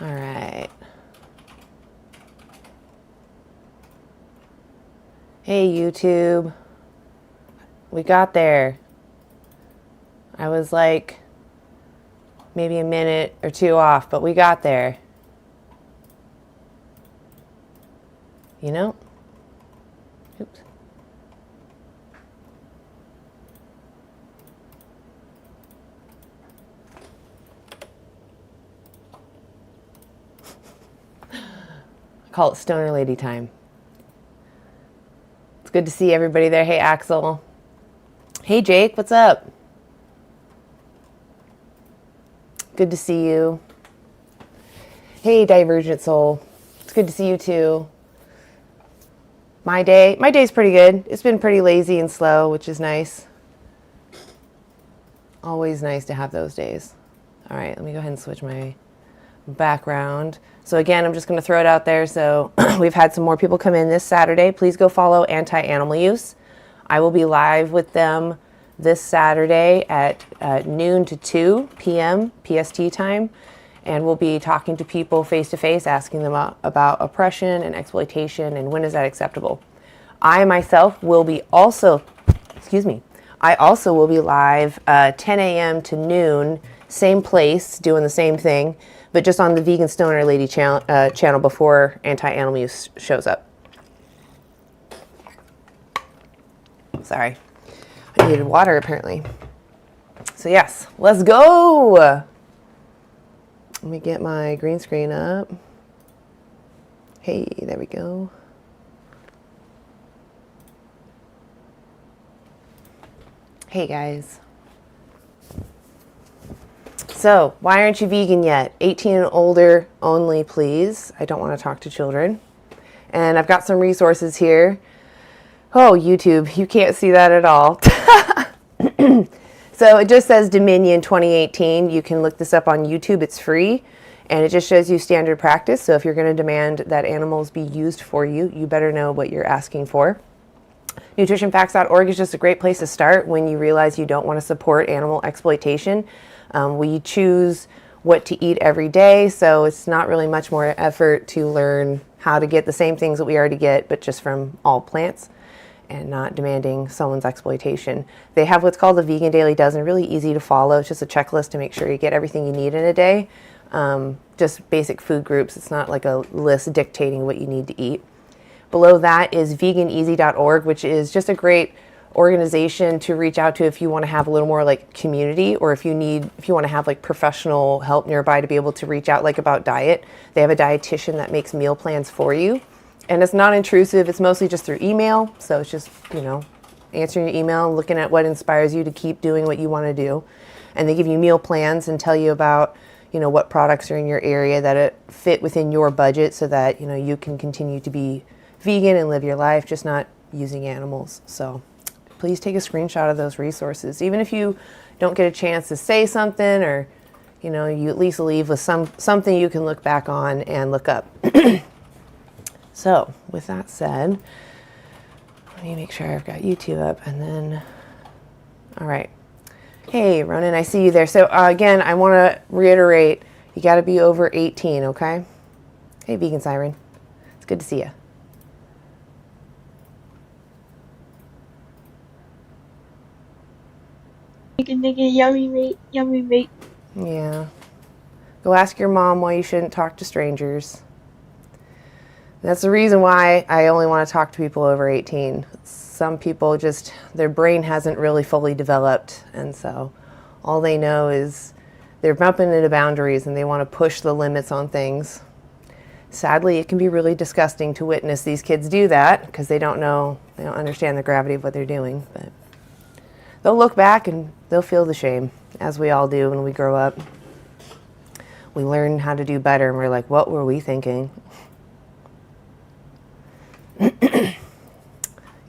All right. Hey, YouTube. We got there. I was like maybe a minute or two off, but we got there. You know? Oops. I call it Stoner Lady time. It's good to see everybody there. Hey, Axel. Hey, Jake. What's up? Good to see you. Hey, Divergent Soul. It's good to see you too. My day's pretty good. It's been pretty lazy and slow, which is nice. Always nice to have those days. All right, let me go ahead and switch my background. So again, I'm just going to throw it out there. So we've had some more people come in this Saturday. Please go follow Anti-Animal Use. I will be live with them this Saturday at noon to 2 p.m. PST time. And we'll be talking to people face to face, asking them about oppression and exploitation and when is that acceptable. I myself will be also, I also will be live 10 a.m. to noon, same place, doing the same thing, but just on the Vegan Stoner Lady channel before Anti-Animal Use shows up. Sorry, I needed water apparently. So yes, let's go. Let me get my green screen up. Hey, there we go. Hey guys. So, why aren't you vegan yet? 18 and older only, please. I don't want to talk to children. And I've got some resources here. Oh, YouTube, you can't see that at all. So it just says Dominion 2018. You can look this up on YouTube. It's free. And it just shows you standard practice. So if you're going to demand that animals be used for you, you better know what you're asking for. NutritionFacts.org is just a great place to start when you realize you don't want to support animal exploitation. We choose what to eat every day, so it's not really much more effort to learn how to get the same things that we already get, but just from all plants and not demanding someone's exploitation. They have what's called the Vegan Daily Dozen, really easy to follow. It's just a checklist to make sure you get everything you need in a day. Just basic food groups. It's not like a list dictating what you need to eat. Below that is veganeasy.org, which is just a great organization to reach out to if you want to have a little more like community, or if you want to have like professional help nearby to be able to reach out like about diet. They have a dietitian that makes meal plans for you. And it's not intrusive. It's mostly just through email. So it's just, answering your email, looking at what inspires you to keep doing what you want to do. And they give you meal plans and tell you about, what products are in your area that it fit within your budget so that, you can continue to be vegan and live your life, just not using animals. So please take a screenshot of those resources. Even if you don't get a chance to say something, or, you at least leave with something you can look back on and look up. So with that said, let me make sure I've got YouTube up, and then, all right. Hey, Ronan, I see you there. So again, I want to reiterate, you got to be over 18, okay? Hey, Vegan Siren. It's good to see you. Yummy meat, yummy meat. Yeah. Go ask your mom why you shouldn't talk to strangers. That's the reason why I only want to talk to people over 18. Some people just, their brain hasn't really fully developed, and so all they know is they're bumping into boundaries and they want to push the limits on things. Sadly, it can be really disgusting to witness these kids do that because they don't understand the gravity of what they're doing. But they'll look back and they'll feel the shame, as we all do when we grow up. We learn how to do better and we're like, what were we thinking?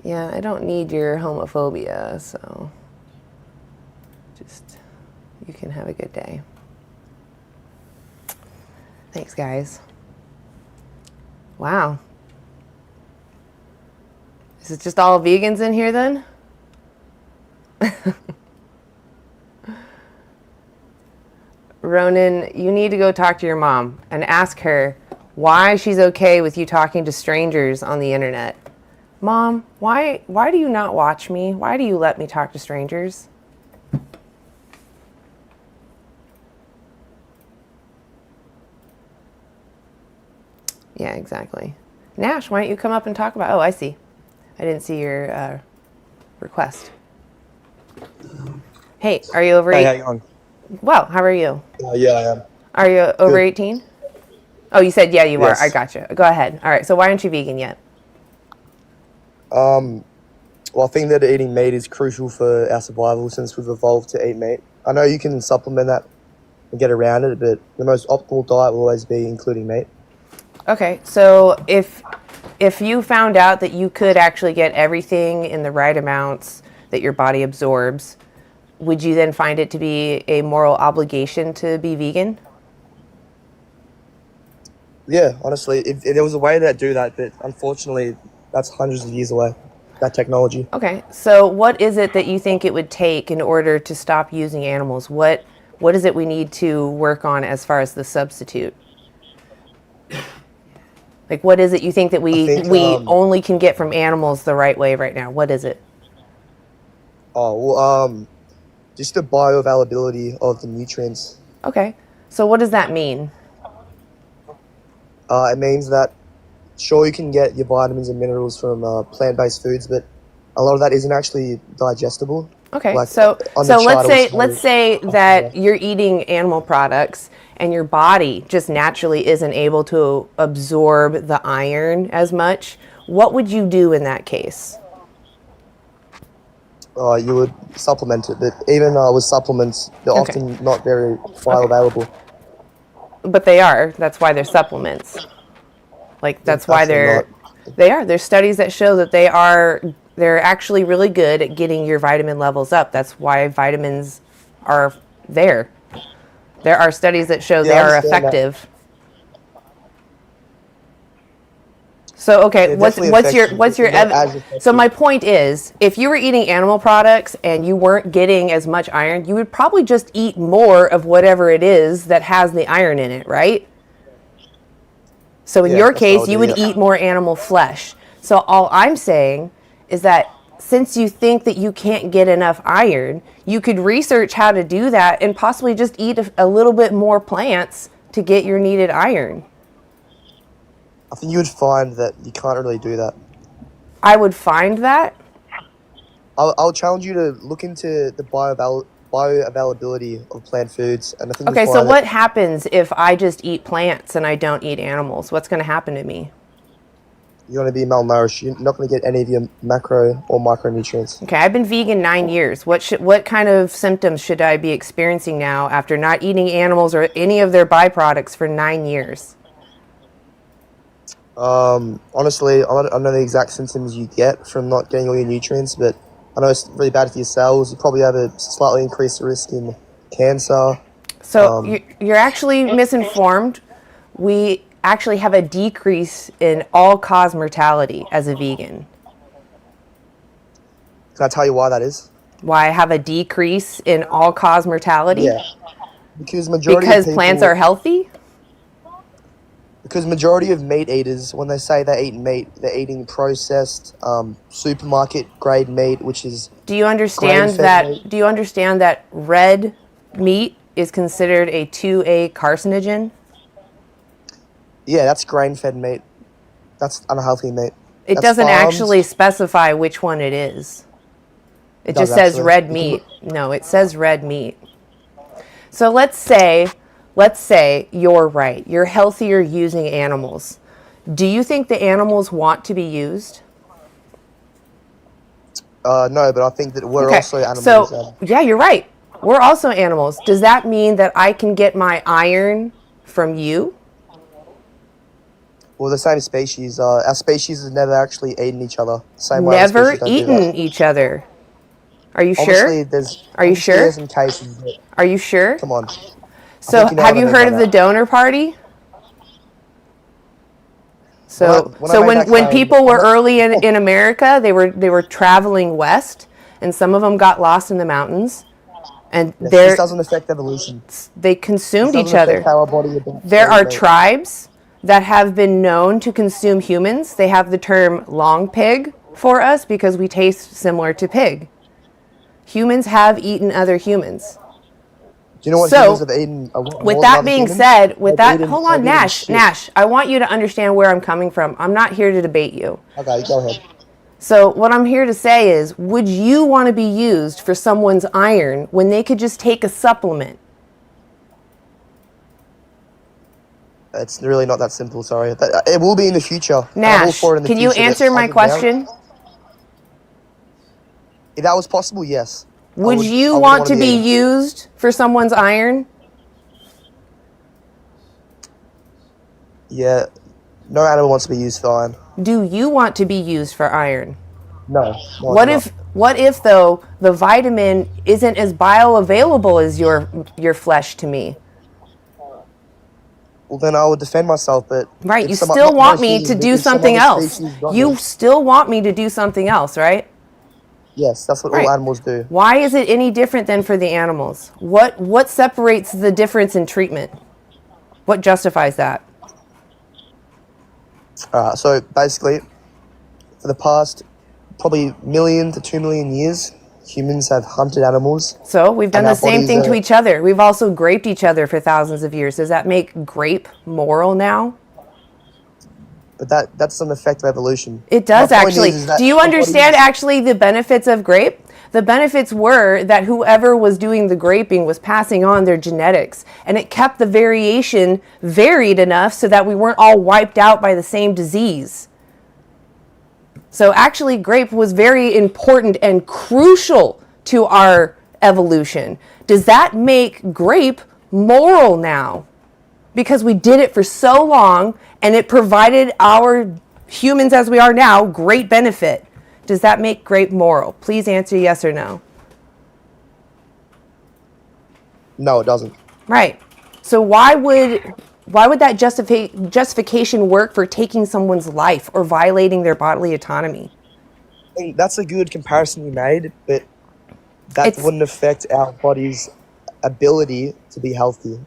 Yeah, I don't need your homophobia, so just, you can have a good day. Thanks, guys. Wow. Is it just all vegans in here then? Ronan, you need to go talk to your mom and ask her why she's okay with you talking to strangers on the internet. Mom, why do you not watch me? Why do you let me talk to strangers? Yeah, exactly. Nash, why don't you come up and talk about... Oh, I see. I didn't see your request. Hey, are you over Hey, how 8? you going? Well, how are you? Yeah, I am. Are you over Good. 18? Oh, you said yeah, you are. I Yes. gotcha. Go ahead. All right. So why aren't you vegan yet? Well, I think that eating meat is crucial for our survival since we've evolved to eat meat. I know you can supplement that and get around it, but the most optimal diet will always be including meat. Okay. So if you found out that you could actually get everything in the right amounts that your body absorbs, would you then find it to be a moral obligation to be vegan? Yeah, honestly, if there was a way to do that, but unfortunately, that's hundreds of years away, that technology. Okay. So what is it that you think it would take in order to stop using animals? What is it we need to work on as far as the substitute? Like, what is it you think that I we think, only can get from animals the right way right now? What is it? just the bioavailability of the nutrients. Okay. So what does that mean? It means that, sure, you can get your vitamins and minerals from plant-based foods, but a lot of that isn't actually digestible. Okay. Like So on the chart, let's say that you're eating animal products and your body just naturally isn't able to absorb the iron as much. What would you do in that case? you would supplement it, but even with supplements, they're Okay. often not very bioavailable. But they are. That's why they're supplements. Like that's why Actually not. they are. There's studies that show that they're actually really good at getting your vitamin levels up. That's why vitamins are there. There are studies that show they Yeah, I are understand that. effective. So okay, They're what's definitely your effective, but they're not as effective. so my point is, if you were eating animal products and you weren't getting as much iron, you would probably just eat more of whatever it is that has the iron in it, right? So in Yeah, your that's what I case, would you do, would yeah. eat more animal flesh. So all I'm saying is that since you think that you can't get enough iron, you could research how to do that and possibly just eat a little bit more plants to get your needed iron. I think you would find that you can't really do that. I would find that. I'll challenge you to look into the bioavailability of plant foods, and I think you'll Okay, so find what that happens if I just eat plants and I don't eat animals? What's going to happen to me? you're going to be malnourished. You're not going to get any of your macro or micronutrients. Okay, I've been vegan 9 years. What kind of symptoms should I be experiencing now after not eating animals or any of their byproducts for 9 years? Honestly, I don't know the exact symptoms you get from not getting all your nutrients, but I know it's really bad for your cells. You probably have a slightly increased risk in cancer. So you're actually misinformed. We actually have a decrease in all-cause mortality as a vegan. Can I tell you why that is? Why I have a decrease in all-cause mortality? Yeah, because majority of Because plants people, are healthy? because majority of meat eaters, when they say they eat meat, they're eating processed, supermarket grade meat, which is Do you understand grain-fed meat. that? Do you understand that red meat is considered a 2A carcinogen? Yeah, that's grain-fed meat. That's unhealthy meat. It That's doesn't farmed. actually specify which one it is. It does just says actually. red You can meat. No, it says red meat. So let's say you're right. You're healthier using animals. Do you think the animals want to be used? No, but I think that we're Okay. also animals. So, yeah, you're right. We're also animals. Does that mean that I can get my iron from you? We're the same species. Our species has never actually eaten each other. The same way other Never species don't do eaten that. each other. Are you Obviously, sure? there's Are you obviously sure? there's some cases. But Are you sure? come on. So, think you know have what I you mean heard by of the that. donor party? So, When I made that when claim, people were I'm not- early in America, they were traveling west, and some of them got lost in the mountains. And Yes, this doesn't affect evolution. they This consumed doesn't each affect other. how our body adapts There to are eat meat. tribes that have been known to consume humans. They have the term long pig for us because we taste similar to pig. Humans have eaten other humans. Do you know what So, humans have eaten a lot with more than that other being humans? said, hold on, They've eaten Nash, shit. Nash, I want you to understand where I'm coming from. I'm not here to debate you. Okay, go ahead. So what I'm here to say is, would you want to be used for someone's iron when they could just take a supplement? It's really not that simple, sorry. It will be in the future. And I'm all Nash, for it in the can you future, but answer my as of now, question? if that was possible, yes. Would you I would want wanna to be eaten. used for someone's iron? Yeah. No animal wants to be used for iron. Do you want to be used for iron? No. What if though the vitamin isn't as bioavailable as your flesh to me? Well, then I would defend myself, but... Right, if you some- still not want most me humans, to but do if some something other else. species got You me- still want me to do something else, right? Yes, that's what Right. all animals do. Why is it any different than for the animals? What separates the difference in treatment? What justifies that? So basically, for the past probably 1,000,000 to 2,000,000 years, humans have hunted animals. So we've done And the our same bodies thing to are- each other. We've also graped each other for thousands of years. Does that make grape moral now? But that's an effect of evolution. It does My point actually. is that Do you our understand bodies- actually the benefits of grape? The benefits were that whoever was doing the graping was passing on their genetics, and it kept the variation varied enough so that we weren't all wiped out by the same disease. So actually grape was very important and crucial to our evolution. Does that make grape moral now? Because we did it for so long and it provided our humans as we are now great benefit. Does that make grape moral? Please answer yes or no. No, it doesn't. Right. So why would that justification work for taking someone's life or violating their bodily autonomy? I think that's a good comparison you made, but that It's- wouldn't affect our body's ability to be healthy.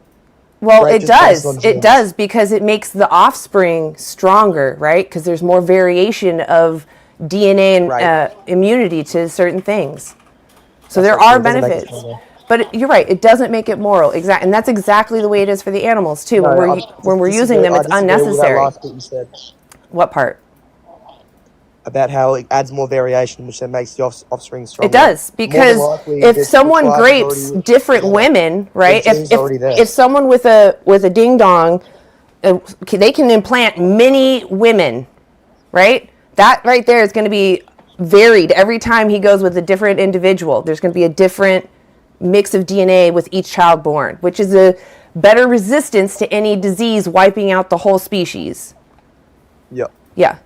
Well, Right, it just based does. on It genes. does because it makes the offspring stronger, right? Because there's more variation of DNA and Right. Immunity to certain things. So That's there not are true. It doesn't make it benefits. stronger. But you're right. It doesn't make it moral. Exactly, and that's exactly the way it is for the animals too. No, I When we're using disagree- them, I it's disagree with that unnecessary. last bit you said What part? about how it adds more variation, which then makes the offspring stronger. It does, More because than likely, if the someone tribe is grapes already- different yeah. women, right? gene's already there. If someone with a ding dong, they can implant many women, right? That right there is going to be varied every time he goes with a different individual. There's going to be a different mix of DNA with each child born, which is a better resistance to any disease wiping out the whole species. Yeah. Yeah.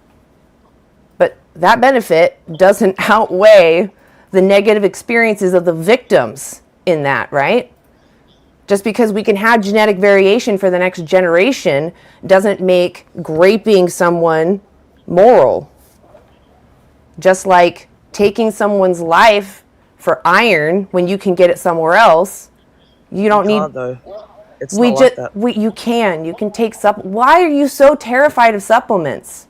But that benefit doesn't outweigh the negative experiences of the victims in that, right? Just because we can have genetic variation for the next generation doesn't make graping someone moral. Just like taking someone's life for iron when you can get it somewhere else, you don't need. Can't, though. It's not like that. You can take Why are you so terrified of supplements?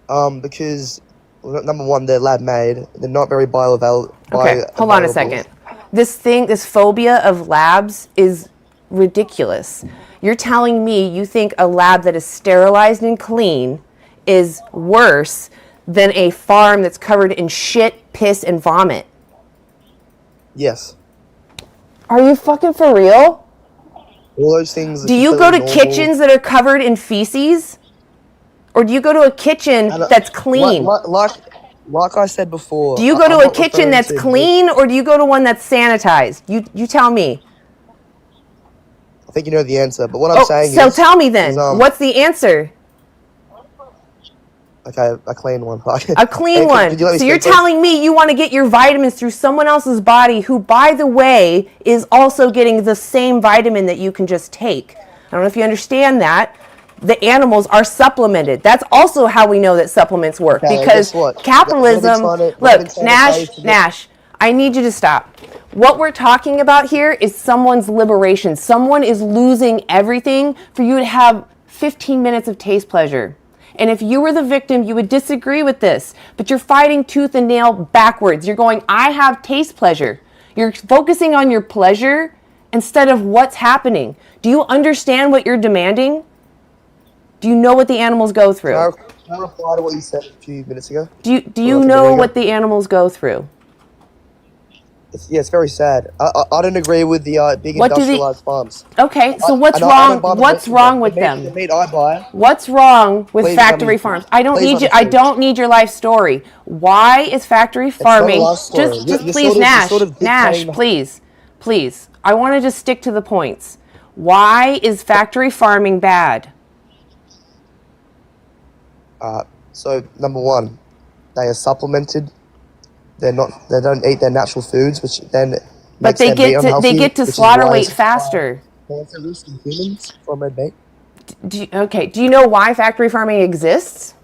Because well, number one, they're lab made. They're not very bioavailable. Okay, hold on a second. This phobia of labs is ridiculous. You're telling me you think a lab that is sterilized and clean is worse than a farm that's covered in shit, piss, and vomit? Yes. Are you fucking for real? All those things. Do you go to kitchens that are covered in feces? Or do you go to a kitchen that's clean? Like I said before. Do you go to a kitchen that's clean or do you go to one that's sanitized? You tell me. I think you know the answer, but what I'm saying so is... tell me then, what's the answer? Okay, a clean one. A clean one. So you're telling me you want to get your vitamins through someone else's body who, by the way, is also getting the same vitamin that you can just take. I don't know if you understand that. The animals are supplemented. That's also how we know that supplements work. Okay, because guess what? capitalism... What have Look, been trying to say Nash, I need you to stop. What we're talking about here is someone's liberation. Someone is losing everything for you to have 15 minutes of taste pleasure. And if you were the victim, you would disagree with this, but you're fighting tooth and nail backwards. You're going, I have taste pleasure. You're focusing on your pleasure instead of what's happening. Do you understand what you're demanding? Do you know what the animals go through? Can I reply to what you said a few minutes ago? Do you know what the animals go through? It's very sad. I don't agree with the big industrialized farms. Okay, so what's I wrong? don't buy the What's meat wrong from with them. them? The meat I buy. What's wrong with Please factory let me- farms? I don't please need let you. me I finish. don't need your life story. Why is factory farming? life story. Just You're please, Nash, Nash, please. I want to just stick to the points. Why is factory farming bad? So number one, they are supplemented. They don't eat their natural foods, which then But makes they their meat get to unhealthy, get to which is slaughter why weight it's faster. cancer risk in humans from red meat. Do you know why factory farming exists?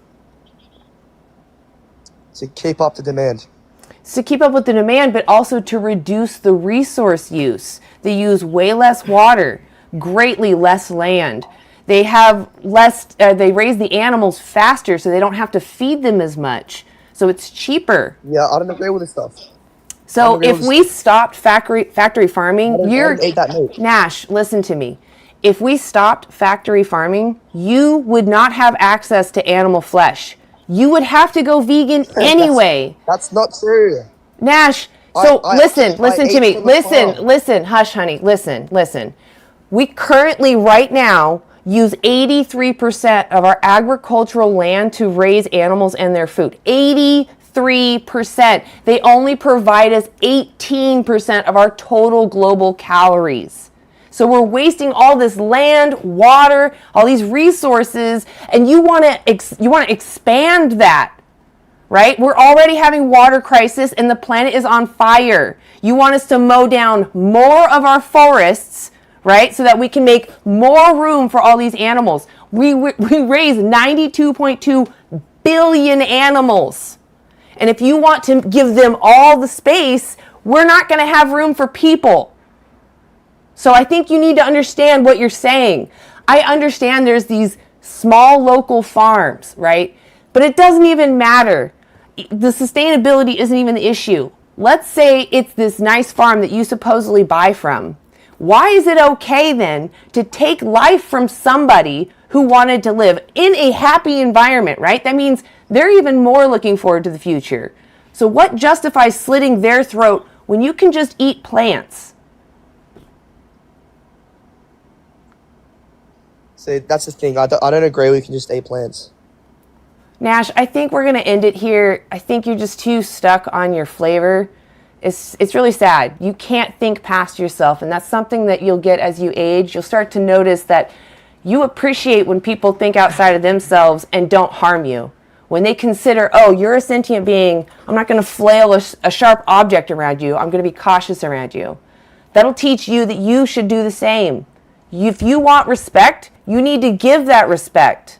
To keep up the demand. To keep up with the demand, but also to reduce the resource use. They use way less water, greatly less land. They have less. They raise the animals faster, so they don't have to feed them as much. So it's cheaper. Yeah, I don't agree with this stuff. So if we stopped factory farming, I don't eat that meat. Nash, listen to me. If we stopped factory farming, you would not have access to animal flesh. You would have to go vegan anyway. That's not true. Nash, so listen to me. from the farm. Listen, hush, honey. Listen. We currently, right now, use 83% of our agricultural land to raise animals and their food. 83%. They only provide us 18% of our total global calories. So we're wasting all this land, water, all these resources, and you want to expand that. Right? We're already having water crisis and the planet is on fire. You want us to mow down more of our forests, right? So that we can make more room for all these animals. We raise 92.2 billion animals. And if you want to give them all the space, we're not going to have room for people. So I think you need to understand what you're saying. I understand there's these small local farms, right? But it doesn't even matter. The sustainability isn't even the issue. Let's say it's this nice farm that you supposedly buy from. Why is it okay then to take life from somebody who wanted to live in a happy environment, right? That means they're even more looking forward to the future. So what justifies slitting their throat when you can just eat plants? See, that's the thing. I don't agree we can just eat plants. Nash, I think we're going to end it here. I think you're just too stuck on your flavor. It's really sad. You can't think past yourself, and that's something that you'll get as you age. You'll start to notice that you appreciate when people think outside of themselves and don't harm you. When they consider, oh, you're a sentient being, I'm not going to flail a sharp object around you. I'm going to be cautious around you. That'll teach you that you should do the same. If you want respect, you need to give that respect.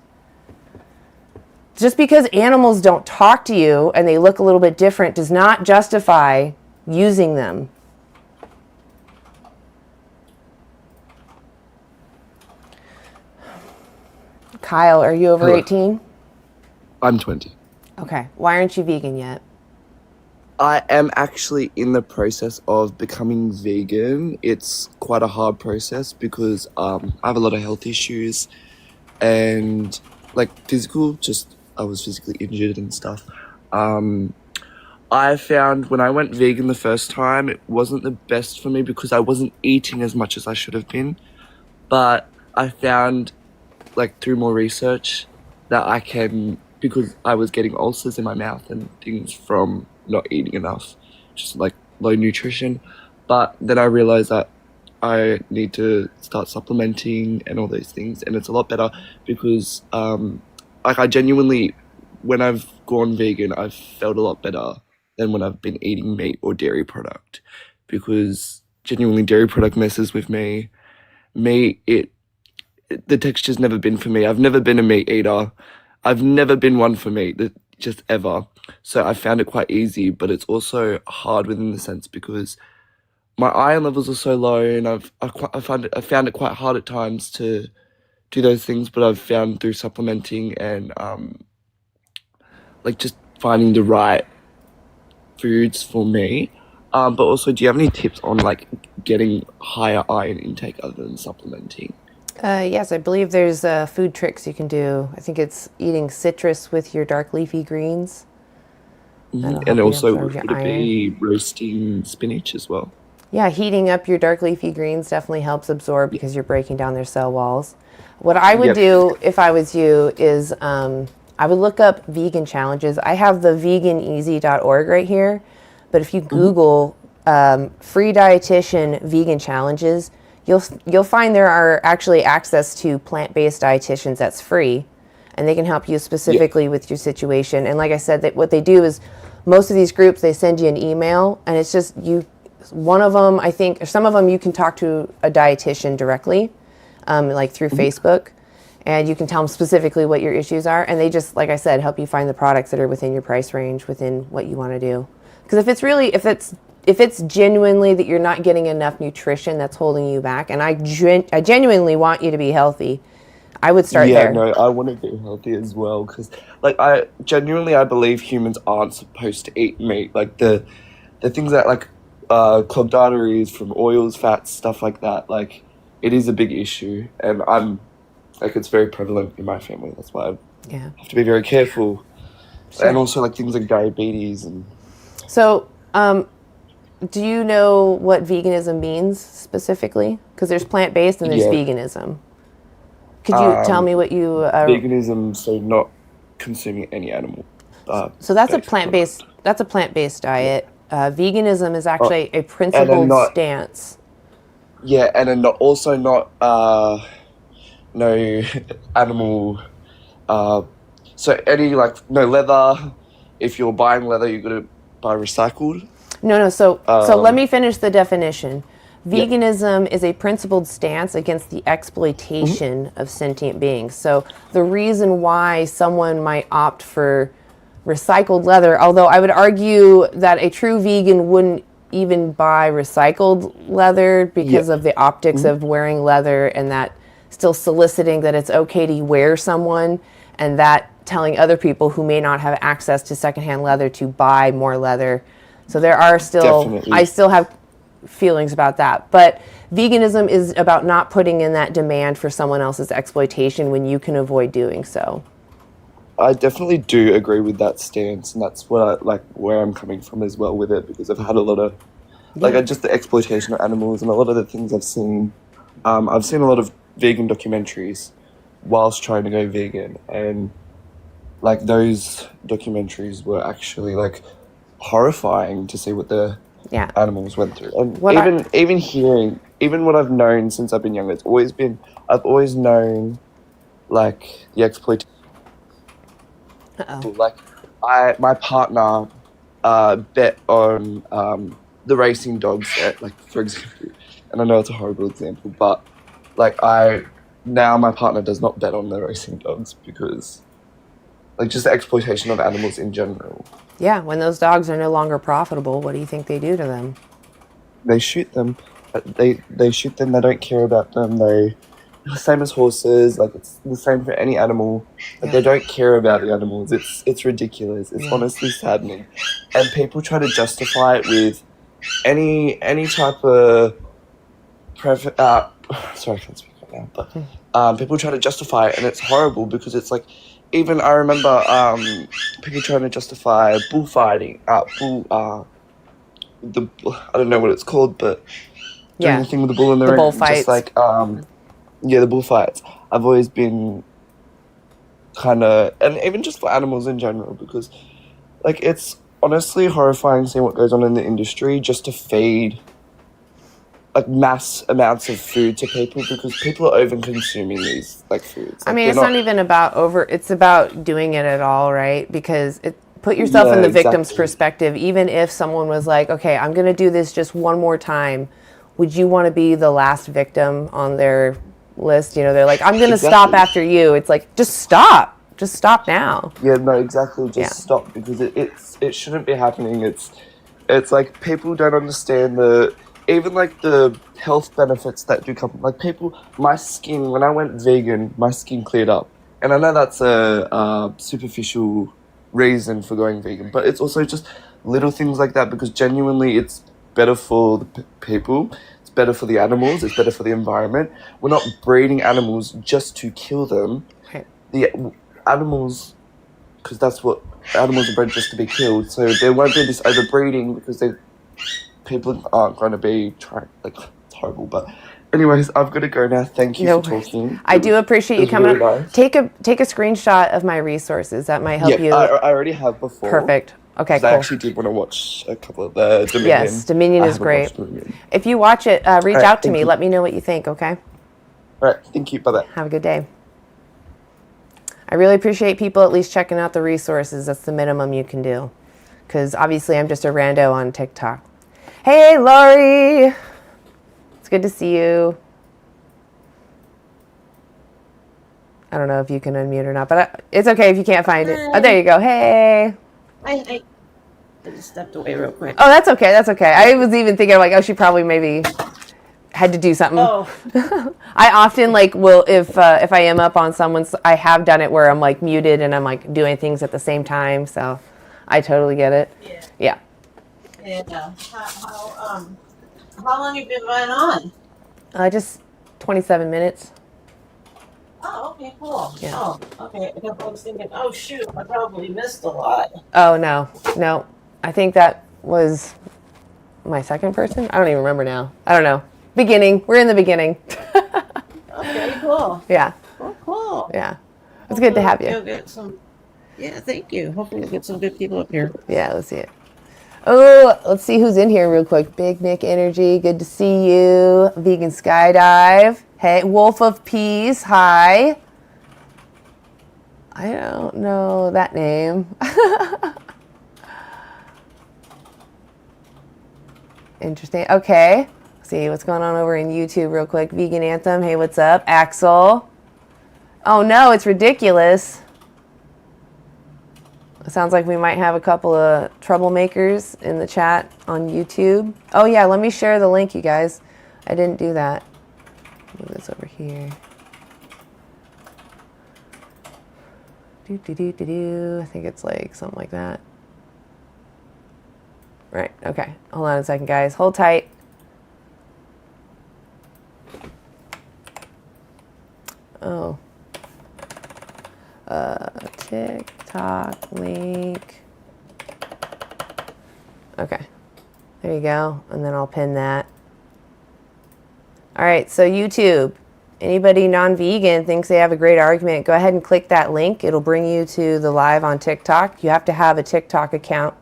Just because animals don't talk to you and they look a little bit different does not justify using them. Kyle, are you over Hello. 18? I'm 20. Okay. Why aren't you vegan yet? I am actually in the process of becoming vegan. It's quite a hard process because I have a lot of health issues and I was physically injured and stuff. I found when I went vegan the first time, it wasn't the best for me because I wasn't eating as much as I should have been. But I found, through more research, that I can, because I was getting ulcers in my mouth and things from not eating enough, just low nutrition. But then I realized that I need to start supplementing and all those things, and it's a lot better because I genuinely, when I've gone vegan, I've felt a lot better than when I've been eating meat or dairy product, because genuinely dairy product messes with me. Meat, the texture's never been for me. I've never been a meat eater. I've never been one for meat. just ever. So I found it quite easy, but it's also hard within the sense because my iron levels are so low, and I found it quite hard at times to do those things. But I've found through supplementing and like just finding the right foods for me. But also, do you have any tips on like getting higher iron intake other than supplementing? Yes, I believe there's food tricks you can do. I think it's eating citrus with your dark leafy greens. That'll help And you also, absorb your would it iron. be roasting spinach as well? Yeah, heating up your dark leafy greens definitely helps absorb because you're breaking down their cell walls. What I would Yep. do if I was you is I would look up vegan challenges. I have the veganeasy.org right here, but if you Google free dietitian vegan challenges, you'll find there are actually access to plant-based dietitians that's free, and they can help you specifically with your situation. And like I said, that what they do is most of these groups, they send you an email, and it's just you. One of them, I think, or some of them, you can talk to a dietitian directly, like through Facebook, and you can tell them specifically what your issues are, and they just, like I said, help you find the products that are within your price range, within what you want to do. Because if it's genuinely that you're not getting enough nutrition that's holding you back, and I genuinely want you to be healthy, I would start Yeah, there. no, I want to get healthy as well because, like, I believe humans aren't supposed to eat meat. Like the things that like clogged arteries from oils, fats, stuff like that. Like, it is a big issue, and I'm like it's very prevalent in my family. That's why I Yeah. have to be very careful. Sure. And also like things like diabetes and So, do you know what veganism means specifically? Because there's plant-based and there's Yeah. veganism. Could you tell me what you? veganism, so not consuming any animal. So that's a based plant-based. product. That's a plant-based diet. Veganism is actually a And then principled not stance. yeah, and then not also not no animal. So any like no leather. If you're buying leather, you got to buy recycled. No. So let me finish the definition. Yep. Veganism is a principled stance against the exploitation of sentient beings. So the reason why someone might opt for recycled leather, although I would argue that a true vegan wouldn't even buy recycled leather because of the optics of wearing leather, and that still soliciting that it's okay to wear someone, and that telling other people who may not have access to secondhand leather to buy more leather. So there are still, Definitely. I still have feelings about that. But veganism is about not putting in that demand for someone else's exploitation when you can avoid doing so. I definitely do agree with that stance, and that's what I like where I'm coming from as well with it because I've had a lot of just the exploitation of animals and a lot of the things I've seen. I've seen a lot of vegan documentaries whilst trying to go vegan, and like those documentaries were actually like horrifying to see what the Yeah. animals went through. And What even hearing, even what I've known since I've been younger, I've always known like the exploitation. Uh-oh. Like my partner bet on the racing dogs at, like, for example, and I know it's a horrible example, but like now my partner does not bet on the racing dogs because like just the exploitation of animals in general. Yeah, when those dogs are no longer profitable, what do you think they do to them? They shoot them. They shoot them. They don't care about them. The same as horses. Like it's the same for any animal. Like they don't care about the animals. It's ridiculous. It's honestly saddening. And people try to justify it with any type of sorry, I can't speak right now. But people try to justify it, and it's horrible because it's like. Even I remember people trying to justify bullfighting. I don't know what it's called, but doing the thing with the bull in the ring. bullfights. Just like the bullfights. I've always been kind of, and even just for animals in general, because like it's honestly horrifying seeing what goes on in the industry just to feed like mass amounts of food to people because people are over consuming these like foods. I Like, mean, they're it's not even about it's about doing it at all, right? Because put yourself in the victim's perspective. Even if someone was like, okay, I'm going to do this just one more time, would you want to be the last victim on their list? You know, they're like, I'm going to stop after you. It's like, just stop. Just stop now. Yeah, no, exactly. Just Yeah. stop, because it shouldn't be happening. It's like people don't understand even like the health benefits that do come. Like my skin, when I went vegan, my skin cleared up, and I know that's a superficial reason for going vegan, but it's also just little things like that, because genuinely it's better for the people. It's better for the animals. It's better for the environment. We're not breeding animals just to kill them. Right. The animals, because that's what animals are bred, just to be killed. So there won't be this overbreeding, because people aren't going to be trying. Like, it's horrible. But anyways, I've got to go now. Thank you No for worries. talking. I do appreciate it you was coming really up. nice. Take a screenshot of my resources. That might help Yeah, you. I already have before. Perfect. Okay, 'cause cool. I actually did want to watch a couple of the Dominion. Yes, Dominion I is haven't great. watched Dominion. If you watch it, reach Alright, out to thank me. you. Let me know what you think, okay? All right, thank you. Bye-bye. Have a good day. I really appreciate people at least checking out the resources. That's the minimum you can do. Because obviously I'm just a rando on TikTok. Hey, Laurie! It's good to see you. I don't know if you can unmute or not, but it's okay if you can't find it. Oh, there you go. Hey! I just stepped away real quick. Oh, that's okay. That's okay. I was even thinking like, oh, she probably maybe had to do something. Oh, I often will if I am up on someone's. I have done it where I'm like muted and I'm like doing things at the same time. So I totally get it. yeah. Yeah. And how long have you been on? Just 27 minutes. Oh, okay, cool. Yeah. Oh, okay. I was thinking, oh shoot, I probably missed a lot. Oh no. I think that was my second person. I don't even remember now. I don't know. Beginning. We're in the beginning. Okay, cool. Yeah. Cool. Yeah. It's good to have you. You'll get some. Yeah, thank you. Hopefully, you'll get some good people up here. Yeah, let's see it. Oh, let's see who's in here real quick. Big Nick Energy, good to see you. Vegan Skydive. Hey, Wolf of Peace, hi. I don't know that name. Interesting. Okay. Let's see what's going on over in YouTube real quick. Vegan Anthem, hey, what's up? Axel. Oh no, it's ridiculous. It sounds like we might have a couple of troublemakers in the chat on YouTube. Oh yeah, let me share the link, you guys. I didn't do that. Move this over here. I think it's like something like that. Right, okay. Hold on a second, guys. Hold tight. Oh. TikTok link. Okay. There you go. And then I'll pin that. All right, so YouTube. Anybody non-vegan thinks they have a great argument, go ahead and click that link. It'll bring you to the live on TikTok. You have to have a TikTok account.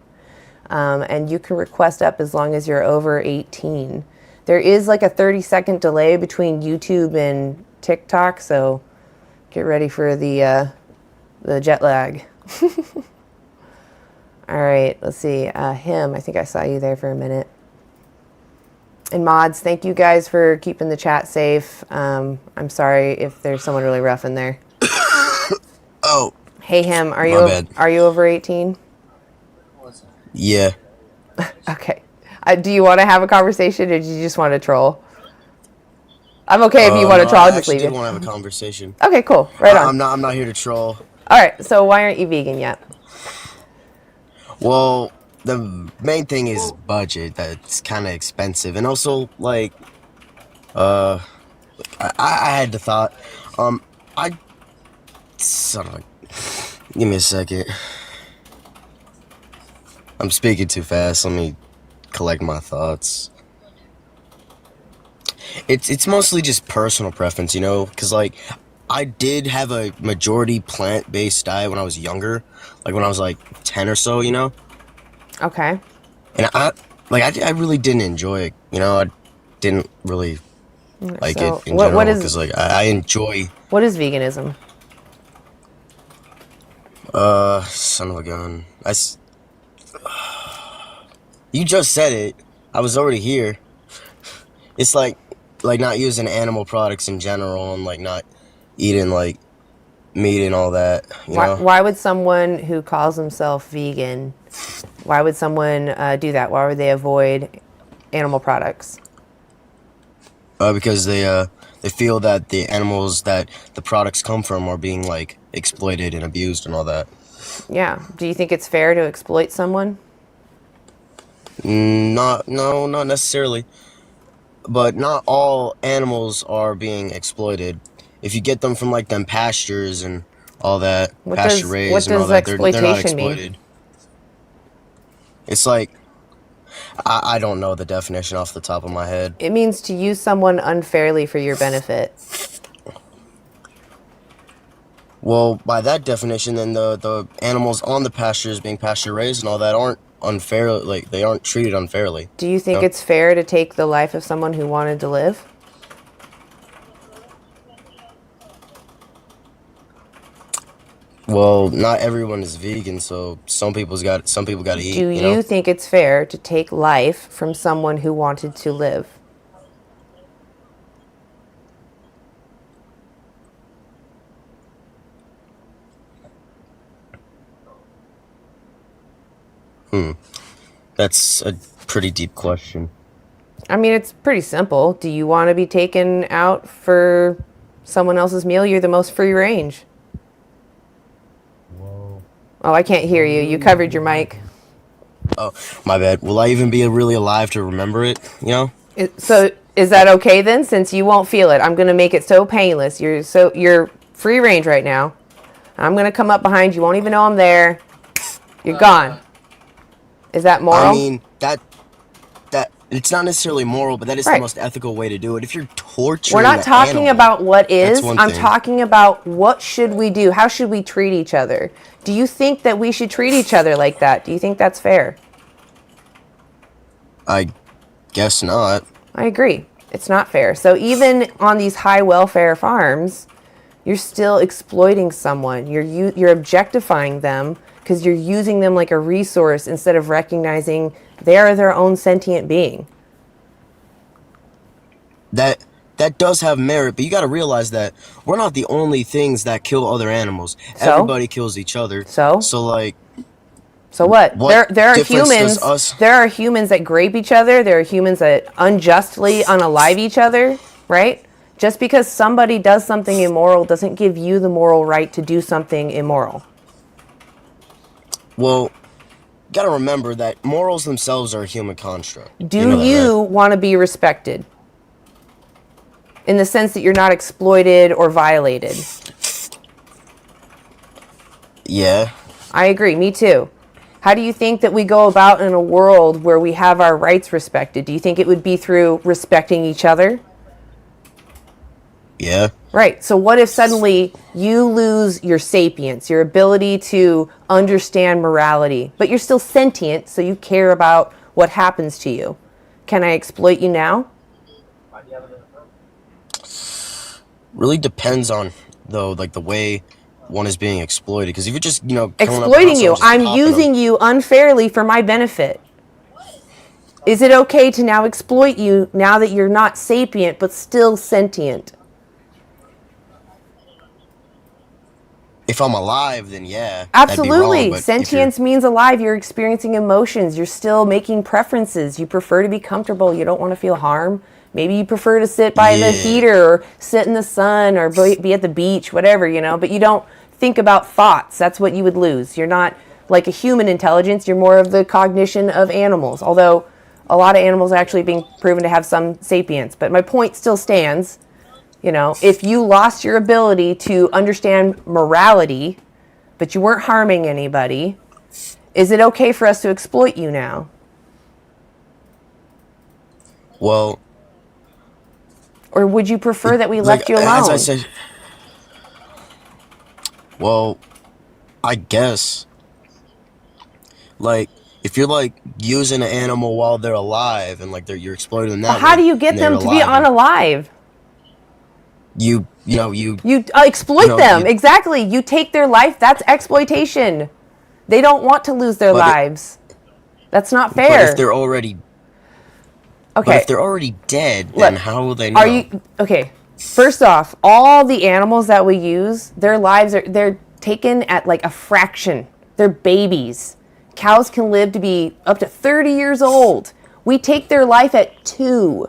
And you can request up as long as you're over 18. There is like a 30-second delay between YouTube and TikTok, so get ready for the jet lag. All right, let's see. I think I saw you there for a minute. And mods, thank you guys for keeping the chat safe. I'm sorry if there's someone really rough in there. Oh. Hey, him, are you over 18? Yeah. Okay. Do you want to have a conversation, or do you just want to troll? I'm okay if you want to troll. I'll just leave I you. actually want to have a conversation. Okay, cool. Right on. I'm not here to troll. All right. So why aren't you vegan yet? Well, the main thing is budget. That's kind of expensive, and also I had the thought. Son of a. Give me a second. I'm speaking too fast. Let me collect my thoughts. It's mostly just personal preference, you know, because I did have a majority plant-based diet when I was younger, like when I was 10 or so, you know. Okay. And I really didn't enjoy it, you know. I didn't really like So it in what general is- because I enjoy. What is veganism? Son of a gun. You just said it. I was already here. It's like not using animal products in general and not eating meat and all that. You know. Why would someone who calls himself vegan, why would someone do that? Why would they avoid animal products? Because they feel that the animals that the products come from are being like exploited and abused and all that. Yeah. Do you think it's fair to exploit someone? Not necessarily, but not all animals are being exploited. If you get them from like them pastures and all that, pasture raised and all that, they're not exploitation mean? exploited. It's like I don't know the definition off the top of my head. It means to use someone unfairly for your benefit. Well, by that definition, then the animals on the pastures being pasture raised and all that aren't unfair, like they aren't treated unfairly. Do you think No. it's fair to take the life of someone who wanted to live? Well, not everyone is vegan, so some people got to eat. Do You know? you think it's fair to take life from someone who wanted to live? That's a pretty deep question. I mean, it's pretty simple. Do you want to be taken out for someone else's meal? You're the most free range. Whoa. Oh, I can't hear you. You covered your mic. Oh, my bad. Will I even be really alive to remember it? You know? So is that okay then? Since you won't feel it, I'm going to make it so painless. You're free range right now. I'm going to come up behind you. Won't even know I'm there. You're gone. Is that moral? I mean, that it's not necessarily moral, but that is Right. the most ethical way to do it. If you're torturing, We're not the talking animal, about what is. that's one I'm thing. talking about what should we do? How should we treat each other? Do you think that we should treat each other like that? Do you think that's fair? I guess not. I agree. It's not fair. So even on these high welfare farms, you're still exploiting someone. You're objectifying them because you're using them like a resource instead of recognizing they are their own sentient being. That does have merit, but you got to realize that we're not the only things that kill other animals. So? Everybody kills each other. So? like, So what? What There are difference does humans. us- There are humans that grape each other. There are humans that unjustly unalive each other. Right? Just because somebody does something immoral doesn't give you the moral right to do something immoral. well, got to remember that morals themselves are a human construct. Do know that, you right? want to be respected? In the sense that you're not exploited or violated. Yeah. I agree. Me too. How do you think that we go about in a world where we have our rights respected? Do you think it would be through respecting each other? Yeah. Right. So what if suddenly you lose your sapience, your ability to understand morality, but you're still sentient, so you care about what happens to you? Can I exploit you now? Really depends on, though, like the way one is being exploited. Because if you're just, coming up Exploiting behind you. someone, just I'm popping using them, you unfairly for my benefit. Is it okay to now exploit you now that you're not sapient but still sentient? if I'm alive, then yeah. that'd be wrong, Absolutely. but if Sentience means alive. You're experiencing emotions. You're still making preferences. You prefer to be comfortable. You don't want to feel harm. Maybe you prefer to sit by the Yeah. heater or sit in the sun or be at the beach, whatever, but you don't think about thoughts. That's what you would lose. You're not like a human intelligence. You're more of the cognition of animals, although a lot of animals are actually being proven to have some sapience. But my point still stands. If you lost your ability to understand morality, but you weren't harming anybody, is it okay for us to exploit you now? well, Or would you prefer that we like, left you alone? as I said, well, I guess, like, if you're like using an animal while they're alive and like you're exploiting them that How way, do you get and they're them to be alive, unalive? You You exploit them. Exactly. You take their life. That's exploitation. They don't want to lose their But lives. That's not But fair. if they're already Okay. dead, then how will they know? Okay? First off, all the animals that we use, their lives they're taken at like a fraction. They're babies. Cows can live to be up to 30 years old. We take their life at 2.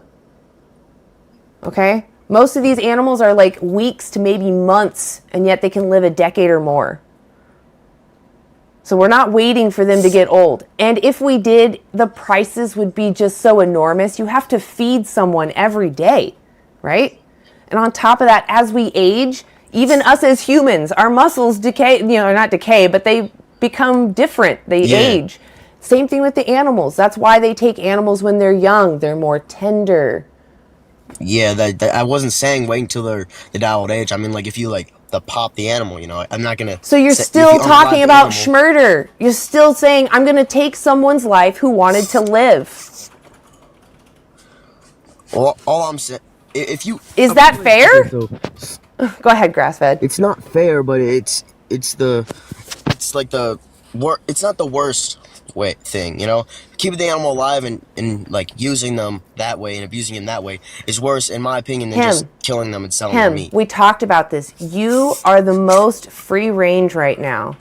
Okay? Most of these animals are like weeks to maybe months, and yet they can live a decade or more. So we're not waiting for them to get old. And if we did, the prices would be just so enormous. You have to feed someone every day, right? And on top of that, as we age, even us as humans, our muscles decay, not decay, but they become different. They age. Same thing with the animals. That's why they take animals when they're young. They're more tender. Yeah, I wasn't saying wait until they're the old age. I mean, like, if you, like, pop the animal, I'm not going to... So you're still talking about Schmurder. You're still saying, I'm going to take someone's life who wanted to live. All I'm saying... If you... Is that fair? Go ahead, Grassfed. It's not fair, but it's like it's not the worst thing, keeping the animal alive and like using them that way and abusing them that way is worse, in my opinion, than just killing them and selling their meat. We talked about this. You are the most free range right now.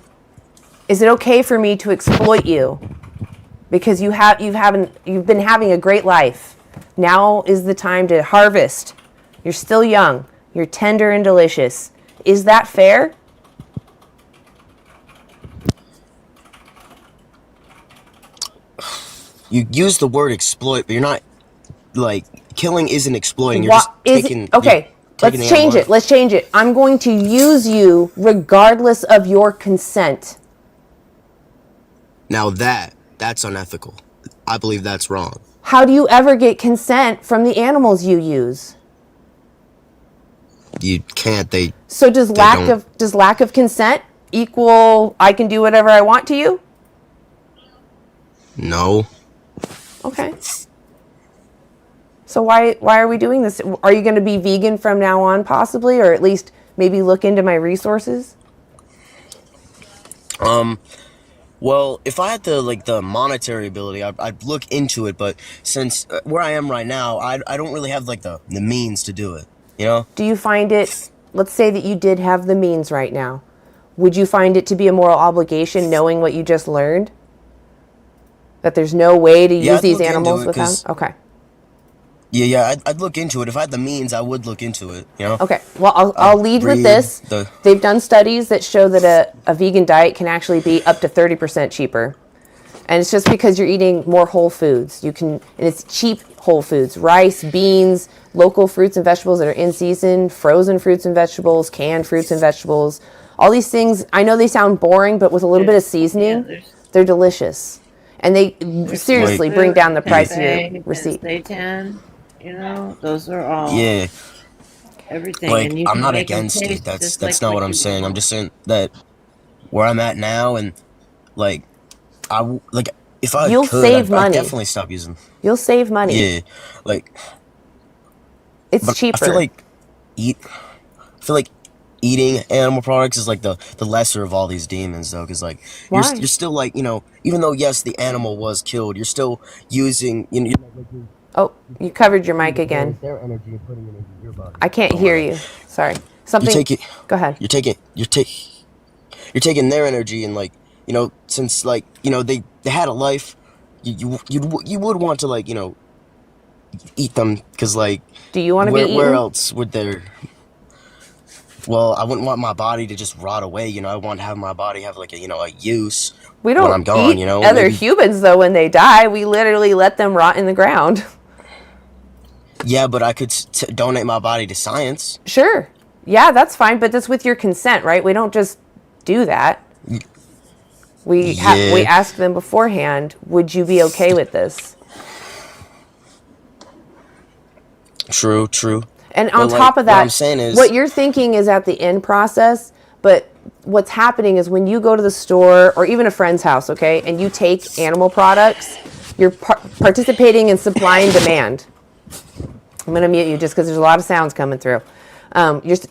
Is it okay for me to exploit you? Because you've been having a great life. Now is the time to harvest. You're still young. You're tender and delicious. Is that fair? You use the word exploit, but you're not, like, killing isn't exploiting. You're just taking... Okay, let's change it. Let's change it. I'm going to use you regardless of your consent. Now that's unethical. I believe that's wrong. How do you ever get consent from the animals you use? You can't. So does lack of consent equal I can do whatever I want to you? No. Okay. So why are we doing this? Are you going to be vegan from now on, possibly, or at least maybe look into my resources? Well, if I had the monetary ability, I'd look into it. But since where I am right now, I don't really have the means to do it. Do you find it? Let's say that you did have the means right now. Would you find it to be a moral obligation, knowing what you just learned? That there's no way to use these animals without? Okay. Yeah, I'd look into it. If I had the means, I would look into it, Okay, well, I'll lead with this. They've done studies that show that a vegan diet can actually be up to 30% cheaper. And it's just because you're eating more whole foods. And it's cheap whole foods. Rice, beans, local fruits and vegetables that are in season, frozen fruits and vegetables, canned fruits and vegetables. All these things, I know they sound boring, but with a little bit of seasoning, they're delicious. And they seriously bring down the price of your receipt. Those are all everything. And I'm not against it. That's not what I'm saying. I'm just saying that where I'm at now, and if I You'll save money. I'd definitely stop using. You'll save money. Yeah, it's cheaper. I feel like eating animal products is the lesser of all these demons, though, because you're still even though yes, the animal was killed, you're still using Oh, you covered your mic again. Their energy and putting it into your body. I can't hear you. Sorry. Something. Go ahead. You're taking their energy and since they had a life, you would want to eat them because Do you want to be eaten? Where else would there? Well, I wouldn't want my body to just rot away. I want to have my body have a use. We don't when I'm gone, eat other humans though when they die. We literally let them rot in the ground. Yeah, but I could donate my body to science. Sure. Yeah, that's fine, but that's with your consent, right? We don't just do that. We ask them beforehand, would you be okay with this? True. And on top of that, what I'm saying is, what you're thinking is at the end process, but what's happening is when you go to the store or even a friend's house, okay, and you take animal products, you're participating in supply and demand. I'm going to mute you just because there's a lot of sounds coming through.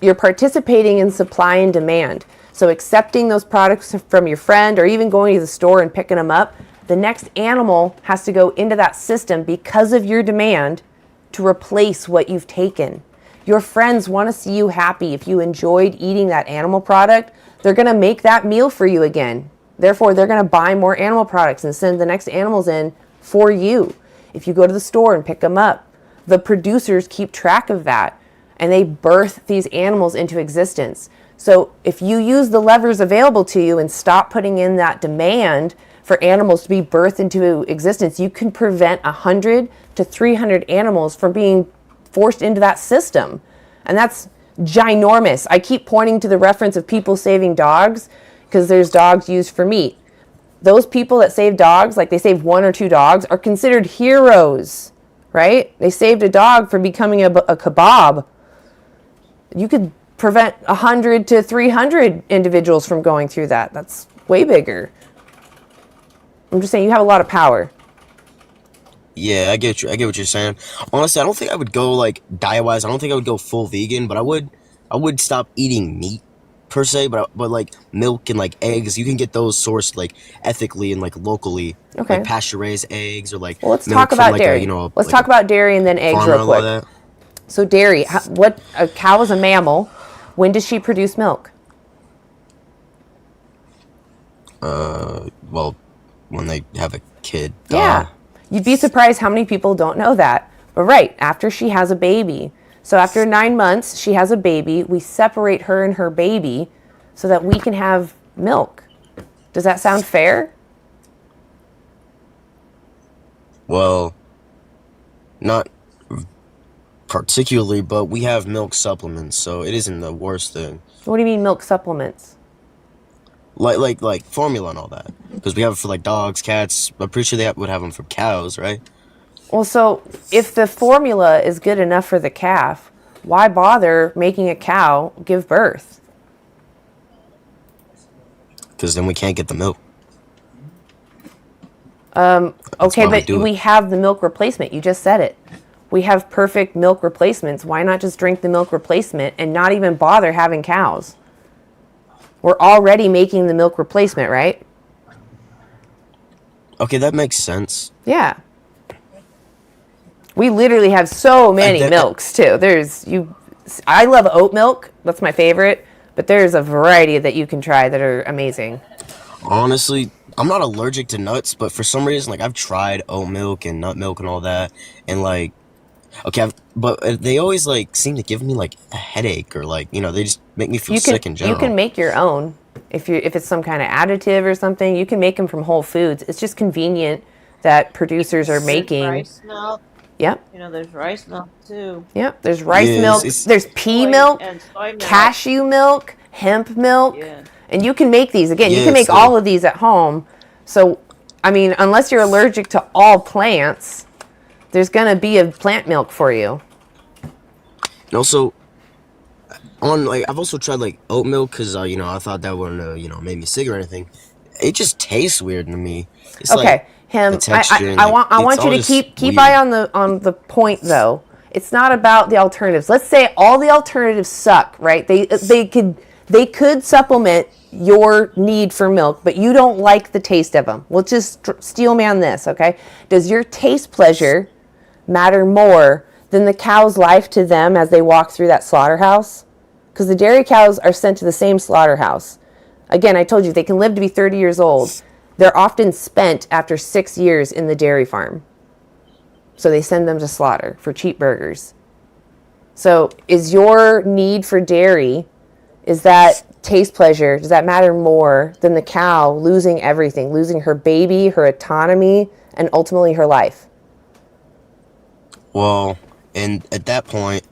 You're participating in supply and demand. So accepting those products from your friend or even going to the store and picking them up, the next animal has to go into that system because of your demand to replace what you've taken. Your friends want to see you happy. If you enjoyed eating that animal product, they're going to make that meal for you again. Therefore, they're going to buy more animal products and send the next animals in for you. If you go to the store and pick them up, the producers keep track of that and they birth these animals into existence. So if you use the levers available to you and stop putting in that demand for animals to be birthed into existence, you can prevent 100 to 300 animals from being forced into that system. And that's ginormous. I keep pointing to the reference of people saving dogs because there's dogs used for meat. Those people that save dogs, like they save 1 or 2 dogs, are considered heroes, right? They saved a dog from becoming a kebab. You could prevent 100 to 300 individuals from going through that. That's way bigger. I'm just saying you have a lot of power. Yeah, I get you. I get what you're saying. Honestly, I don't think I would go like diet-wise. I don't think I would go full vegan, but I would stop eating meat per se. But like milk and like eggs, you can get those sourced like ethically and like locally, Okay. like pasture-raised eggs or like Well, let's milk talk from, about like, dairy. Let's like talk about dairy and then eggs farmer real and all quick. that. So dairy, what a cow is a mammal. When does she produce milk? Well, when they have a kid. Yeah. You'd be surprised how many people don't know that. But right, after she has a baby. So after 9 months, she has a baby. We separate her and her baby so that we can have milk. Does that sound fair? Well, not particularly, but we have milk supplements, so it isn't the worst thing. What do you mean milk supplements? Like formula and all that, because we have it for like dogs, cats. I'm pretty sure they would have them for cows, right? Well, so if the formula is good enough for the calf, why bother making a cow give birth? Because then we can't get the milk. Okay, why we but do it. we have the milk replacement. You just said it. We have perfect milk replacements. Why not just drink the milk replacement and not even bother having cows? We're already making the milk replacement, right? Okay, that makes sense. Yeah. We literally have so many then- milks too. I love oat milk. That's my favorite. But there's a variety that you can try that are amazing. Honestly, I'm not allergic to nuts, but for some reason, like I've tried oat milk and nut milk and all that, and like, okay, but they always like seem to give me like a headache or like they just make me feel sick in general. You can make your own if it's some kind of additive or something. You can make them from Whole Foods. It's just convenient that producers are There's making. rice milk. Yep. There's rice milk too. Yep. There's rice Yes, milk. it's- There's pea Soy milk, and soy milk. cashew milk, hemp milk. Yeah. And you can make these. Again, you Yeah, can make so- all of these at home. So, I mean, unless you're allergic to all plants, there's going to be a plant milk for you. And also, I've also tried like oat milk because I thought that wouldn't make me sick or anything. It just tastes weird to me. It's Okay, like him. the texture and, I like, want it's you all to just keep weird. eye on the point though. It's not about the alternatives. Let's say all the alternatives suck, right? They could supplement your need for milk, but you don't like the taste of them. We'll just steel man this, okay? Does your taste pleasure matter more than the cow's life to them as they walk through that slaughterhouse? Because the dairy cows are sent to the same slaughterhouse. Again, I told you they can live to be 30 years old. They're often spent after 6 years in the dairy farm. So they send them to slaughter for cheap burgers. So is your need for dairy, is that taste pleasure, does that matter more than the cow losing everything, losing her baby, her autonomy, and ultimately her life? Well, and at that point,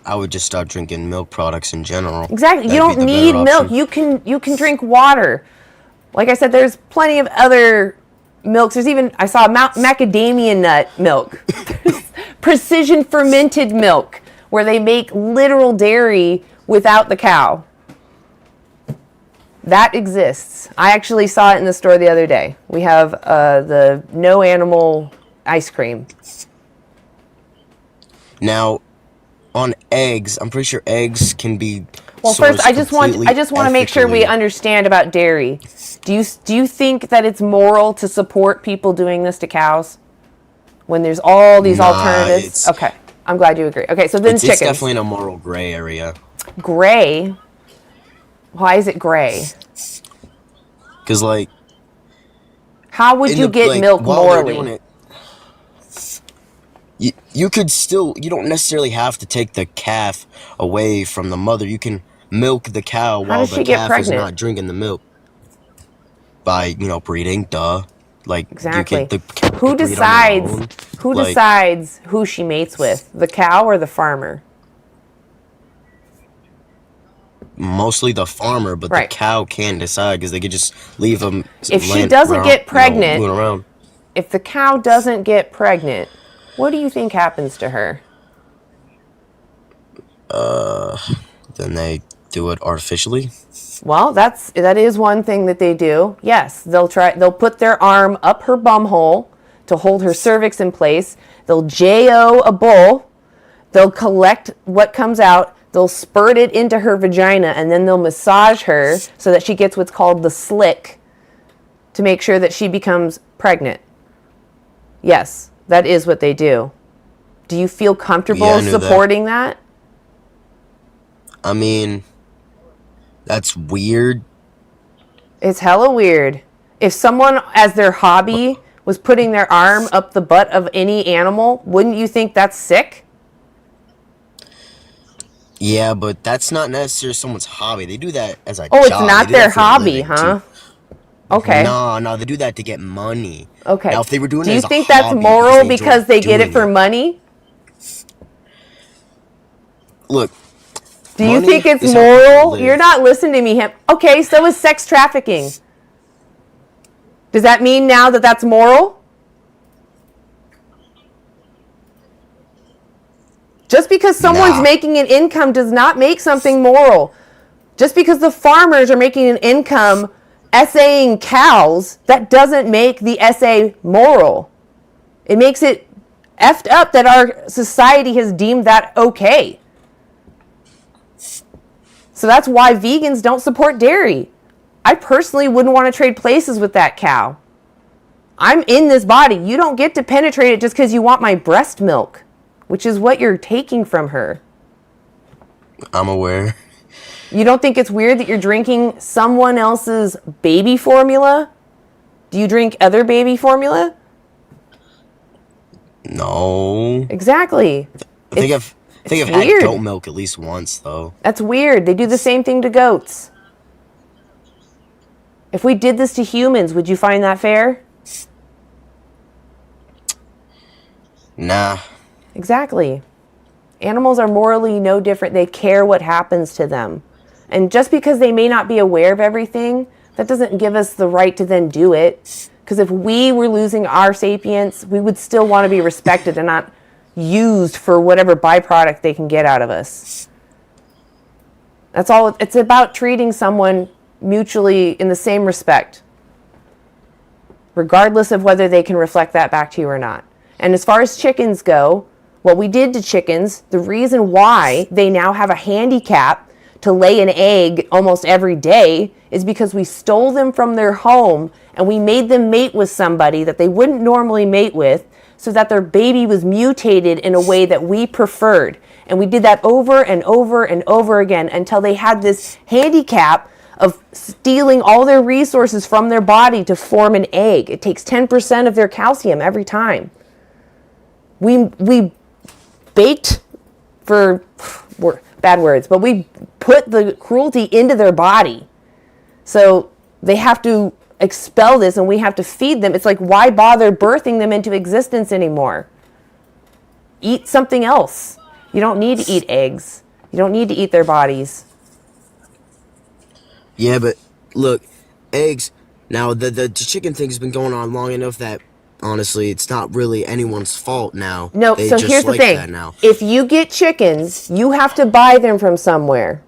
I would just start drinking milk products in general. Exactly. You That'd be don't the need better milk. option. You can drink water. Like I said, there's plenty of other milks. There's even, I saw macadamia nut milk. Precision fermented milk, where they make literal dairy without the cow. That exists. I actually saw it in the store the other day. We have the no animal ice cream. Now, on eggs, I'm pretty sure eggs can be. Well, first, sourced I just want completely to make sure we ethically. understand about dairy. Do you think that it's moral to support people doing this to cows when there's all these Nah, alternatives? it's- Okay. I'm glad you agree. Okay, so then It's chickens. definitely in a moral gray area. Gray. Why is it gray? Because, like, How would you get milk while they're doing morally? it, you could still, you don't necessarily have to take the calf away from the mother. You can milk the cow How while does the she get calf is pregnant? not drinking the milk. By, breeding, duh. Like, Exactly. the cow Who can breed on their decides? own. Who Like, decides who she mates with? The cow or the farmer? mostly the farmer, but Right. the cow can decide because they could just leave them. If she doesn't get pregnant, moving around. if the cow doesn't get pregnant, what do you think happens to her? Then they do it artificially. Well, that is one thing that they do. Yes, they'll put their arm up her bum hole to hold her cervix in place. They'll JO a bull. They'll collect what comes out. They'll spurt it into her vagina, and then they'll massage her so that she gets what's called the slick to make sure that she becomes pregnant. Yes, that is what they do. Do you feel comfortable Yeah, I knew that. supporting that? I mean, that's weird. It's hella weird. If someone, as their hobby, was putting their arm up the butt of any animal, wouldn't you think that's sick? Yeah, but that's not necessarily someone's hobby. They do that as a Oh, job. it's They not do that their for a hobby, living, huh? too. Okay. No, they do that to get money. Okay. Now, if they were doing Do it you as a think that's hobby moral enjoy because they get it doing for money? Look, Do you money think it's is how people moral? live. You're not listening to me. Okay, so is sex trafficking. Does that mean now that that's moral? Just because someone's Nah. making an income does not make something moral. Just because the farmers are making an income essaying cows, that doesn't make the essay moral. It makes it effed up that our society has deemed that okay. So that's why vegans don't support dairy. I personally wouldn't want to trade places with that cow. I'm in this body. You don't get to penetrate it just because you want my breast milk, which is what you're taking from her. I'm aware. You don't think it's weird that you're drinking someone else's baby formula? Do you drink other baby formula? No. Exactly. I think I've it's had weird. goat milk at least once, though. That's weird. They do the same thing to goats. If we did this to humans, would you find that fair? Nah. Exactly. Animals are morally no different. They care what happens to them. And just because they may not be aware of everything, that doesn't give us the right to then do it. Because if we were losing our sapience, we would still want to be respected and not used for whatever byproduct they can get out of us. That's all. It's about treating someone mutually in the same respect, regardless of whether they can reflect that back to you or not. And as far as chickens go, what we did to chickens, the reason why they now have a handicap to lay an egg almost every day is because we stole them from their home and we made them mate with somebody that they wouldn't normally mate with so that their baby was mutated in a way that we preferred. And we did that over and over and over again until they had this handicap of stealing all their resources from their body to form an egg. It takes 10% of their calcium every time. We baked, for bad words, but we put the cruelty into their body. So they have to expel this and we have to feed them. It's like, why bother birthing them into existence anymore? Eat something else. You don't need to eat eggs. You don't need to eat their bodies. Yeah, but look, eggs. Now the chicken thing's been going on long enough that honestly, it's not really anyone's fault now. No, They so just here's the like thing. that now. If you get chickens, you have to buy them from somewhere.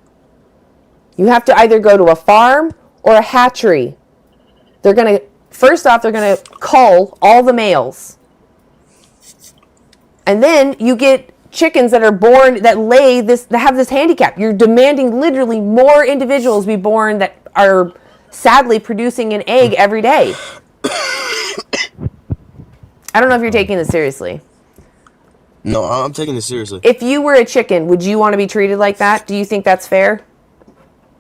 You have to either go to a farm or a hatchery. First off, they're going to cull all the males. And then you get chickens that are born, that have this handicap. You're demanding literally more individuals be born that are sadly producing an egg every day. I don't know if you're taking this seriously. No, I'm taking this seriously. If you were a chicken, would you want to be treated like that? Do you think that's fair?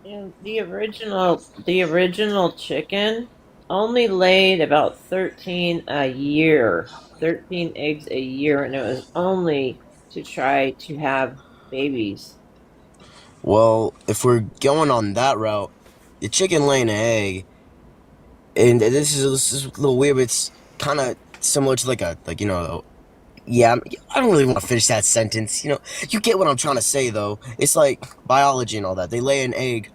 And the original chicken only laid about 13 a year, 13 eggs a year, and it was only to try to have babies. Well, if we're going on that route, the chicken laying an egg, and this is a little weird, but it's kind of similar to like yeah. I don't really want to finish that sentence. You get what I'm trying to say though. It's like biology and all that. They lay an egg.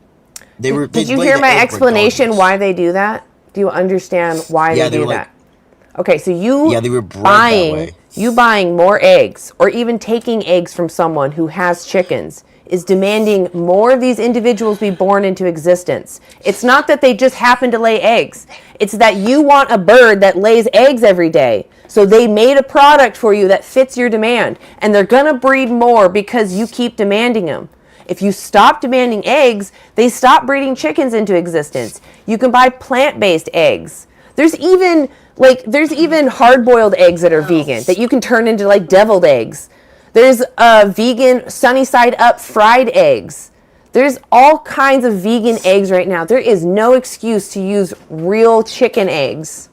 They Did you lay hear the my egg explanation regardless. why they do that? Do you understand why Yeah, they they do were like that? Okay, so yeah, they were bred that way. you buying more eggs or even taking eggs from someone who has chickens is demanding more of these individuals be born into existence. It's not that they just happen to lay eggs. It's that you want a bird that lays eggs every day. So they made a product for you that fits your demand, and they're going to breed more because you keep demanding them. If you stop demanding eggs, they stop breeding chickens into existence. You can buy plant-based eggs. There's even hard-boiled eggs that are vegan that you can turn into like deviled eggs. There's vegan sunny side up fried eggs. There's all kinds of vegan eggs right now. There is no excuse to use real chicken eggs.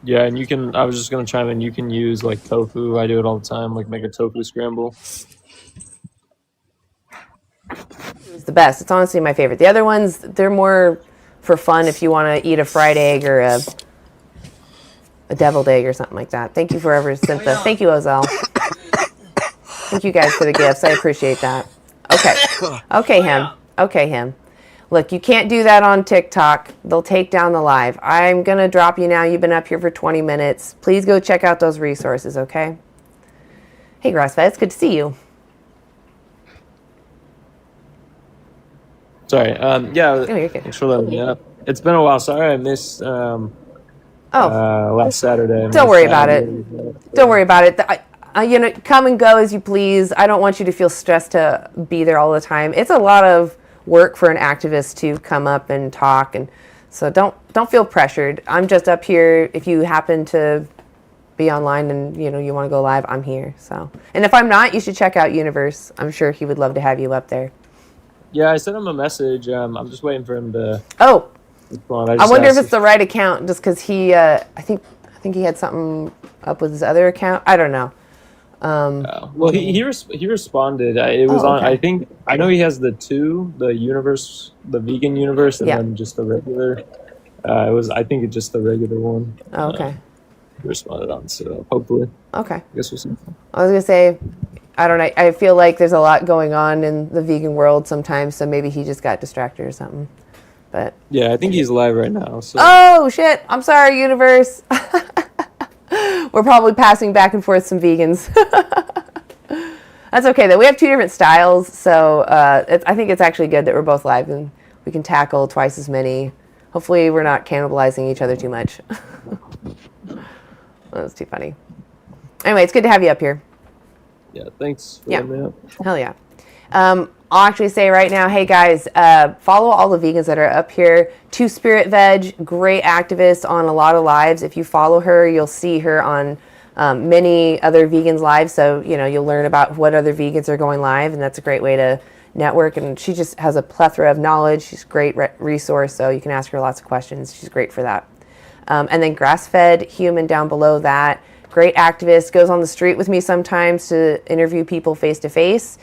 Yeah, and you can. I was just gonna chime in. You can use like tofu. I do it all the time. Like make a tofu scramble. It's the best. It's honestly my favorite. The other ones, they're more for fun if you want to eat a fried egg or a deviled egg or something like that. Thank you for whoever sent the. Thank you, Ozell. Thank you guys for the gifts. I appreciate that. Okay. Okay, him. Okay, him. Look, you can't do that on TikTok. They'll take down the live. I'm going to drop you now. You've been up here for 20 minutes. Please go check out those resources, okay? Hey, Grassfed, it's good to see you. Sorry. Yeah. Oh, you're good. Thanks for letting me up. It's been a while. Sorry, I missed last Saturday. Don't worry about it. Don't worry about it. Come and go as you please. I don't want you to feel stressed to be there all the time. It's a lot of work for an activist to come up and talk, and so don't feel pressured. I'm just up here. If you happen to be online and you want to go live, I'm here. So, and if I'm not, you should check out Universe. I'm sure he would love to have you up there. Yeah, I sent him a message. I'm just waiting for him to respond. I wonder if it's the right account, just because he, I think he had something up with his other account. I don't know. Well, he responded. It was on. Okay. I know he has the universe, the vegan universe, and then just the regular. I think it's just the regular one. Oh, okay. He responded on, so hopefully. Okay. I guess we'll see. I was gonna say, I don't know. I feel like there's a lot going on in the vegan world sometimes, so maybe he just got distracted or something. But yeah, I think he's live right now. So. Oh shit! I'm sorry, Universe. We're probably passing back and forth some vegans. That's okay though. We have two different styles, so I think it's actually good that we're both live and we can tackle twice as many. Hopefully, we're not cannibalizing each other too much. That was too funny. Anyway, it's good to have you up here. Yeah, thanks for letting me up. Hell yeah. I'll actually say right now, hey guys, follow all the vegans that are up here. Two Spirit Veg, great activist on a lot of lives. If you follow her, you'll see her on many other vegans lives. So, you'll learn about what other vegans are going live, and that's a great way to network. And she just has a plethora of knowledge. She's a great resource, so you can ask her lots of questions. She's great for that. And then Grass-Fed Human down below that. Great activist, goes on the street with me sometimes to interview people face to face.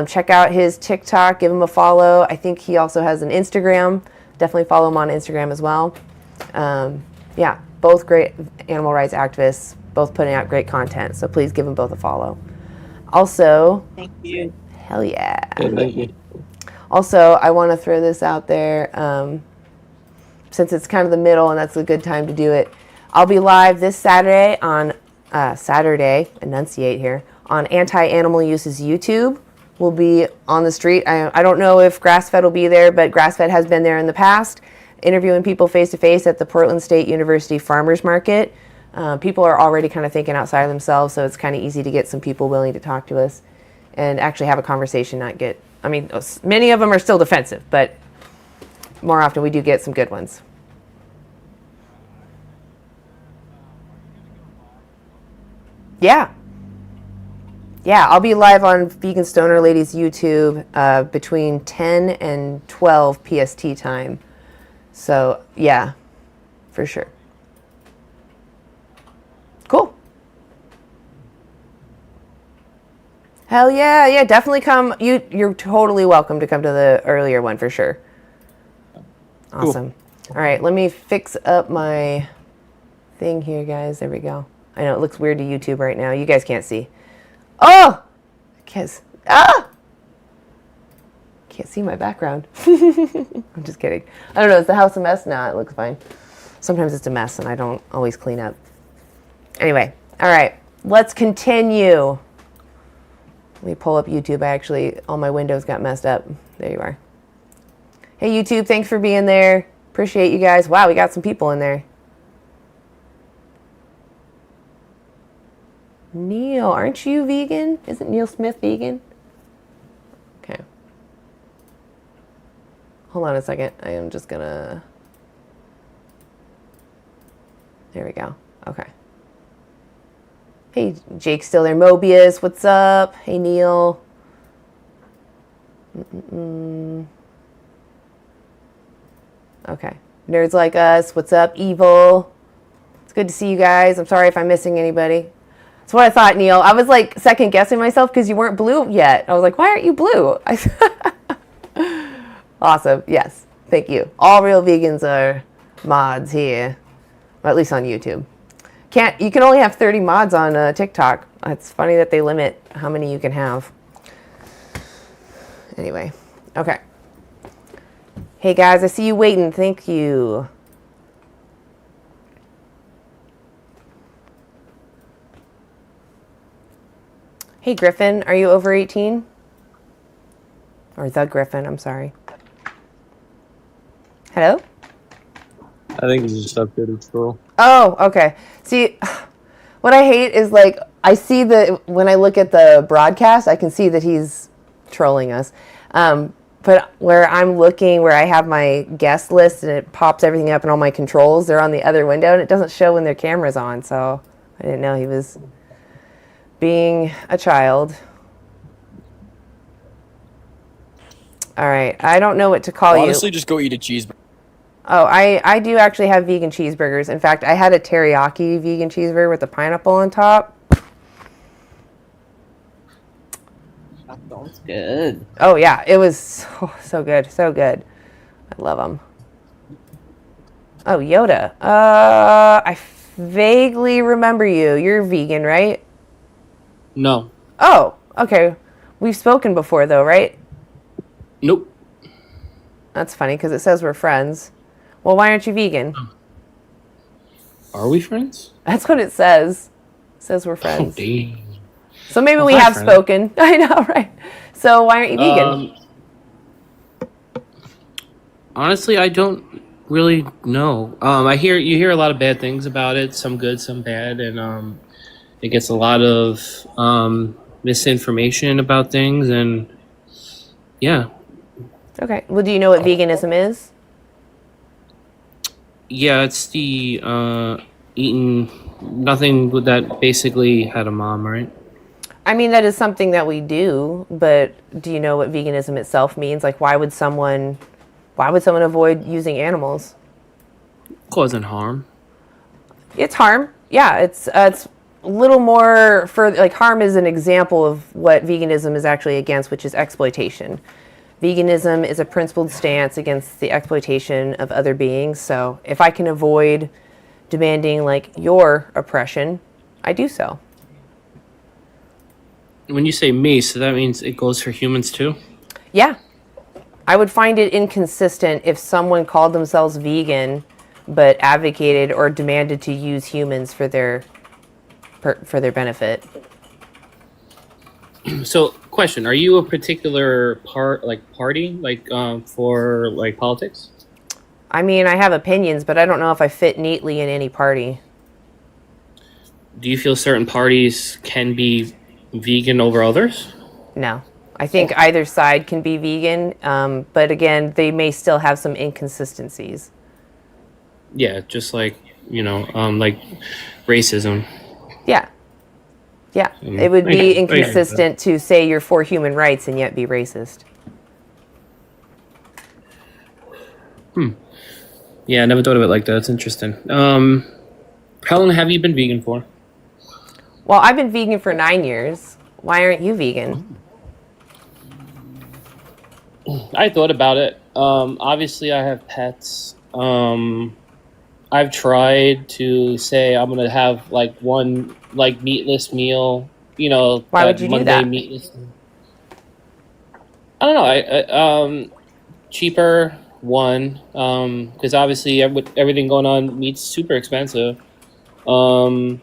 Check out his TikTok, give him a follow. I think he also has an Instagram. Definitely follow him on Instagram as well. Yeah, both great animal rights activists, both putting out great content. So please give them both a follow. Also, Thank you. Hell yeah. Thank you. Also, I want to throw this out there. Since it's kind of the middle and that's a good time to do it. I'll be live this Saturday on enunciate here, on Anti-Animal Use's YouTube. We'll be on the street. I don't know if Grass-Fed will be there, but Grass-Fed has been there in the past, interviewing people face-to-face at the Portland State University Farmers Market. People are already kind of thinking outside of themselves, so it's kind of easy to get some people willing to talk to us and actually have a conversation, many of them are still defensive, but more often we do get some good ones. Yeah. Yeah, I'll be live on Vegan Stoner Ladies YouTube between 10 and 12 PST time. So, yeah, for sure. Cool. Hell yeah, yeah, definitely come. You're totally welcome to come to the earlier one for sure. Awesome. Cool. All right, let me fix up my thing here, guys. There we go. I know it looks weird to YouTube right now. You guys can't see. Oh! Can't see my background. I'm just kidding. I don't know. Is the house a mess? Nah, it looks fine. Sometimes it's a mess and I don't always clean up. Anyway, all right. Let's continue. Let me pull up YouTube. All my windows got messed up. There you are. Hey, YouTube. Thanks for being there. Appreciate you guys. Wow, we got some people in there. Neil, aren't you vegan? Isn't Neil Smith vegan? Okay. Hold on a second. I am just gonna... There we go. Okay. Hey, Jake's still there. Mobius, what's up? Hey, Neil. Okay. Nerds Like Us, what's up? Evil. It's good to see you guys. I'm sorry if I'm missing anybody. That's what I thought, Neil. I was like second guessing myself because you weren't blue yet. I was like, why aren't you blue? Awesome. Yes. Thank you. All real vegans are mods here, or at least on YouTube. You can only have 30 mods on TikTok. It's funny that they limit how many you can have. Anyway. Okay. Hey guys, I see you waiting. Thank you. Hey, Griffin, are you over 18? Or the Griffin, I'm sorry. Hello? I think it's just up here to troll. Oh, okay. See, what I hate is like, when I look at the broadcast, I can see that he's trolling us. But where I'm looking, where I have my guest list and it pops everything up and all my controls, they're on the other window and it doesn't show when their camera's on. So I didn't know he was being a child. All right. I don't know what to call you. Honestly, just go eat a cheeseburger. Oh, I do actually have vegan cheeseburgers. In fact, I had a teriyaki vegan cheeseburger with the pineapple on top. That sounds good. Oh, yeah. It was so good. So good. I love them. Oh, Yoda. I vaguely remember you. You're vegan, right? No. Oh, okay. We've spoken before, though, right? Nope. That's funny because it says we're friends. Well, why aren't you vegan? Are we friends? That's what it says. It says we're friends. Oh, dang. So maybe we hi, have friend. spoken. I know, right? So why aren't you vegan? Honestly, I don't really know. You hear a lot of bad things about it, some good, some bad, and it gets a lot of misinformation about things, and yeah. Okay. Well, do you know what veganism is? Yeah, it's the eating nothing that basically had a mom, right? I mean, that is something that we do, but do you know what veganism itself means? Like, why would someone avoid using animals? Causing harm. It's harm. Yeah, it's a little more harm is an example of what veganism is actually against, which is exploitation. Veganism is a principled stance against the exploitation of other beings. So if I can avoid demanding like your oppression, I do so. When you say me, so that means it goes for humans too? Yeah. I would find it inconsistent if someone called themselves vegan but advocated or demanded to use humans for their benefit. So, question: are you a particular party, for like politics? I mean, I have opinions, but I don't know if I fit neatly in any party. Do you feel certain parties can be vegan over others? No. I think either side can be vegan, but again, they may still have some inconsistencies. Yeah, just like, like racism. Yeah. Yeah, it would be I agree with that. inconsistent to say you're for human rights and yet be racist. Yeah, I never thought of it like that. It's interesting. How long have you been vegan for? Well, I've been vegan for 9 years. Why aren't you vegan? I thought about it. Obviously, I have pets. I've tried to say I'm gonna have like one like meatless meal. You know, Why would that you do Monday that? meatless. I don't know. Cheaper one, because obviously with everything going on, meat's super expensive. Um,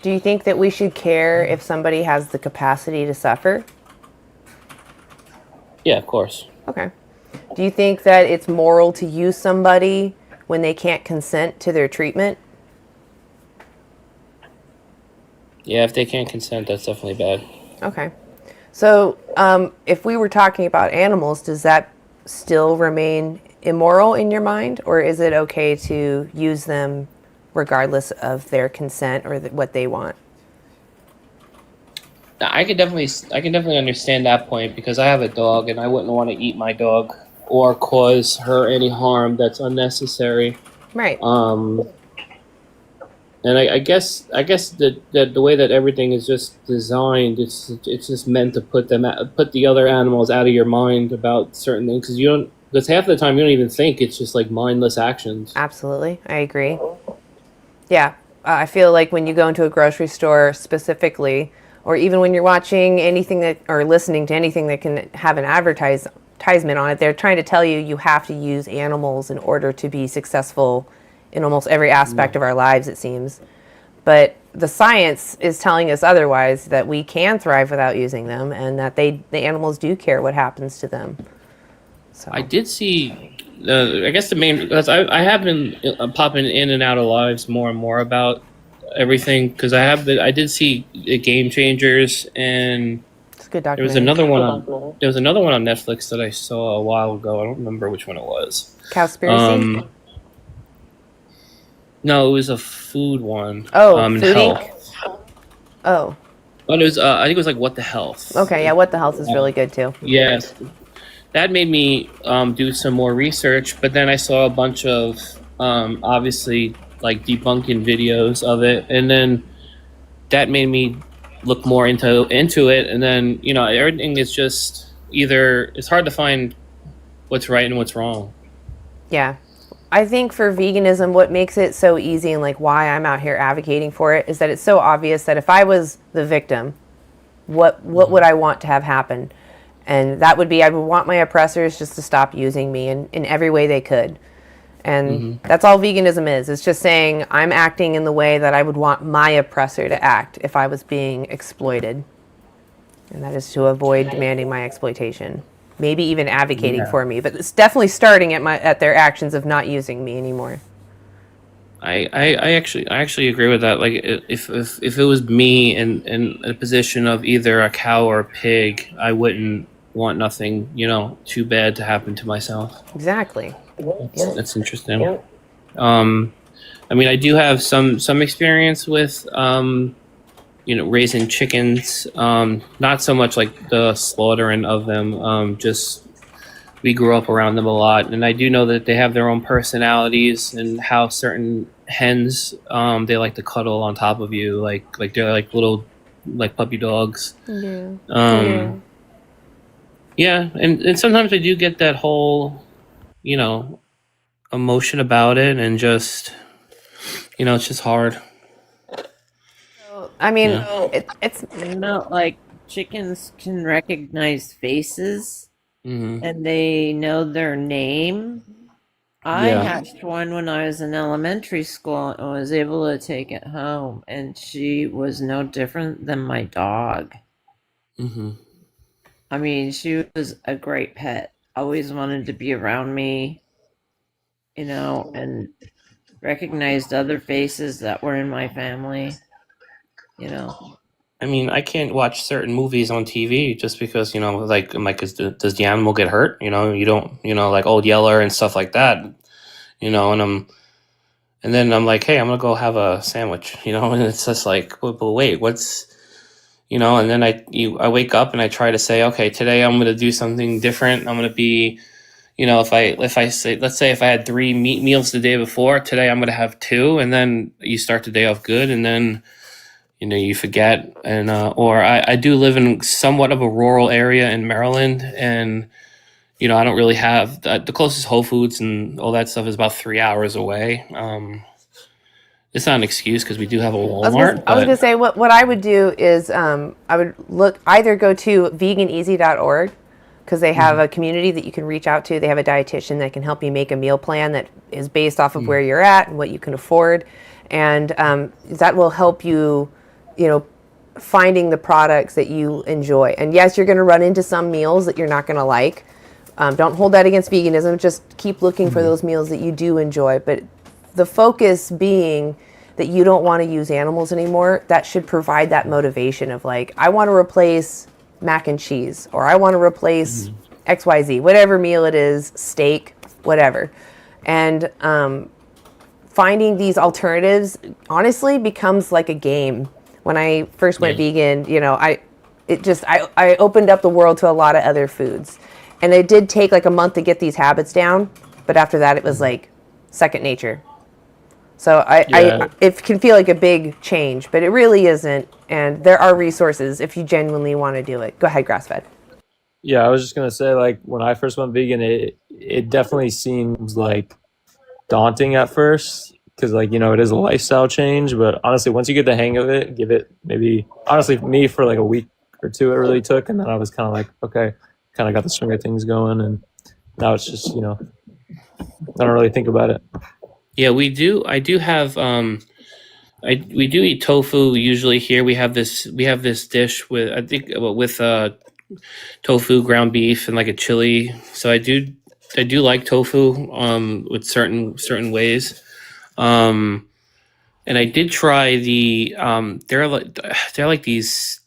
Do you think that we should care if somebody has the capacity to suffer? yeah, of course. Okay. Do you think that it's moral to use somebody when they can't consent to their treatment? Yeah, if they can't consent, that's definitely bad. Okay. So, if we were talking about animals, does that still remain immoral in your mind, or is it okay to use them regardless of their consent or what they want? I can definitely understand that point because I have a dog and I wouldn't want to eat my dog or cause her any harm that's unnecessary. Right. And I guess that the way that everything is just designed, it's just meant to put the other animals out of your mind about certain things because half the time you don't even think, it's just like mindless actions. Absolutely. I agree. Yeah. I feel like when you go into a grocery store specifically, or even when you're watching anything that, or listening to anything that can have an advertisement on it, they're trying to tell you have to use animals in order to be successful in almost every aspect of our lives, it seems. But the science is telling us otherwise, that we can thrive without using them, and that the animals do care what happens to them. So I did see, I guess the main, because I have been popping in and out of lives more and more about everything, because I did see Game Changers, and it's a good there was documentary. another one on Netflix that I saw a while ago. I don't remember which one it was. Cowspiracy? No, it was a food one. Food health. Inc. Oh. But it was, I think it was like What the Health. Okay, yeah, What the Health is really good too. Yes. That made me do some more research, but then I saw a bunch of obviously like debunking videos of it, and then that made me look more into it, and then everything is just it's hard to find what's right and what's wrong. Yeah. I think for veganism, what makes it so easy and like why I'm out here advocating for it is that it's so obvious that if I was the victim, what would I want to have happen? And that would be, I would want my oppressors just to stop using me in every way they could. And that's all veganism is. It's just saying I'm acting in the way that I would want my oppressor to act if I was being exploited. And that is to avoid demanding my exploitation. Maybe even advocating for me, but it's definitely starting at their actions of not using me anymore. I actually agree with that. Like if it was me in a position of either a cow or a pig, I wouldn't want nothing too bad to happen to myself. Exactly. That's interesting. I mean, I do have some experience with raising chickens. Not so much like the slaughtering of them. Just we grew up around them a lot, and I do know that they have their own personalities and how certain hens they like to cuddle on top of you, like they're like little like puppy dogs. Yeah, and sometimes I do get that whole emotion about it, and just it's just hard. I mean, it's like chickens can recognize faces, and they know their name. I hatched one when I was in elementary school and was able to take it home, and she was no different than my dog. I mean, she was a great pet. Always wanted to be around me, and recognized other faces that were in my family, I mean, I can't watch certain movies on TV just because, like, I'm like, does the animal get hurt? You don't, like Old Yeller and stuff like that, and And then I'm like, hey, I'm gonna go have a sandwich, and it's just like, but wait, what's, and then I wake up and I try to say, okay, today I'm gonna do something different. I'm gonna be, if I say, let's say if I had 3 meat meals the day before, today I'm gonna have 2, and then you start the day off good, and then you forget. And or I do live in somewhat of a rural area in Maryland, and I don't really have the closest Whole Foods and all that stuff is about 3 hours away. It's not an excuse because we do have a Walmart. I was gonna say what I would do is I would either go to veganeasy.org because they have a community that you can reach out to. They have a dietitian that can help you make a meal plan that is based off of where you're at and what you can afford, and that will help you, finding the products that you enjoy. And yes, you're going to run into some meals that you're not going to like. Don't hold that against veganism. Just keep looking for those meals that you do enjoy. But the focus being that you don't want to use animals anymore, that should provide that motivation of like, I want to replace mac and cheese, or I want to replace XYZ, whatever meal it is, steak, whatever. And finding these alternatives honestly becomes like a game. When I first went vegan, I opened up the world to a lot of other foods. And it did take like a month to get these habits down, but after that it was like second nature. So it can feel like a big change, but it really isn't. And there are resources if you genuinely want to do it. Go ahead, Grassfed. Yeah, I was just gonna say, like, when I first went vegan, it definitely seems like daunting at first because, like, it is a lifestyle change. But honestly, once you get the hang of it, give it maybe, honestly, for me, for like a week or two, it really took, and then I was kind of like, okay, kind of got the swing of things going, and now it's just, I don't really think about it. Yeah, we do. I do have. We do eat tofu usually here. We have this dish with tofu, ground beef, and like a chili. So I do like tofu with certain ways. And I did try the they're like these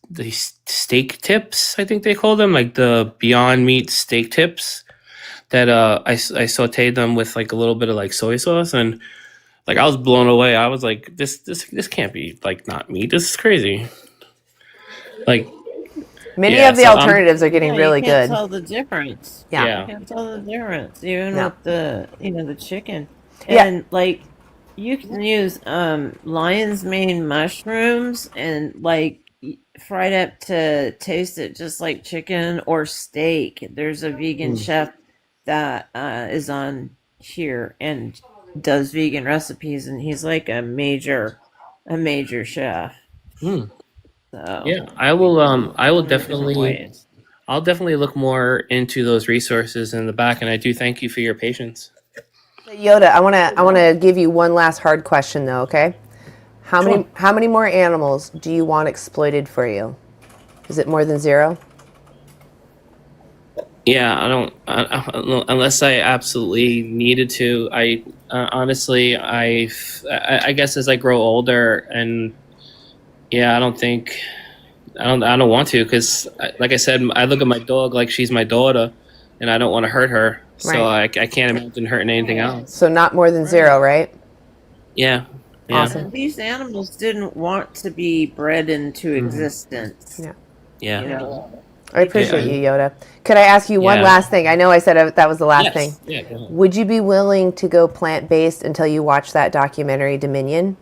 steak tips, I think they call them, like the Beyond Meat steak tips that I sauteed them with like a little bit of like soy sauce, and like I was blown away. I was like, this can't be like not meat. This is crazy. Like many of the alternatives are getting really you can't good. Tell the difference. Yeah. You can't tell the difference even with the the chicken. And like you can use lion's mane mushrooms and like fried up to taste it just like chicken or steak. There's a vegan chef that is on here and does vegan recipes, and he's like a major chef. So yeah, I will definitely. I'll definitely look more into those resources in the back, and I do thank you for your patience. Yoda, I want to give you one last hard question though, okay? How many more animals do you want exploited for you? Is it more than 0? Yeah, I don't unless I absolutely needed to. I honestly, I guess as I grow older, and yeah, I don't want to, because like I said, I look at my dog like she's my daughter, and I don't want to hurt her. So I can't imagine hurting anything else. So not more than 0, right? Yeah. Awesome. These animals didn't want to be bred into existence. Yeah. I appreciate you, Yoda. Could I ask you one last thing? I know I said that was the last thing. Yeah, go ahead. Would you be willing to go plant-based until you watch that documentary Dominion?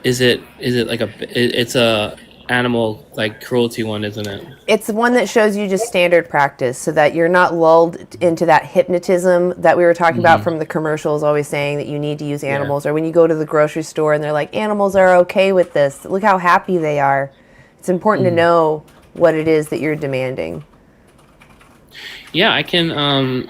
Is it like it's a animal like cruelty one, isn't it? It's the one that shows you just standard practice so that you're not lulled into that hypnotism that we were talking about from the commercials, always saying that you need to use animals, or when you go to the grocery store and they're like, animals are okay with this. Look how happy they are. It's important to know what it is that you're demanding. Yeah, I can.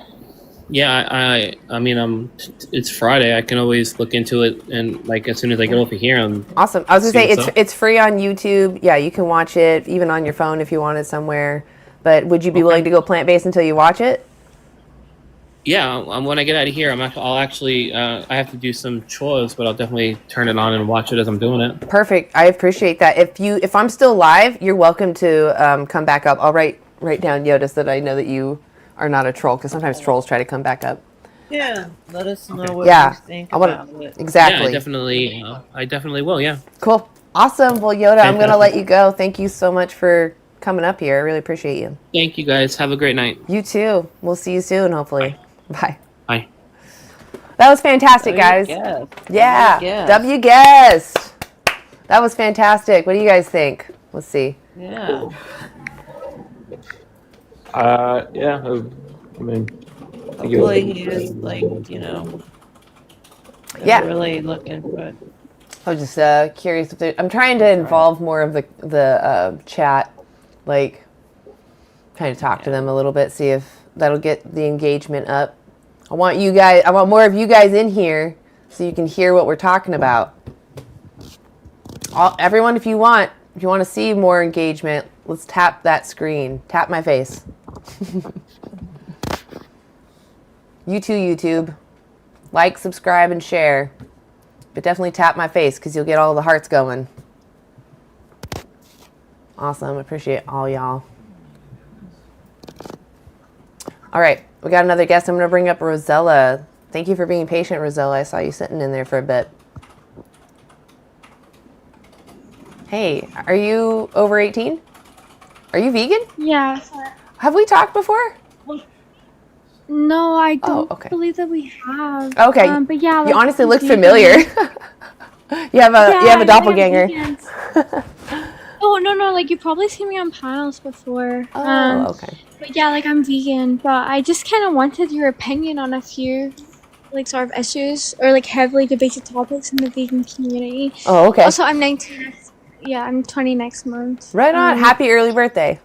Yeah, I mean, it's Friday. I can always look into it, and like as soon as I get over here, awesome. I was gonna say it's free on YouTube. Yeah, you can watch it even on your phone if you want it somewhere. But would you be willing to go plant-based until you watch it? Yeah, when I get out of here, I'll actually I have to do some chores, but I'll definitely turn it on and watch it as I'm doing it. Perfect. I appreciate that. If I'm still live, you're welcome to come back up. I'll write down Yoda so that I know that you are not a troll, because sometimes trolls try to come back up. Yeah, let us know Okay. what Yeah, you think I want about it. exactly. Yeah, I definitely will. Yeah. Cool. Awesome. Well, Yoda, I'm going to Fantastic. let you go. Thank you so much for coming up here. I really appreciate you. Thank you guys. Have a great night. You too. We'll see you soon, hopefully. Bye. Bye. That was fantastic, guys. Yeah. W guest. That was fantastic. What do you guys think? Let's see. Yeah. Yeah. I mean, I think it was- Hopefully he is like, Yeah. really looking good. I was just curious if I'm trying to involve more of the chat, like kind of talk to them a little bit, see if that'll get the engagement up. I want more of you guys in here so you can hear what we're talking about. Everyone, if you want to see more engagement, let's tap that screen. Tap my face. You too, YouTube. Like, subscribe, and share. But definitely tap my face because you'll get all the hearts going. Awesome. Appreciate all y'all. All right. We got another guest. I'm going to bring up Rosella. Thank you for being patient, Rosella. I saw you sitting in there for a bit. Hey, are you over 18? Are you vegan? Yeah. Have we talked before? No, I don't okay. believe that we have. Okay. But yeah, you like, honestly I'm look vegan. familiar. you have a doppelganger. Oh no, like you've probably seen me on panels before. Okay. But yeah, like I'm vegan, but I just kind of wanted your opinion on a few, like sort of issues or like heavily debated topics in the vegan community. Oh, okay. Also, I'm 19. Yeah, I'm 20 next month. Right on. Happy early birthday.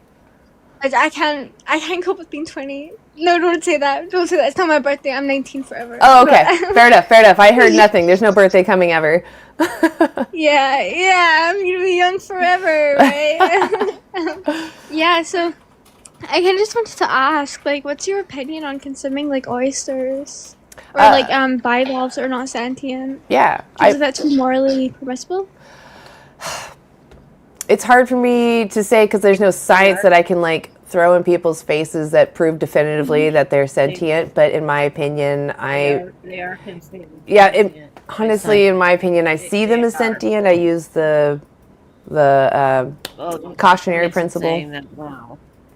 I can't cope with being 20. No, don't say that. Don't say that. It's not my birthday. I'm 19 forever. Oh, okay. Fair enough. I heard nothing. There's no birthday coming ever. Yeah, I'm gonna be young forever, right? Yeah, so I kind of just wanted to ask, like, what's your opinion on consuming like oysters or like bivalves that are not sentient? Yeah. Is that too morally permissible? It's hard for me to say because there's no science that I can like throw in people's faces that prove definitively that they're sentient. But in my opinion, They are considered honestly, in my opinion, I see them as sentient. I use the cautionary principle.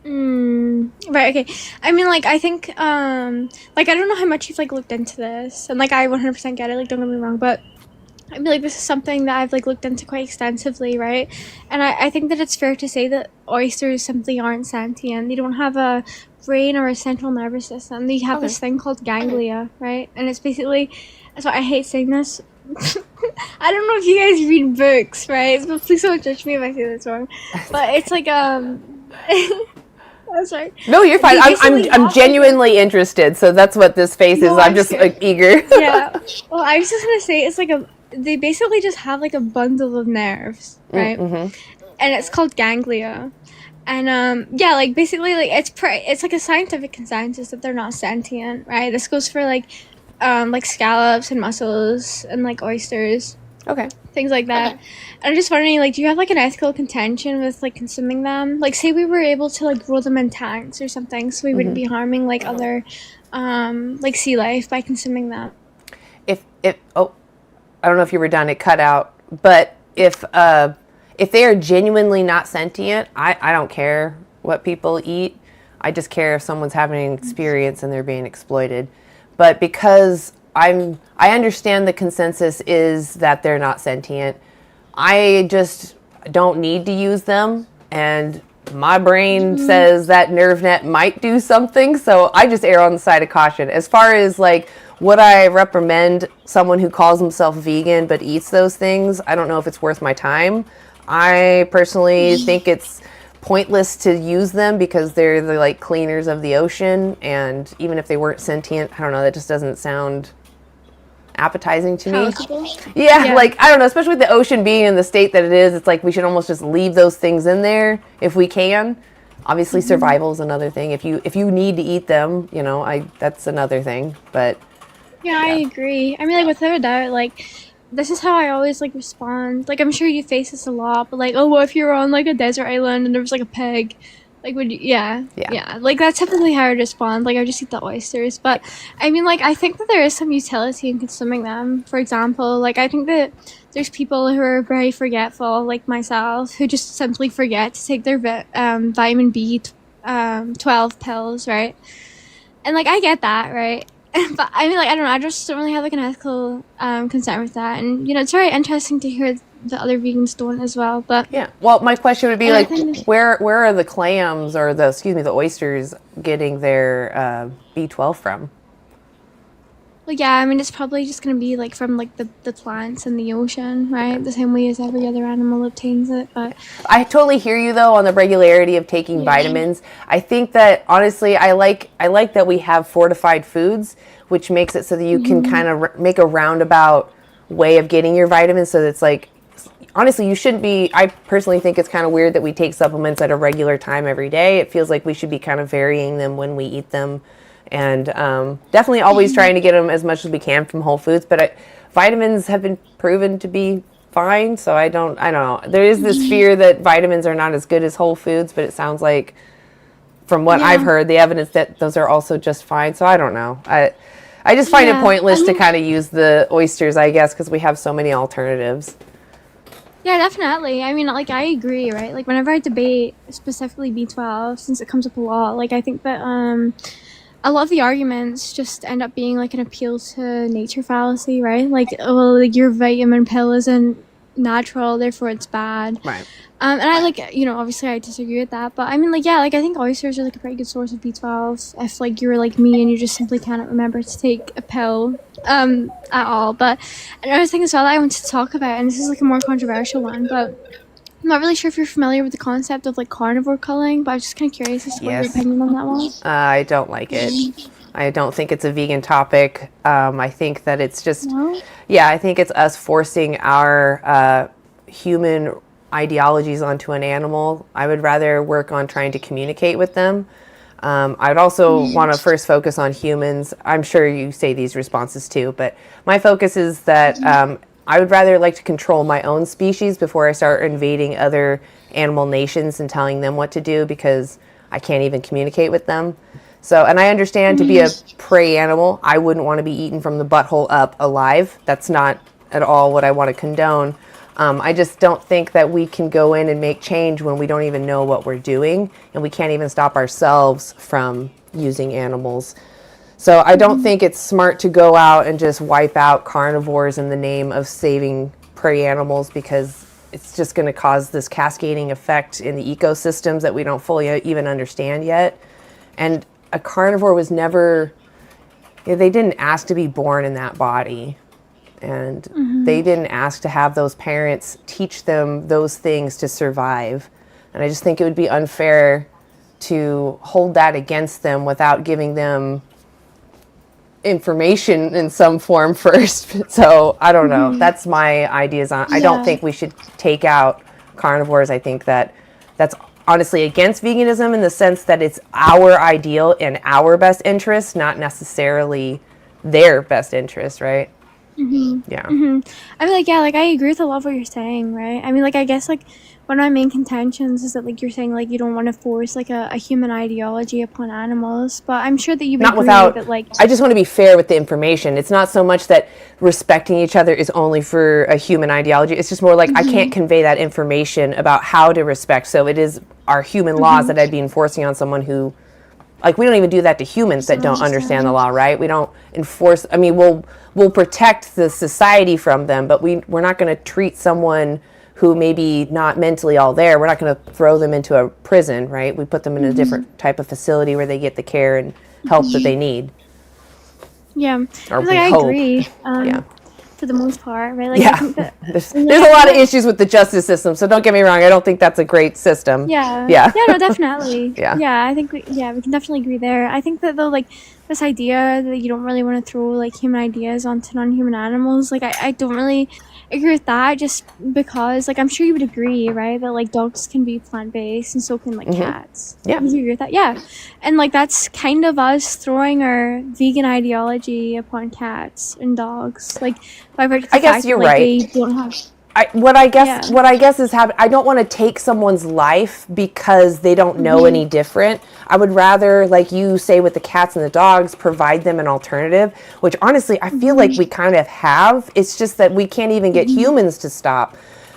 Right, okay. I mean, like, I think, like, I don't know how much you've, like, looked into this, and, like, I 100% get it, like, don't get me wrong, but I mean, like, this is something that I've, like, looked into quite extensively, right? And I think that it's fair to say that oysters simply aren't sentient. They don't have a brain or a central nervous system. They have this thing called ganglia, right? And it's basically, that's why I hate saying this. I don't know if you guys read books, right? But please don't judge me if I say this wrong. But it's like, I'm sorry. No, you're fine. I'm genuinely interested, so that's what this face is. I'm just like eager. Yeah. Well, I was just gonna say it's like they basically just have like a bundle of nerves, right? And it's called ganglia. And yeah, like basically like it's like a scientific consensus that they're not sentient, right? This goes for like scallops and mussels and like oysters. Okay. Things like that. And I'm just wondering, like, do you have like an ethical contention with like consuming them? Like, say we were able to like grow them in tanks or something, so we wouldn't be harming like other like sea life by consuming them. I don't know if you were done, it cut out, but if they are genuinely not sentient, I don't care what people eat. I just care if someone's having an experience and they're being exploited. But because I understand the consensus is that they're not sentient, I just don't need to use them, and my brain says that nerve net might do something, so I just err on the side of caution. As far as like, would I recommend someone who calls himself vegan but eats those things? I don't know if it's worth my time. I personally think it's pointless to use them because they're the like cleaners of the ocean, and even if they weren't sentient, I don't know, that just doesn't sound appetizing to me. Yeah, like I don't know, especially with the ocean being in the state that it is, it's like we should almost just leave those things in there if we can. Obviously survival is another thing. If you need to eat them, you know, that's another thing. But yeah, I agree. I mean, like, without a doubt, like, this is how I always, like, respond. Like, I'm sure you face this a lot, but, like, oh, what if you were on, like, a desert island and there was, like, a pig? Like, would you, yeah. Like, that's typically how I would respond. Like, I would just eat the oysters. But, I mean, like, I think that there is some utility in consuming them. For example, like, I think that there's people who are very forgetful, like myself, who just simply forget to take their vitamin B12 pills, right? And, like, I get that, right? But, I mean, like, I don't know. I just don't really have, like, an ethical concern with that. And, you know, it's very interesting to hear the other vegans don't as well. But Yeah. Well, my question would be And I like, think- where are the clams or the oysters getting their B12 from? well, yeah, I mean, it's probably just going to be, like, from, like, the plants in the ocean, right? The same way as every other animal obtains it. But I totally hear you though on the regularity of taking vitamins. I think that honestly, I like that we have fortified foods, which makes it so that you can kind of make a roundabout way of getting your vitamins. So that's like, honestly, you shouldn't be. I personally think it's kind of weird that we take supplements at a regular time every day. It feels like we should be kind of varying them when we eat them, and definitely always trying to get them as much as we can from whole foods. But vitamins have been proven to be fine, so I don't know. There is this fear that vitamins are not as good as whole foods, but it sounds like, from what I've heard, the evidence that those are also just fine. So I don't know. I just find it pointless to kind of use the oysters, I guess, because we have so many alternatives. yeah, definitely. I mean, like, I agree, right? Like, whenever I debate specifically B12, since it comes up a lot, like, I think that a lot of the arguments just end up being like an appeal to nature fallacy, right? Like, oh, well, like, your vitamin pill isn't natural, therefore it's bad. Right. And I, like, you know, obviously I disagree with that, but I mean, like, yeah, like, I think oysters are like a pretty good source of B12 if, like, you're like me and you just simply cannot remember to take a pill at all. But another thing as well that I wanted to talk about, and this is like a more controversial one, but I'm not really sure if you're familiar with the concept of like carnivore culling, but I was just kind of curious as to what your Yes. opinion on that was. I don't like it. I don't think it's a vegan topic. I think that it's just, No? I think it's us forcing our human ideologies onto an animal. I would rather work on trying to communicate with them. I'd also want to first focus on humans. I'm sure you say these responses too, but my focus is that I would rather like to control my own species before I start invading other animal nations and telling them what to do, because I can't even communicate with them. So, and I understand to be a prey animal, I wouldn't want to be eaten from the butthole up alive. That's not at all what I want to condone. I just don't think that we can go in and make change when we don't even know what we're doing, and we can't even stop ourselves from using animals. So I don't think it's smart to go out and just wipe out carnivores in the name of saving prey animals, because it's just going to cause this cascading effect in the ecosystems that we don't fully even understand yet. And a carnivore was never, they didn't ask to be born in that body. And they didn't ask to have those parents teach them those things to survive. And I just think it would be unfair to hold that against them without giving them information in some form first. So I don't know. That's my ideas on. I don't think we should take out carnivores. I think that that's honestly against veganism in the sense that it's our ideal and our best interest, not necessarily their best interest, right? Yeah. I mean, like, yeah, like, I agree with a lot of what you're saying, right? I mean, like, I guess, like, one of my main contentions is that, like, you're saying, like, you don't want to force, like, a human ideology upon animals, but I'm sure that you would Not agree without, that, like, I just want to be fair with the information. It's not so much that respecting each other is only for a human ideology. It's just more like I can't convey that information about how to respect. So it is our human laws that I'd be enforcing on someone who, like, we don't even do that to humans that don't understand the law, right? We don't enforce, I mean, we'll protect the society from them, but we're not going to treat someone who maybe not mentally all there. We're not going to throw them into a prison, right? We put them in a different type of facility where they get the care and help that they need. yeah, Or like, we I hope. agree, Yeah. for the most part, right? Like, Yeah. I think that, There's a lot of issues with the justice system, so don't get me wrong. I don't think that's a great system. yeah, no, definitely, Yeah. I think we can definitely agree there. I think that, though, like, this idea that you don't really want to throw, like, human ideas onto non-human animals, like, I don't really agree with that, just because, like, I'm sure you would agree, right, that, like, dogs can be plant-based and so can, like, cats. Yeah. Would you agree with that? Yeah. And, like, that's kind of us throwing our vegan ideology upon cats and dogs, like, by virtue of the I guess fact that, you're like, right. they don't have what I guess is I don't want to take someone's life because they don't know any different. I would rather, like you say with the cats and the dogs, provide them an alternative, which honestly I feel like we kind of have. It's just that we can't even get humans to stop.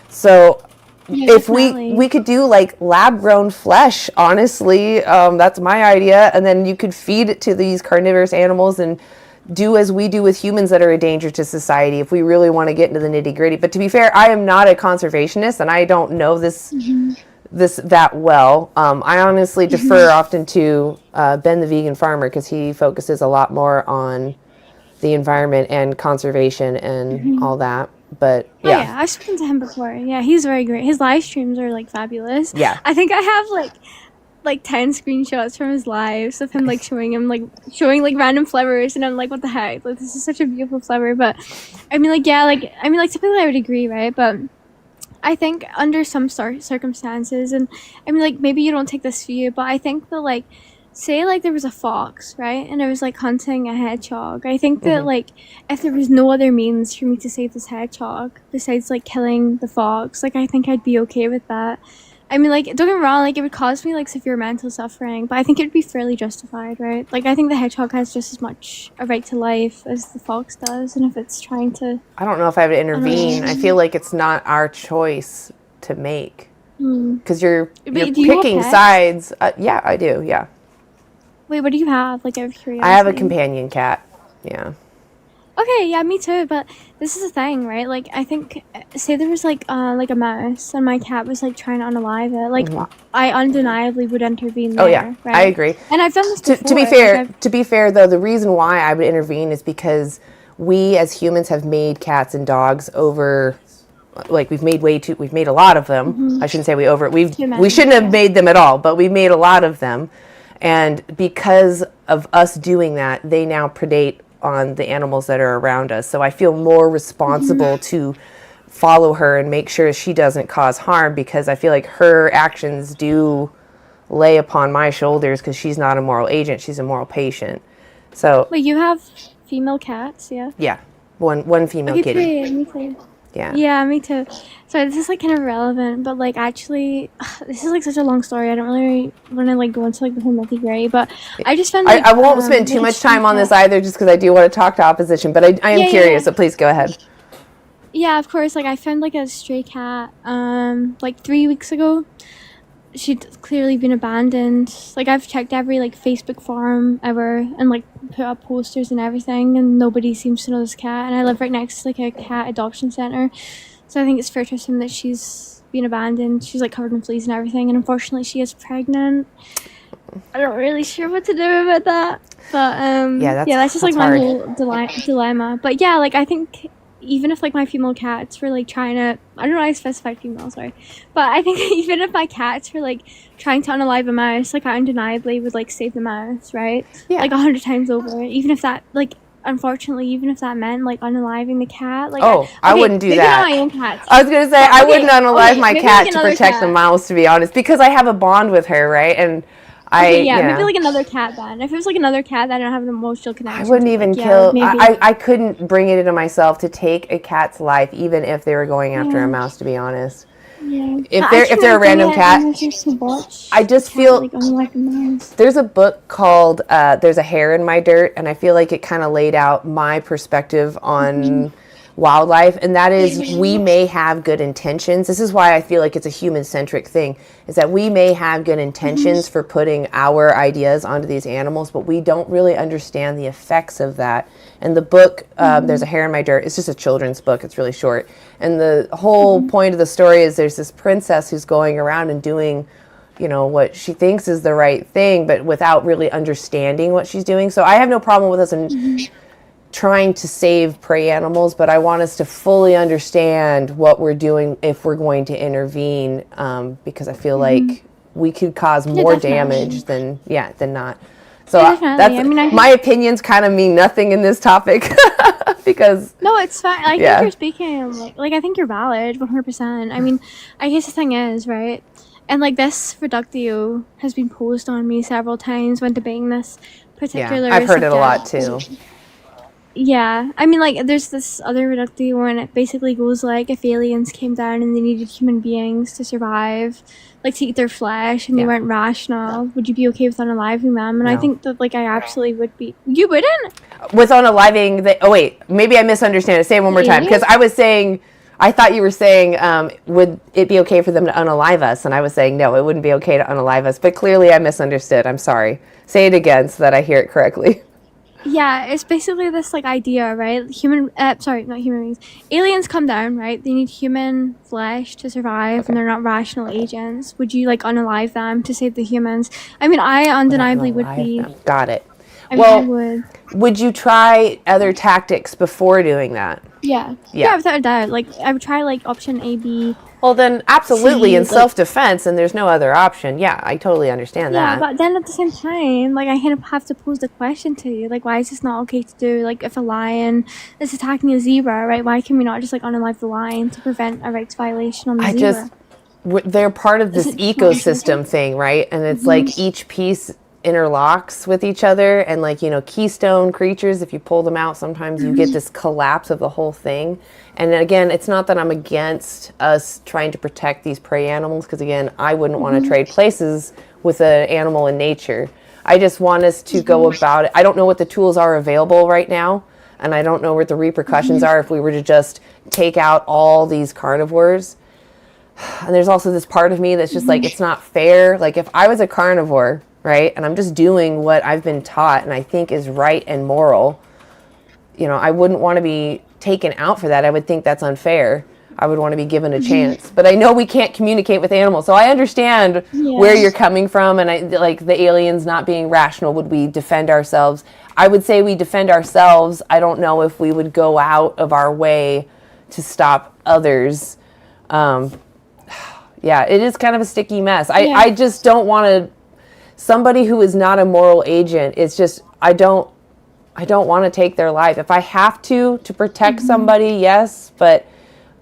So if we could do like lab grown flesh, honestly, that's my idea, and then you could feed it to these carnivorous animals and do as we do with humans that are a danger to society if we really want to get into the nitty gritty. But to be fair, I am not a conservationist and I don't know this that well. I honestly defer often to Ben the vegan farmer because he focuses a lot more on the environment and conservation and all that. But yeah. I've spoken to him before. Yeah, he's very great. His live streams are like fabulous. Yeah. I think I have like 10 screenshots from his lives of him like showing like random flowers, and I'm like, what the heck, like this is such a beautiful flower. But I mean like typically I would agree, right? But I think under some circumstances, and I mean like maybe you don't take this view, but I think that like say like there was a fox, right, and it was like hunting a hedgehog. I think that like if there was no other means for me to save this hedgehog besides like killing the fox, like I think I'd be okay with that. I mean, like, don't get me wrong, like, it would cause me, like, severe mental suffering, but I think it would be fairly justified, right? Like, I think the hedgehog has just as much a right to life as the fox does, and if it's trying to... I don't know if I would intervene. I feel like it's not our choice to make. Because you're picking sides. Yeah, I do, yeah. Wait, what do you have? Like, out of curiosity. I have a companion cat, yeah. Okay, yeah, me too, but this is the thing, right? Like, I think, say there was, like a mouse, and my cat was, like, trying to unalive it. Like, I undeniably would intervene there, right? I agree. And I've done this before. To be fair, though, the reason why I would intervene is because we, as humans, have made cats and dogs over... Like, we've made a lot of them. I shouldn't say we shouldn't have made them at all, but we made a lot of them. And because of us doing that, they now predate on the animals that are around us. So I feel more responsible to follow her and make sure she doesn't cause harm, because I feel like her actions do lay upon my shoulders because she's not a moral agent, she's a moral patient. So wait, you have female cats, yeah? Yeah, one female kitty. Me too. Yeah, me too. So this is like kind of relevant, but like actually, this is like such a long story. I don't really want to like go into like the whole nitty-gritty, but I just found like, I won't spend too much time on this either, just because I do want to talk to opposition, but I am curious, so please go ahead. Yeah, of course. Like I found like a stray cat like 3 weeks ago. She'd clearly been abandoned. Like I've checked every like Facebook forum ever and like put up posters and everything, and nobody seems to know this cat. And I live right next to like a cat adoption center, so I think it's fair to assume that she's been abandoned. She's like covered in fleas and everything, and unfortunately she is pregnant. I'm not really sure what to do about that, but that's just like my whole dilemma. But yeah, like I think even if like my female cats were like trying to, I don't know, I specified female, sorry, but I think even if my cats were like trying to unalive a mouse, like I undeniably would like save the mouse, right? Yeah. Like 100 times over, even if that like, unfortunately, even if that meant like unaliving the cat, like I wouldn't do that. Not my own cats. I was gonna say I wouldn't unalive my cat to protect the mouse, to be honest, because I have a bond with her, right? And maybe like another cat then. If it was like another cat that I don't have an emotional connection, I wouldn't even kill. I couldn't bring it into myself to take a cat's life, even if they were going after a mouse, to be honest. Yeah. If they're a random cat, I just feel like there's a book called "There's a Hair in My Dirt," and I feel like it kind of laid out my perspective on wildlife, and that is we may have good intentions. This is why I feel like it's a human-centric thing, is that we may have good intentions for putting our ideas onto these animals, but we don't really understand the effects of that. And the book, There's a Hair in My Dirt, it's just a children's book, it's really short. And the whole point of the story is there's this princess who's going around and doing, you know, what she thinks is the right thing, but without really understanding what she's doing. So I have no problem with us trying to save prey animals, but I want us to fully understand what we're doing if we're going to intervene, because I feel like we could cause more damage than not. So my opinions kind of mean nothing in this topic because no, it's fine. I think you're speaking like I think you're valid 100%. I mean, I guess the thing is, right, and like this reductio has been posed on me several times when debating this particular I've heard it a lot too. Yeah, I mean, like, there's this other reductio one. It basically goes like, if aliens came down and they needed human beings to survive, like to eat their flesh, and they weren't rational, would you be okay with unaliving them? And I No. think that, like, I absolutely would be. You wouldn't? With unaliving, oh wait, maybe I misunderstand it. Say it one more time, because I was saying, I thought you were saying, would it be okay for them to unalive us? And I was saying, no, it wouldn't be okay to unalive us. But clearly I misunderstood. I'm sorry. Say it again so that I hear it correctly. Yeah, it's basically this, like, idea, right? Sorry, not human beings. Aliens come down, right? They need human flesh to survive, and they're not rational agents. Would you, like, unalive them to save the humans? I mean, I undeniably would be. Got it. I mean, I would. Would you try other tactics before doing that? Yeah. Yeah. Yeah, without a doubt. Like, I would try, like, option A, B. Well, then absolutely See, in like- self-defense, and there's no other option. Yeah, I totally understand Yeah, that. but then at the same time, like, I kind of have to pose the question to you, like, why is this not okay to do? Like, if a lion is attacking a zebra, right, why can we not just, like, unalive the lion to prevent a rights violation on the zebra? They're part of this Is it ecosystem thing, right? And it's like each piece interlocks with each other, and like, you know, keystone creatures, if you pull them out, sometimes you get this collapse of the whole thing. And again, it's not that I'm against us trying to protect these prey animals, because again, I wouldn't want to trade places with an animal in nature. I just want us to go about it. I don't know what the tools are available right now, and I don't know what the repercussions are if we were to just take out all these carnivores. And there's also this part of me that's just like, it's not fair. Like, if I was a carnivore, right, and I'm just doing what I've been taught and I think is right and moral, you know, I wouldn't want to be taken out for that. I would think that's unfair. I would want to be given a chance. But I know we can't communicate with animals, so I understand where you're coming from. And I like the aliens not being rational. Would we defend ourselves? I would say we defend ourselves. I don't know if we would go out of our way to stop others. Yeah, it is kind of a sticky mess. I just don't want to. Somebody who is not a moral agent, it's just, I don't want to take their life. If I have to protect somebody, yes, but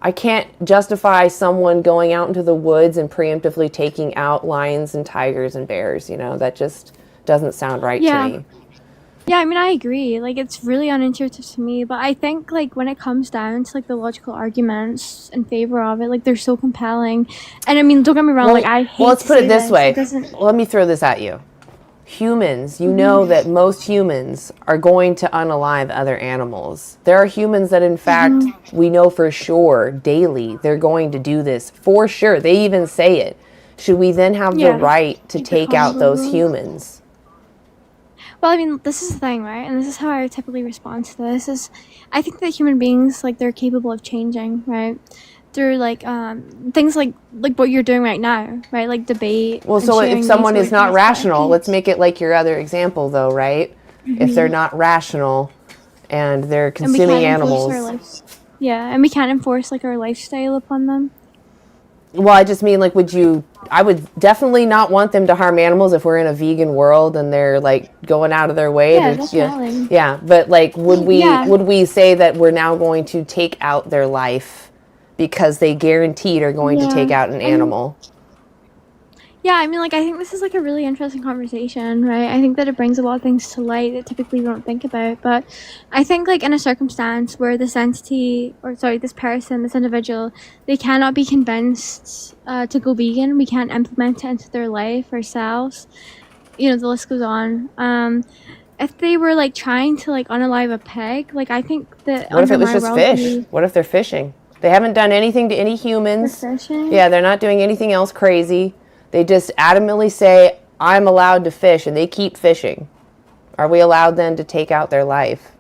I can't justify someone going out into the woods and preemptively taking out lions and tigers and bears. You know, that just doesn't sound right to me. Yeah, I mean, I agree. Like, it's really unintuitive to me, but I think, like, when it comes down to, like, the logical arguments in favor of it, like, they're so compelling. And, I mean, don't get me wrong, like, I hate Well, let's to put it say this way. doesn't- Let me throw this at you. Humans, you know that most humans are going to unalive other animals. There are humans that, in fact, we know for sure, daily, they're going to do this. For sure. They even say it. Should we then have the right to take out those humans? Well, I mean, this is the thing, right? And this is how I typically respond to this, is I think that human beings, like, they're capable of changing, right? Through, like, things like what you're doing right now, right? Like, debate. Well, so if someone is not rational, let's make it like your other example, though, right? If they're not rational and they're consuming animals. Yeah, and we can't enforce, like, our lifestyle upon them. Well, I just mean, like, I would definitely not want them to harm animals if we're in a vegan world and they're, like, going out of their way. Yeah, but, like, would we say that we're now going to take out their life because they guaranteed are going to take out an animal? Yeah, I mean, like, I think this is, like, a really interesting conversation, right? I think that it brings a lot of things to light that typically we don't think about. But I think, like, in a circumstance where this person, this individual, they cannot be convinced to go vegan, we can't implement it into their life ourselves. You know, the list goes on. If they were, like, trying to, like, unalive a pig, like, I think that... What if it was just fish? What if they're fishing? They haven't done anything to any humans. They're fishing? Yeah, they're not doing anything else crazy. They just adamantly say, I'm allowed to fish, and they keep fishing. Are we allowed then to take out their life?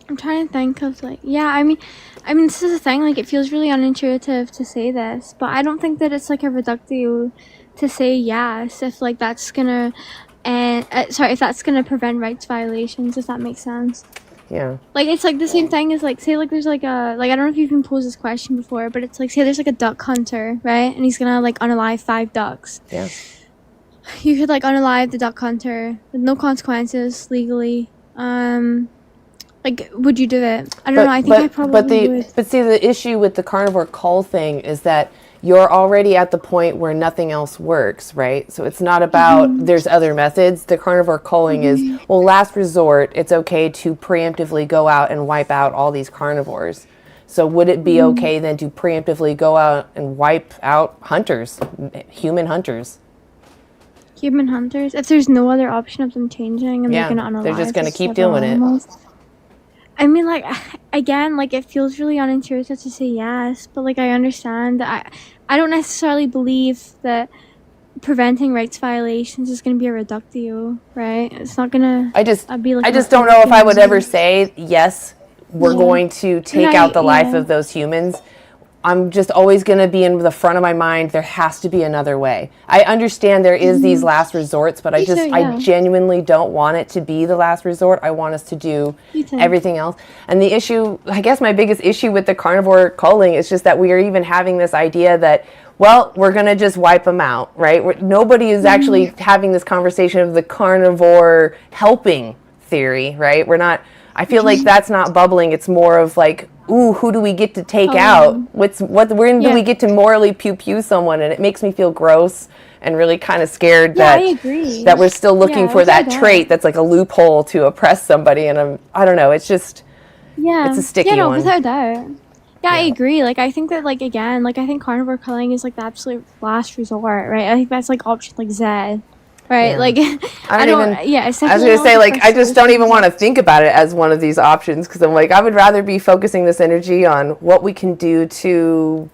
I'm trying to think of, like, I mean, this is the thing, like, it feels really unintuitive to say this, but I don't think that it's, like, a reductio to say yes if, like, that's gonna, if that's gonna prevent rights violations, if that makes sense. Yeah. Like, it's, like, the same thing as, like, say, like, there's, like, I don't know if you've been posed this question before, but it's, like, say there's, like, a duck hunter, right? And he's gonna, like, unalive 5 ducks. Yeah. You could, like, unalive the duck hunter with no consequences legally. Like, would you do it? I don't know. I think I probably would. But see, the issue with the carnivore cull thing is that you're already at the point where nothing else works, right? So it's not about there's other methods. The carnivore culling is, well, last resort, it's okay to preemptively go out and wipe out all these carnivores. So would it be okay then to preemptively go out and wipe out hunters, human hunters? Human hunters. If there's no other option of them changing and Yeah, they're gonna unalive, they're just gonna the keep several doing it. animals. I mean, like, again, like, it feels really unintuitive to say yes, but like, I understand that I don't necessarily believe that preventing rights violations is going to be a reductio, right? It's not gonna. I just be like don't know if I would ever say yes. We're going to take out the life of those humans. I'm just always going to be in the front of my mind. There has to be another way. I understand there is these last resorts, but I genuinely don't want it to be the last resort. I want us to do everything else. And the issue, I guess my biggest issue with the carnivore culling is just that we are even having this idea that, well, we're going to just wipe them out, right? Nobody is actually having this conversation of the carnivore helping theory, right? We're not, I feel like that's not bubbling. It's more of like, ooh, who do we get to take out? When do we get to morally pew someone? And it makes me feel gross and really kind of scared that we're still looking for that trait that's like a loophole to oppress somebody. And I don't know. It's just, it's a sticky one. Without doubt. Yeah, I agree. Like, I think that, like, again, like, I think carnivore culling is like the absolute last resort, right? I think that's like option like Z. Right, like I don't. I was gonna say, like, I just don't even want to think about it as one of these options because I'm like, I would rather be focusing this energy on what we can do to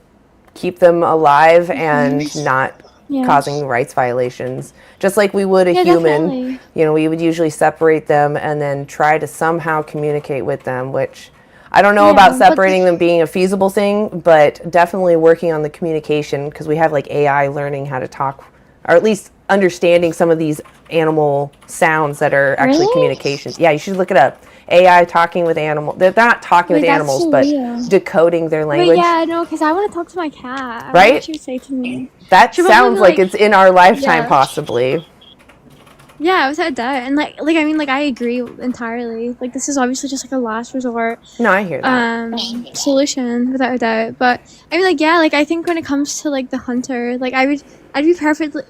keep them alive and not causing rights violations, just like we would a human. Definitely. You know, we would usually separate them and then try to somehow communicate with them, which I don't know about separating them being a feasible thing, but definitely working on the communication because we have like AI learning how to talk, or at least understanding some of these animal sounds that are actually communications. Yeah, you should look it up. AI talking with animals. They're not talking with animals, but decoding their language. Because I want to talk to my cat. Right? What you say to me. That sounds like it's in our lifetime, possibly. Yeah, without doubt. And like I mean, like, I agree entirely. Like, this is obviously just like a last resort. No, I hear that. Solution, without a doubt. But I mean, like, yeah, like, I think when it comes to like the hunter, like, I'd be perfectly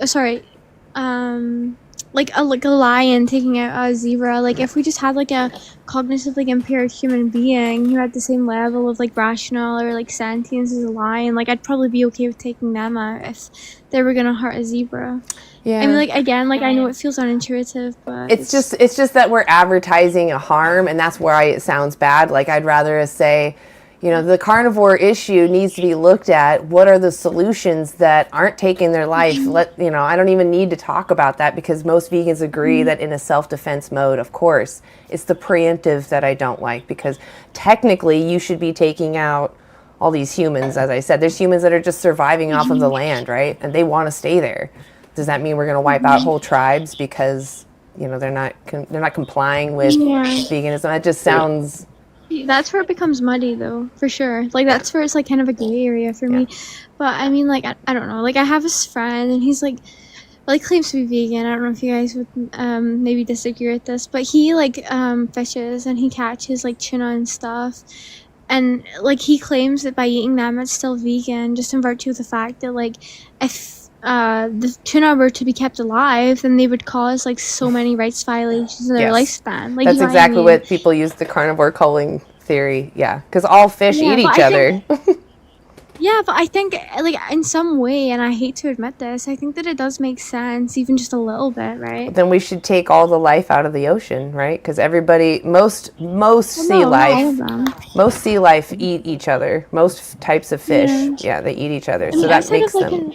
like a lion taking out a zebra. Like, if we just had like a cognitively impaired human being who had the same level of like rational or like sentience as a lion, like, I'd probably be okay with taking them out if they were gonna hurt a zebra. Yeah. I mean, like, again, like, I know it feels unintuitive, but it's just that we're advertising a harm, and that's why it sounds bad. Like, I'd rather say, you know, the carnivore issue needs to be looked at. What are the solutions that aren't taking their life? I don't even need to talk about that because most vegans agree that in a self-defense mode, of course, it's the preemptive that I don't like because technically you should be taking out all these humans. As I said, there's humans that are just surviving off of the land, right? And they want to stay there. Does that mean we're going to wipe out whole tribes because, you know, they're not complying with veganism? That just sounds. That's where it becomes muddy, though, for sure. Like, that's where it's like kind of a gray area for me. But I mean, like, I don't know. Like, I have this friend, and he's like, well, he claims to be vegan. I don't know if you guys would maybe disagree with this, but he like fishes and he catches like tuna and stuff. And like, he claims that by eating them, it's still vegan, just in virtue of the fact that, like, if the tuna were to be kept alive, then they would cause like so many rights violations in their lifespan. Like, that's exactly what people use the carnivore culling theory. Yeah, because all fish eat each other. Yeah, but I think, like, in some way, and I hate to admit this, I think that it does make sense, even just a little bit, right? Then we should take all the life out of the ocean, right? Because most sea life eat each other. Most types of fish, they eat each other. So that makes them.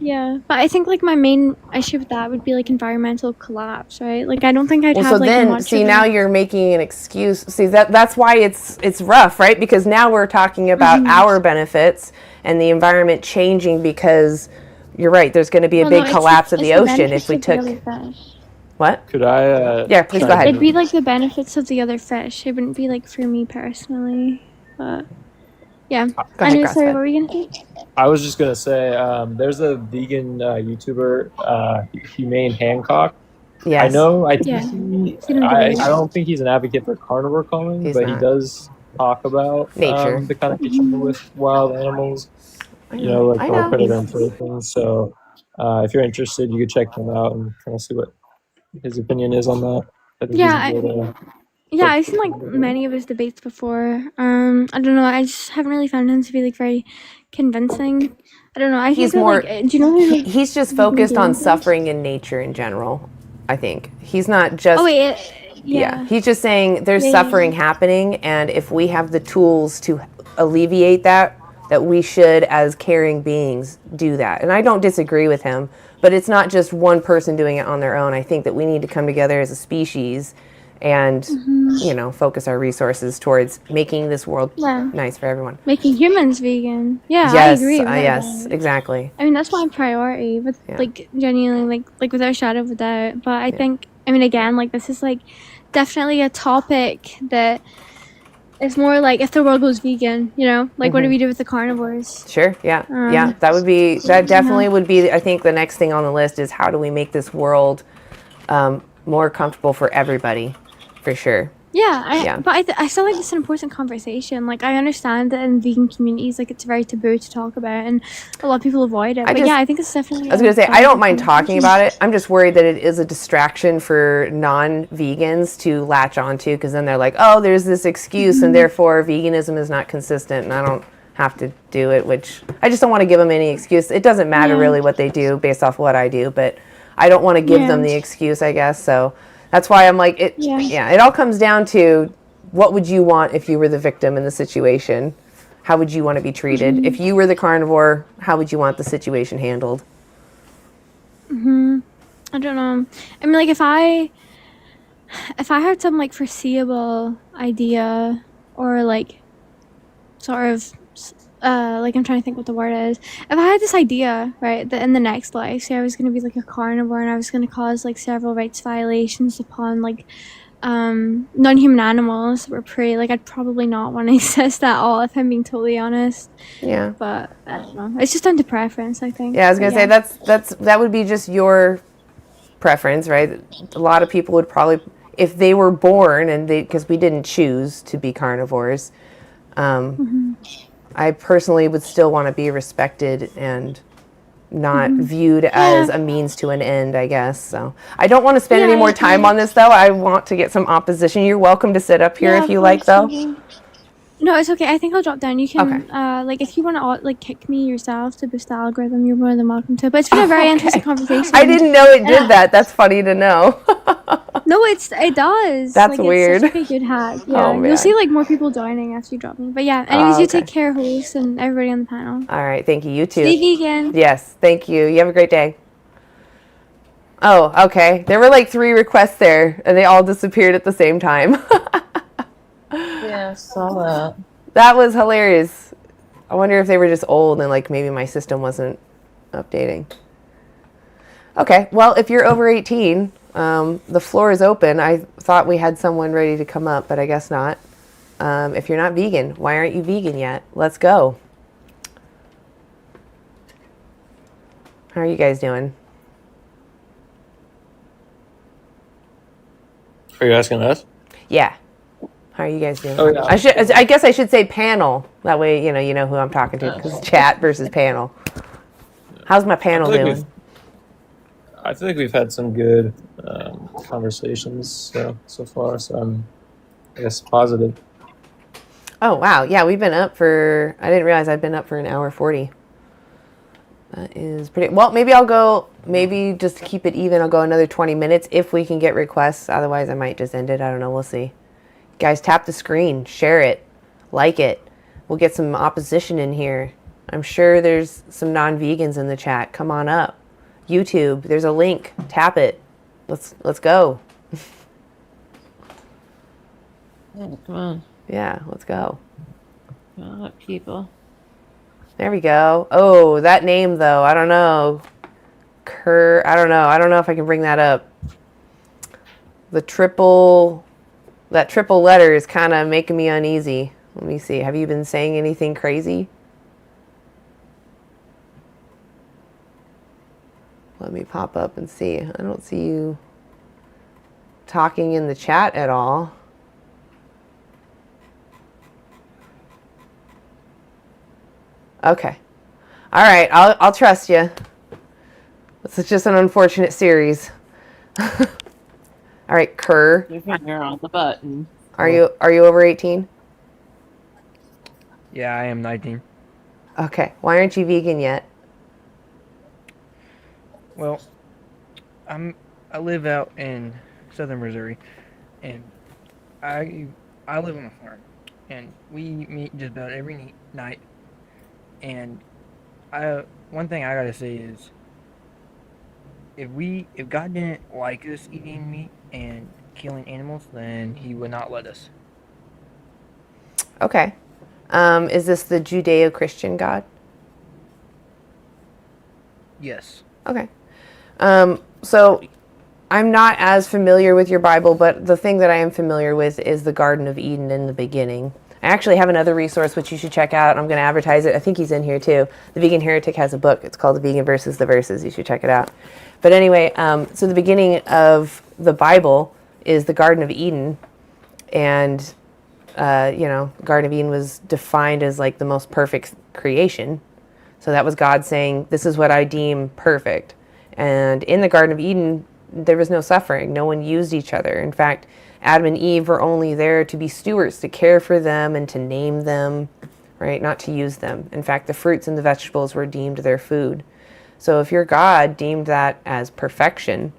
Yeah, but I think like my main issue with that would be like environmental collapse, right? Like, I don't think I'd have so like then, much. Now you're making an excuse. See, that's why it's rough, right? Because now we're talking about our benefits and the environment changing because you're right. There's going to be a big collapse of the ocean if we took. What? Could I? Yeah, please go ahead. It'd be like the benefits of the other fish. It wouldn't be like for me personally, but. Yeah. Sorry, what were you gonna say? I was just gonna say, there's a vegan YouTuber, Humane Hancock. Yes. I know. I don't think he's an advocate for carnivore culling, but he does talk about nature, the kind of issue with wild animals. you know, like I I'll know. put it into things. So if you're interested, you could check him out and kind of see what his opinion is on that. I think he's Yeah, a good. yeah, I've seen like many of his debates before. I don't know. I just haven't really found him to be like very convincing. I don't know. I He's think that more. like, do you know who He's just Vegan focused on James is? suffering in nature in general. I think he's not Oh just. wait, Yeah, yeah, he's just saying there's yeah, suffering happening, and if we have the tools to alleviate that, that we should, as caring beings, do that. And I don't disagree with him, but it's not just one person doing it on their own. I think that we need to come together as a species and, focus our resources towards making this world yeah. nice for everyone. Making humans vegan. Yeah, I Yes, agree with yes, that. exactly. I mean, that's my priority, but Yeah. like genuinely, like without a shadow of a doubt. But I think, I mean, again, like this is like definitely a topic that is more like if the world goes vegan, like what do we do with the carnivores? Sure. Yeah. Yeah. That definitely would be, I think, the next thing on the list is how do we make this world more comfortable for everybody, for sure. Yeah, but I still like this is an important conversation. Like I understand that in vegan communities, like it's very taboo to talk about, and a lot of people avoid it. But yeah, I think it's definitely. I was gonna say I don't mind talking about it. I'm just worried that it is a distraction for non-vegans to latch onto, because then they're like, oh, there's this excuse, and therefore veganism is not consistent, and I don't have to do it. Which I just don't want to give them any excuse. It doesn't matter really what they do based off what I do, but I don't want to give them the excuse, I guess. So. That's why I'm like, it all comes down to what would you want if you were the victim in the situation? How would you want to be treated? If you were the carnivore, how would you want the situation handled? I don't know. I mean, like if I had some like foreseeable idea or like sort of like I'm trying to think what the word is. If I had this idea, right, that in the next life, say I was going to be like a carnivore and I was going to cause like several rights violations upon like non-human animals that were prey, like I'd probably not want to exist at all if I'm being totally honest. Yeah. But I don't know. It's just down to preference, I think. Yeah, I was going to say that would be just your preference, right? A lot of people would probably, if they were born and because we didn't choose to be carnivores, I personally would still want to be respected and not viewed as a means to an end, I guess. So I don't want to spend any more time on this, though. I want to get some opposition. You're welcome to sit up here if you like, though. No, it's okay. I think I'll drop down. You can, like, if you want to, like, kick me yourself to boost the algorithm, you're more than welcome to. But it's been a very interesting conversation. I didn't know it did that. That's funny to know. No, it does. That's weird. It's such a good hack. Yeah, Oh, man. you'll see like more people joining after you drop me. But yeah, anyways, you take care, host, and everybody on the panel. All right, thank you. You too. Stay vegan. Yes, thank you. You have a great day. Oh, okay. There were like 3 requests there, and they all disappeared at the same time. Yeah, I saw that. That was hilarious. I wonder if they were just old and like maybe my system wasn't updating. Okay, well, if you're over 18, the floor is open. I thought we had someone ready to come up, but I guess not. If you're not vegan, why aren't you vegan yet? Let's go. How are you guys doing? Are you asking us? Yeah. How are you guys doing? Oh, yeah. I guess I should say panel. That way, you know who I'm talking to. Because chat versus panel. How's my panel doing? I feel like we've had some good conversations so far. So I'm, I guess, positive. Oh, wow. Yeah, we've been up for, I didn't realize I'd been up for an hour 40. That is pretty, well, maybe just to keep it even, I'll go another 20 minutes if we can get requests. Otherwise, I might just end it. I don't know. We'll see. Guys, tap the screen, share it, like it. We'll get some opposition in here. I'm sure there's some non-vegans in the chat. Come on up. YouTube, there's a link. Tap it. Let's go. Yeah, come on. Yeah, let's go. Come on, people. There we go. Oh, that name though, I don't know. I don't know. I don't know if I can bring that up. That triple letter is kind of making me uneasy. Let me see. Have you been saying anything crazy? Let me pop up and see. I don't see you talking in the chat at all. Okay. All right, I'll trust you. This is just an unfortunate series. All right, Kerr. Your finger on the button. Are you over 18? Yeah, I am 19. Okay. Why aren't you vegan yet? Well, I live out in southern Missouri, and I live on a farm, and we eat meat just about every night. And one thing I gotta say is, if God didn't like us eating meat and killing animals, then He would not let us. Okay. Is this the Judeo-Christian God? Yes. Okay. So I'm not as familiar with your Bible, but the thing that I am familiar with is the Garden of Eden in the beginning. I actually have another resource which you should check out. I'm going to advertise it. I think he's in here too. The Vegan Heretic has a book. It's called The Vegan versus the Verses. You should check it out. But anyway, so the beginning of the Bible is the Garden of Eden. And, Garden of Eden was defined as like the most perfect creation. So that was God saying, this is what I deem perfect. And in the Garden of Eden, there was no suffering. No one used each other. In fact, Adam and Eve were only there to be stewards, to care for them and to name them, right? Not to use them. In fact, the fruits and the vegetables were deemed their food. So if your God deemed that as perfection,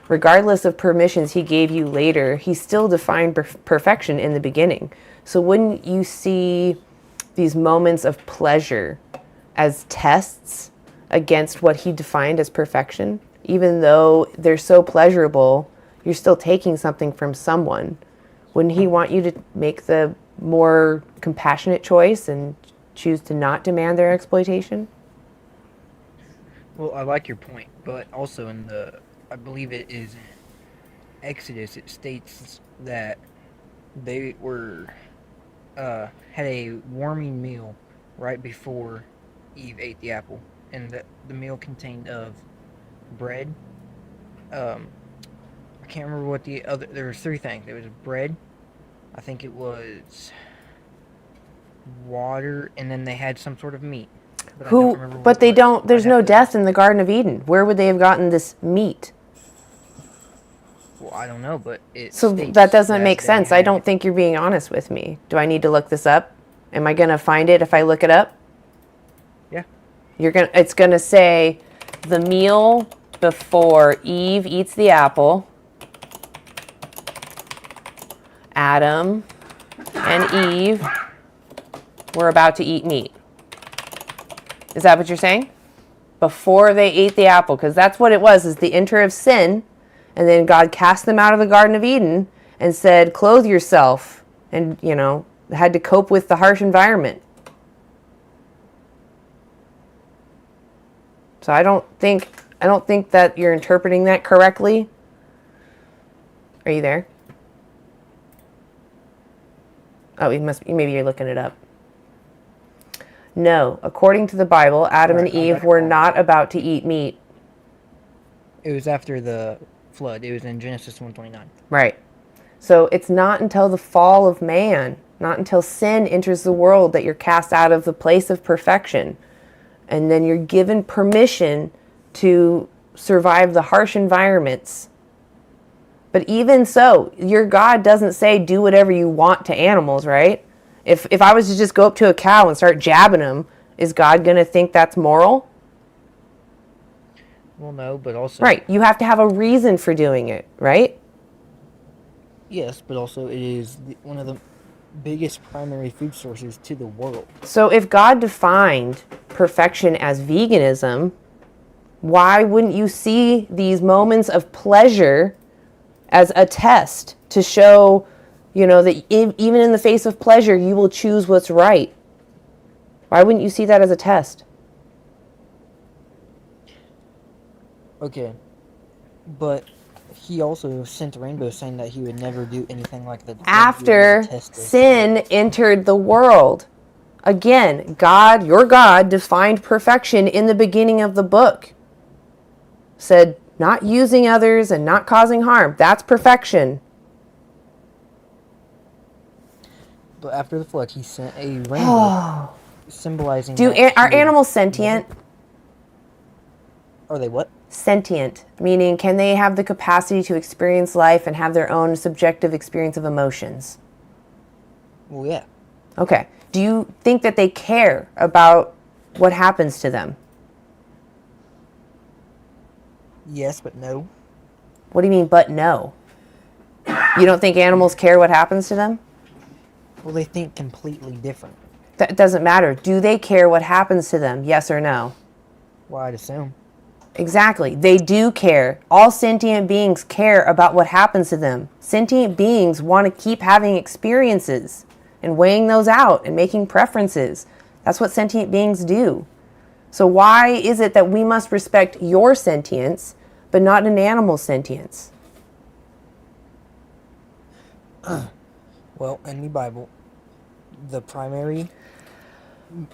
regardless of permissions he gave you later, he still defined perfection in the beginning. So wouldn't you see these moments of pleasure as tests against what he defined as perfection? Even though they're so pleasurable, you're still taking something from someone. Wouldn't he want you to make the more compassionate choice and choose to not demand their exploitation? Well, I like your point, but also I believe it is in Exodus, it states that they had a warming meal right before Eve ate the apple, and the meal contained of bread. I can't remember what there was three things. There was bread, I think it was water, and then they had some sort of meat. But they don't, there's no death in the Garden of Eden. Where would they have gotten this meat? Well, I don't know, but So that doesn't make sense. I don't think you're being honest with me. Do I need to look this up? Am I going to find it if I look it up? Yeah. It's going to say the meal before Eve eats the apple, Adam and Eve were about to eat meat. Is that what you're saying? Before they ate the apple, because that's what it was, is the enter of sin, and then God cast them out of the Garden of Eden and said, clothe yourself, and, had to cope with the harsh environment. So I don't think that you're interpreting that correctly. Are you there? Oh, maybe you're looking it up. No, according to the Bible, Adam and Eve were not about to eat meat. It was after the flood. It was in Genesis 1:29. Right. So it's not until the fall of man, not until sin enters the world, that you're cast out of the place of perfection. And then you're given permission to survive the harsh environments. But even so, your God doesn't say do whatever you want to animals, right? If I was to just go up to a cow and start jabbing them, is God going to think that's moral? Well, no, but also... Right. You have to have a reason for doing it, right? Yes, but also it is one of the biggest primary food sources to the world. So if God defined perfection as veganism, why wouldn't you see these moments of pleasure as a test to show, that even in the face of pleasure, you will choose what's right? Why wouldn't you see that as a test? Okay, but he also sent a rainbow saying that he would never do anything like that. After sin entered the world. Again, your God defined perfection in the beginning of the book. Said not using others and not causing harm. That's perfection. But after the flood, he sent a rainbow symbolizing. Are animals sentient? Are they what? Sentient, meaning can they have the capacity to experience life and have their own subjective experience of emotions? Well, yeah. Okay. Do you think that they care about what happens to them? Yes, but no. What do you mean, but no? You don't think animals care what happens to them? Well, they think completely different. That doesn't matter. Do they care what happens to them? Yes or no? Well, I'd assume. Exactly. They do care. All sentient beings care about what happens to them. Sentient beings want to keep having experiences and weighing those out and making preferences. That's what sentient beings do. So why is it that we must respect your sentience, but not an animal's sentience? Well, in the Bible, the primary...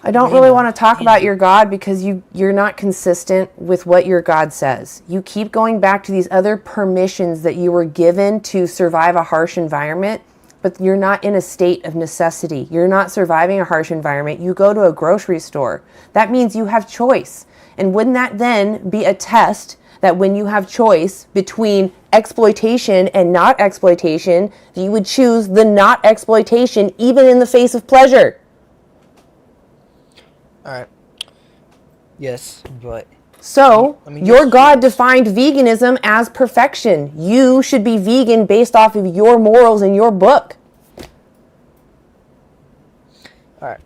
I don't really want to talk about your God because you're not consistent with what your God says. You keep going back to these other permissions that you were given to survive a harsh environment, but you're not in a state of necessity. You're not surviving a harsh environment. You go to a grocery store. That means you have choice. And wouldn't that then be a test that when you have choice between exploitation and not exploitation, that you would choose the not exploitation even in the face of pleasure? All right. Yes, but... So, your just God defined veganism as perfection. You should be vegan based off of your morals in your book. All right.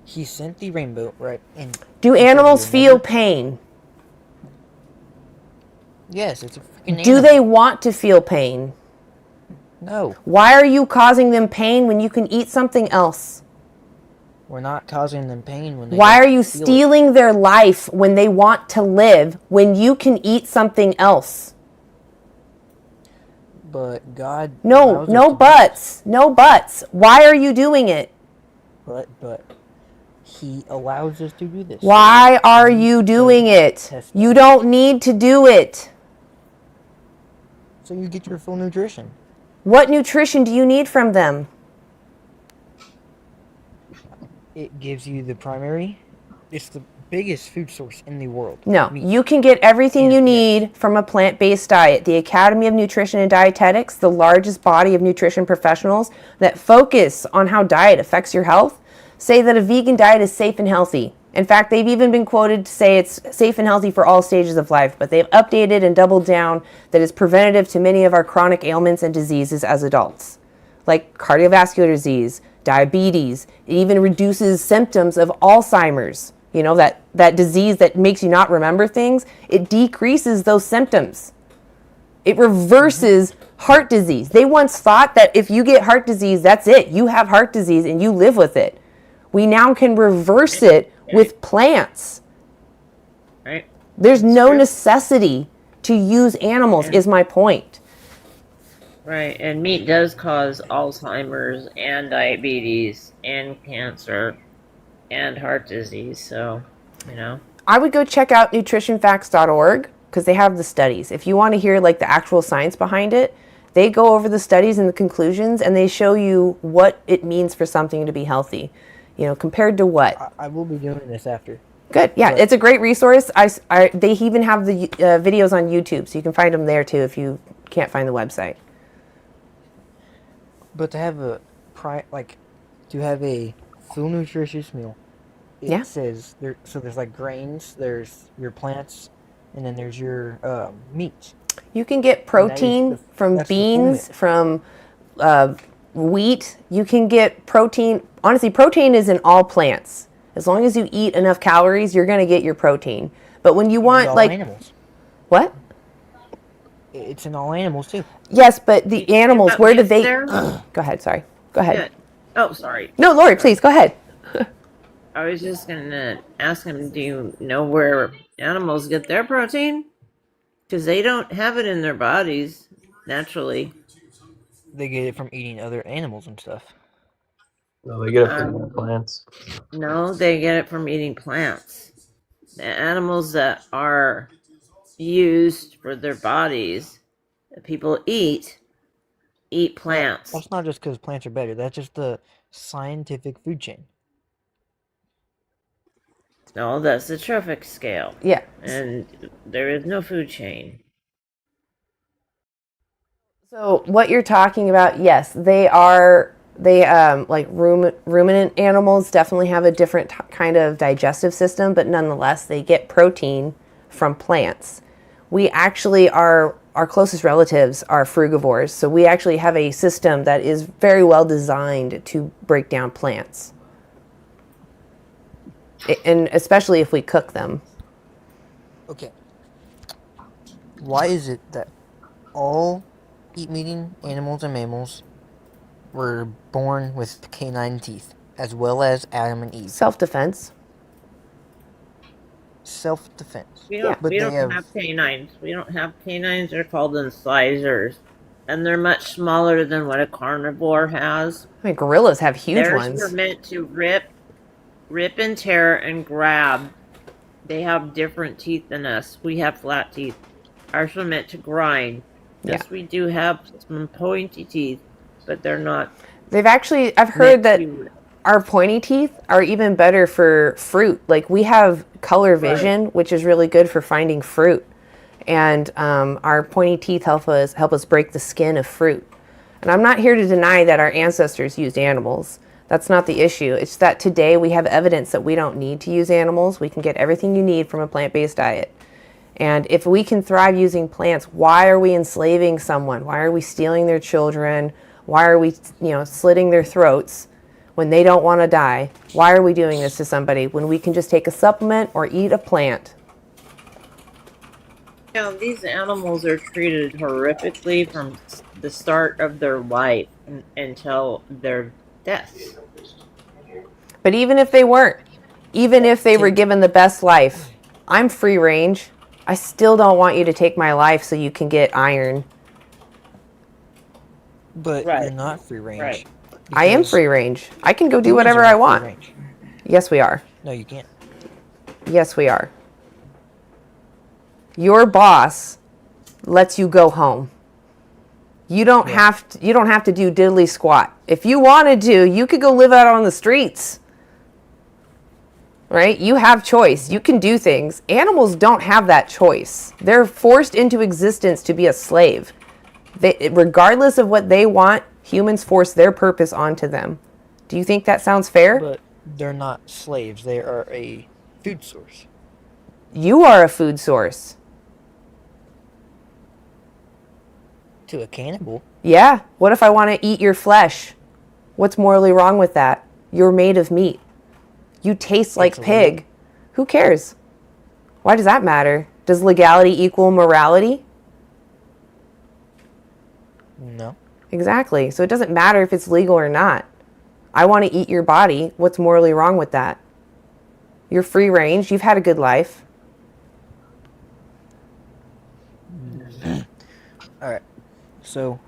He sent the rainbow, right? And Do animals feel pain? Yes, it's a freaking Do animal. they want to feel pain? No. Why are you causing them pain when you can eat something else? We're not causing them pain when they Why don't are you feel it. stealing their life when they want to live when you can eat something else? But God... No buts. No buts. Why are you doing it? But He allows us to do this. Why are you doing it? You don't need to do it. So you get your full nutrition. What nutrition do you need from them? It gives you the primary. It's the biggest food source in the world. No, Meat. you can get everything you need from a plant-based diet. The Academy of Nutrition and Dietetics, the largest body of nutrition professionals that focus on how diet affects your health, say that a vegan diet is safe and healthy. In fact, they've even been quoted to say it's safe and healthy for all stages of life, but they've updated and doubled down that it's preventative to many of our chronic ailments and diseases as adults, like cardiovascular disease, diabetes. It even reduces symptoms of Alzheimer's. You know, that disease that makes you not remember things, it decreases those symptoms. It reverses heart disease. They once thought that if you get heart disease, that's it. You have heart disease and you live with it. We now can reverse it with plants. Right. There's no necessity to use animals, is my point. Right, and meat does cause Alzheimer's and diabetes and cancer and heart disease, so, you know. I would go check out nutritionfacts.org because they have the studies. If you want to hear like the actual science behind it, they go over the studies and the conclusions and they show you what it means for something to be healthy. You know, compared to what? I will be doing this after. Good. Yeah, it's a great resource. They even have the videos on YouTube, so you can find them there too if you can't find the website. But to have a full nutritious meal, it says there's like grains, there's your plants, and then there's your meat. You can get protein from beans, from wheat. You can get protein. Honestly, protein is in all plants. As long as you eat enough calories, you're going to get your protein. But when you want Animals. What? It's in all animals too. Yes, but the animals, where do they... Go ahead, sorry. Go ahead. Oh, sorry. No, Lori, please, go ahead. I was just going to ask him, do you know where animals get their protein? Because they don't have it in their bodies naturally. They get it from eating other animals and stuff. No, they get it from plants. No, they get it from eating plants. The animals that are used for their bodies that people eat plants. That's not just because plants are better. That's just the scientific food chain. No, that's the trophic scale. Yeah. And there is no food chain. So what you're talking about, yes, they like ruminant animals definitely have a different kind of digestive system, but nonetheless they get protein from plants. We actually are, our closest relatives are frugivores, so we actually have a system that is very well designed to break down plants, and especially if we cook them. Okay. Why is it that all eat-eating animals and mammals were born with canine teeth, as well as Adam and Eve? Self-defense. Self-defense. We Yeah. don't, we don't have canines. We don't have canines. They're called incisors. And they're much smaller than what a carnivore has. I mean, gorillas have huge Theirs ones. were meant to rip and tear and grab. They have different teeth than us. We have flat teeth. Ours were meant to grind. Yes, we do have some pointy teeth, but they're not. They've actually, I've heard that our pointy teeth are even better for fruit. Like we have color vision, which is really good for finding fruit. And our pointy teeth help us break the skin of fruit. And I'm not here to deny that our ancestors used animals. That's not the issue. It's that today we have evidence that we don't need to use animals. We can get everything you need from a plant-based diet. And if we can thrive using plants, why are we enslaving someone? Why are we stealing their children? Why are we, slitting their throats when they don't want to die? Why are we doing this to somebody when we can just take a supplement or eat a plant? These animals are treated horrifically from the start of their life until their death. But even if they weren't, even if they were given the best life, I'm free range. I still don't want you to take my life so you can get iron. But you're not free range. Right. I am free range. I can go do whatever I want. Range. Yes, we are. No, you can't. Yes, we are. Your boss lets you go home. You don't have to, you don't have to do diddly squat. If you wanted to, you could go live out on the streets. Right? You have choice. You can do things. Animals don't have that choice. They're forced into existence to be a slave. Regardless of what they want, humans force their purpose onto them. Do you think that sounds fair? But they're not slaves. They are a food source. You are a food source. To a cannibal. Yeah. What if I want to eat your flesh? What's morally wrong with that? You're made of meat. You taste like pig. Who cares? Why does that matter? Does legality equal morality? No. Exactly. So it doesn't matter if it's legal or not. I want to eat your body. What's morally wrong with that? You're free range. You've had a good life. All right. So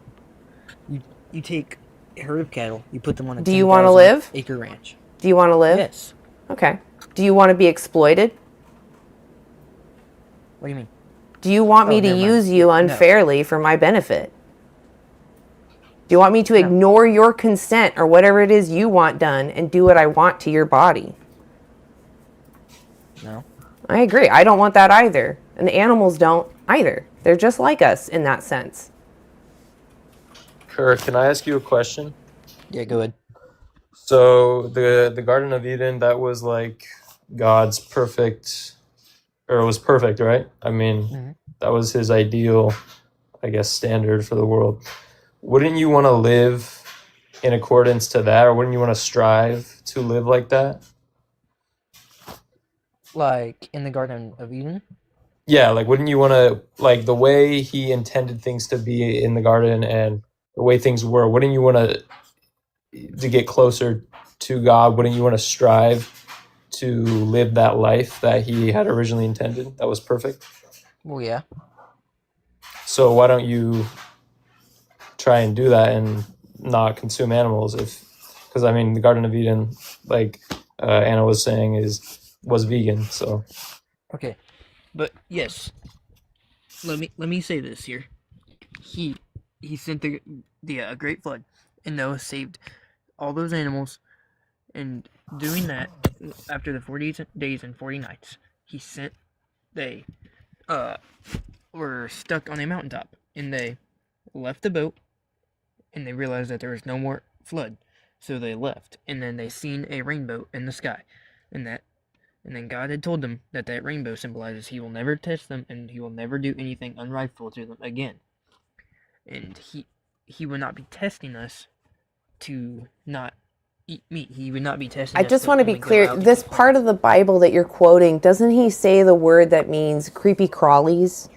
you take a herd of cattle, you put them on a Do you want to live? acre ranch. Do you want to live? Yes. Okay. Do you want to be exploited? What do you mean? Do you want me to never mind. use you unfairly for my benefit? Do you want me to ignore your consent or whatever it is you want done and do what I want to your body? No. I agree. I don't want that either. And the animals don't either. They're just like us in that sense. Kurt, can I ask you a question? Yeah, go ahead. So the Garden of Eden, that was like God's perfect, or it was perfect, right? I mean, that was his ideal, I guess, standard for the world. Wouldn't you want to live in accordance to that, or wouldn't you want to strive to live like that? Like in the Garden of Eden? Yeah, like wouldn't you want to, like the way he intended things to be in the garden and the way things were, wouldn't you want to get closer to God? Wouldn't you want to strive to live that life that he had originally intended that was perfect? Well, yeah. So why don't you try and do that and not consume animals? Because I mean, the Garden of Eden, like Anna was saying, was vegan. So Okay, but yes. Let me say this here. He sent the great flood, and Noah saved all those animals. And doing that, after the 40 days and 40 nights, they were stuck on a mountaintop, and they left the boat, and they realized that there was no more flood, so they left, and then they seen a rainbow in the sky, and then God had told them that rainbow symbolizes He will never test them, and He will never do anything unrightful to them again, and He would not be testing us to not eat meat. He would not be testing. I just want to be clear. This part of the Bible that you're quoting, doesn't He say the word that means creepy crawlies?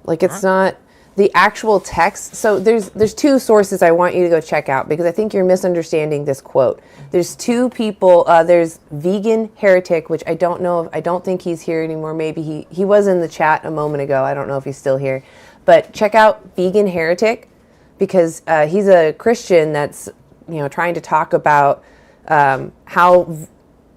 Like, it's not the actual text. So there's two sources I want you to go check out, because I think you're misunderstanding this quote. There's two people. There's Vegan Heretic, which I don't know if, I don't think he's here anymore. Maybe he was in the chat a moment ago. I don't know if he's still here. But check out Vegan Heretic, because he's a Christian that's, trying to talk about how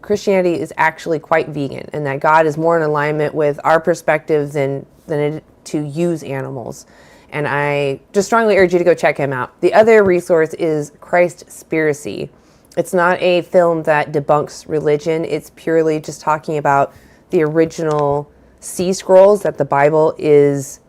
Christianity is actually quite vegan, and that God is more in alignment with our perspectives than it to use animals. And I just strongly urge you to go check him out. The other resource is Christspiracy. It's not a film that debunks religion. It's purely just talking about the original sea scrolls that the Bible is,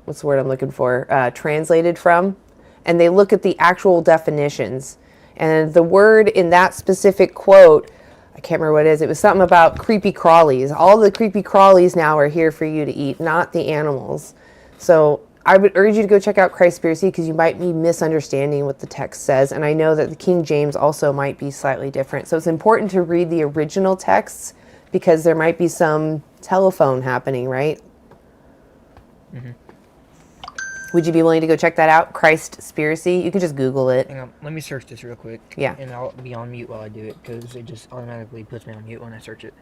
what's the word I'm looking for? Translated from. And they look at the actual definitions. And the word in that specific quote, I can't remember what it is. It was something about creepy crawlies. All the creepy crawlies now are here for you to eat, not the animals. So I would urge you to go check out Christspiracy, because you might be misunderstanding what the text says. And I know that the King James also might be slightly different. So it's important to read the original texts, because there might be some telephone happening, right? Mm-hmm. Would you be willing to go check that out? Christspiracy? You can just Google it. Hang on, let me search this real quick. Yeah. And I'll be on mute while I do it, because it just automatically puts me on mute when I search it.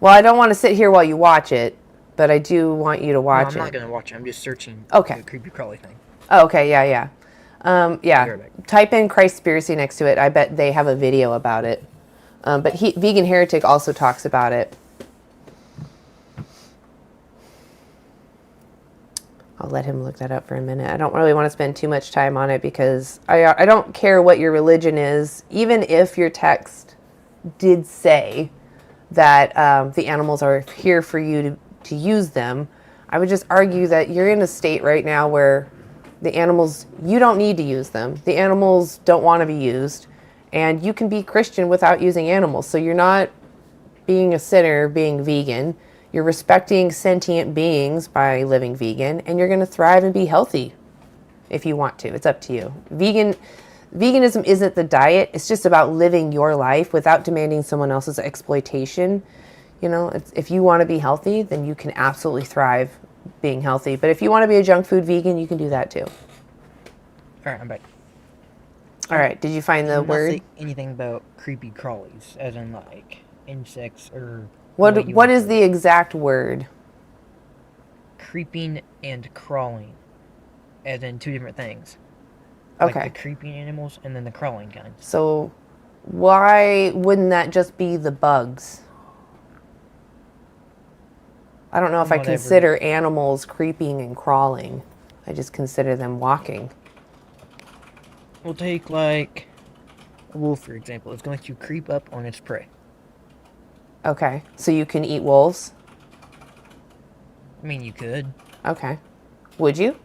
Well, I don't want to sit here while you watch it, but I do want you to watch it. I'm not going to watch it. I'm just searching the creepy crawly thing. Oh, okay, yeah. Be right back. Type in Christspiracy next to it. I bet they have a video about it. But Vegan Heretic also talks about it. I'll let him look that up for a minute. I don't really want to spend too much time on it, because I don't care what your religion is. Even if your text did say that the animals are here for you to use them, I would just argue that you're in a state right now where the animals, you don't need to use them. The animals don't want to be used. And you can be Christian without using animals. So you're not being a sinner being vegan. You're respecting sentient beings by living vegan, and you're going to thrive and be healthy if you want to. It's up to you. Veganism isn't the diet. It's just about living your life without demanding someone else's exploitation. If you want to be healthy, then you can absolutely thrive being healthy. But if you want to be a junk food vegan, you can do that too. All right, I'm back. All right, did you find the word? Not say anything about creepy crawlies, as in like insects or... What is the exact word? Creeping and crawling, as in two different things. Okay. Like the creeping animals and then the crawling kinds. So why wouldn't that just be the bugs? I don't know if I consider animals creeping and crawling. I just consider them walking. We'll take like a wolf, for example. It's going to creep up on its prey. Okay, so you can eat wolves? I mean, you could. Okay. Would you?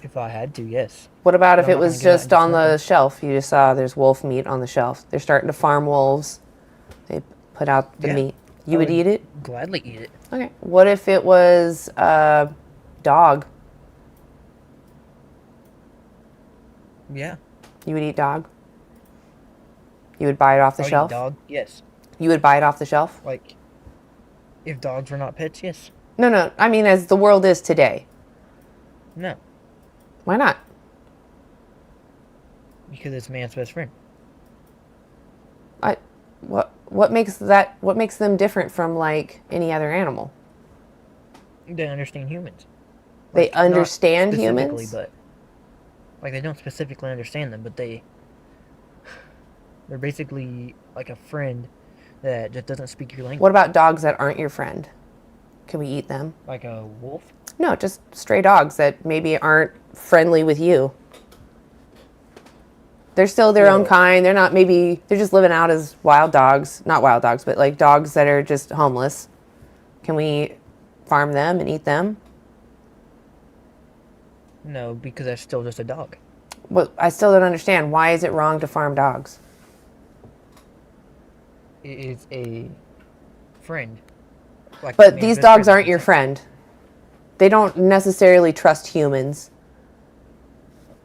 If I had to, yes. What about if it was just on the shelf? You just saw there's wolf meat on the shelf. They're starting to farm wolves. They put out the meat. You would eat it? Gladly eat it. Okay. What if it was a dog? Yeah. You would eat dog? You would buy it off the shelf? Eat dog? Yes. You would buy it off the shelf? Like, if dogs were not pets, yes. No. I mean, as the world is today. No. Why not? Because it's man's best friend. What makes them different from like any other animal? They understand humans. They understand humans? But like they don't specifically understand them, but they're basically like a friend that just doesn't speak your language. What about dogs that aren't your friend? Can we eat them? Like a wolf? No, just stray dogs that maybe aren't friendly with you. They're still their own Yeah. kind. They're not, maybe they're just living out as wild dogs. Not wild dogs, but like dogs that are just homeless. Can we farm them and eat them? No, because that's still just a dog. Well, I still don't understand. Why is it wrong to farm dogs? It is a friend. Like But man's these best dogs friend, aren't your friend. They don't necessarily trust humans.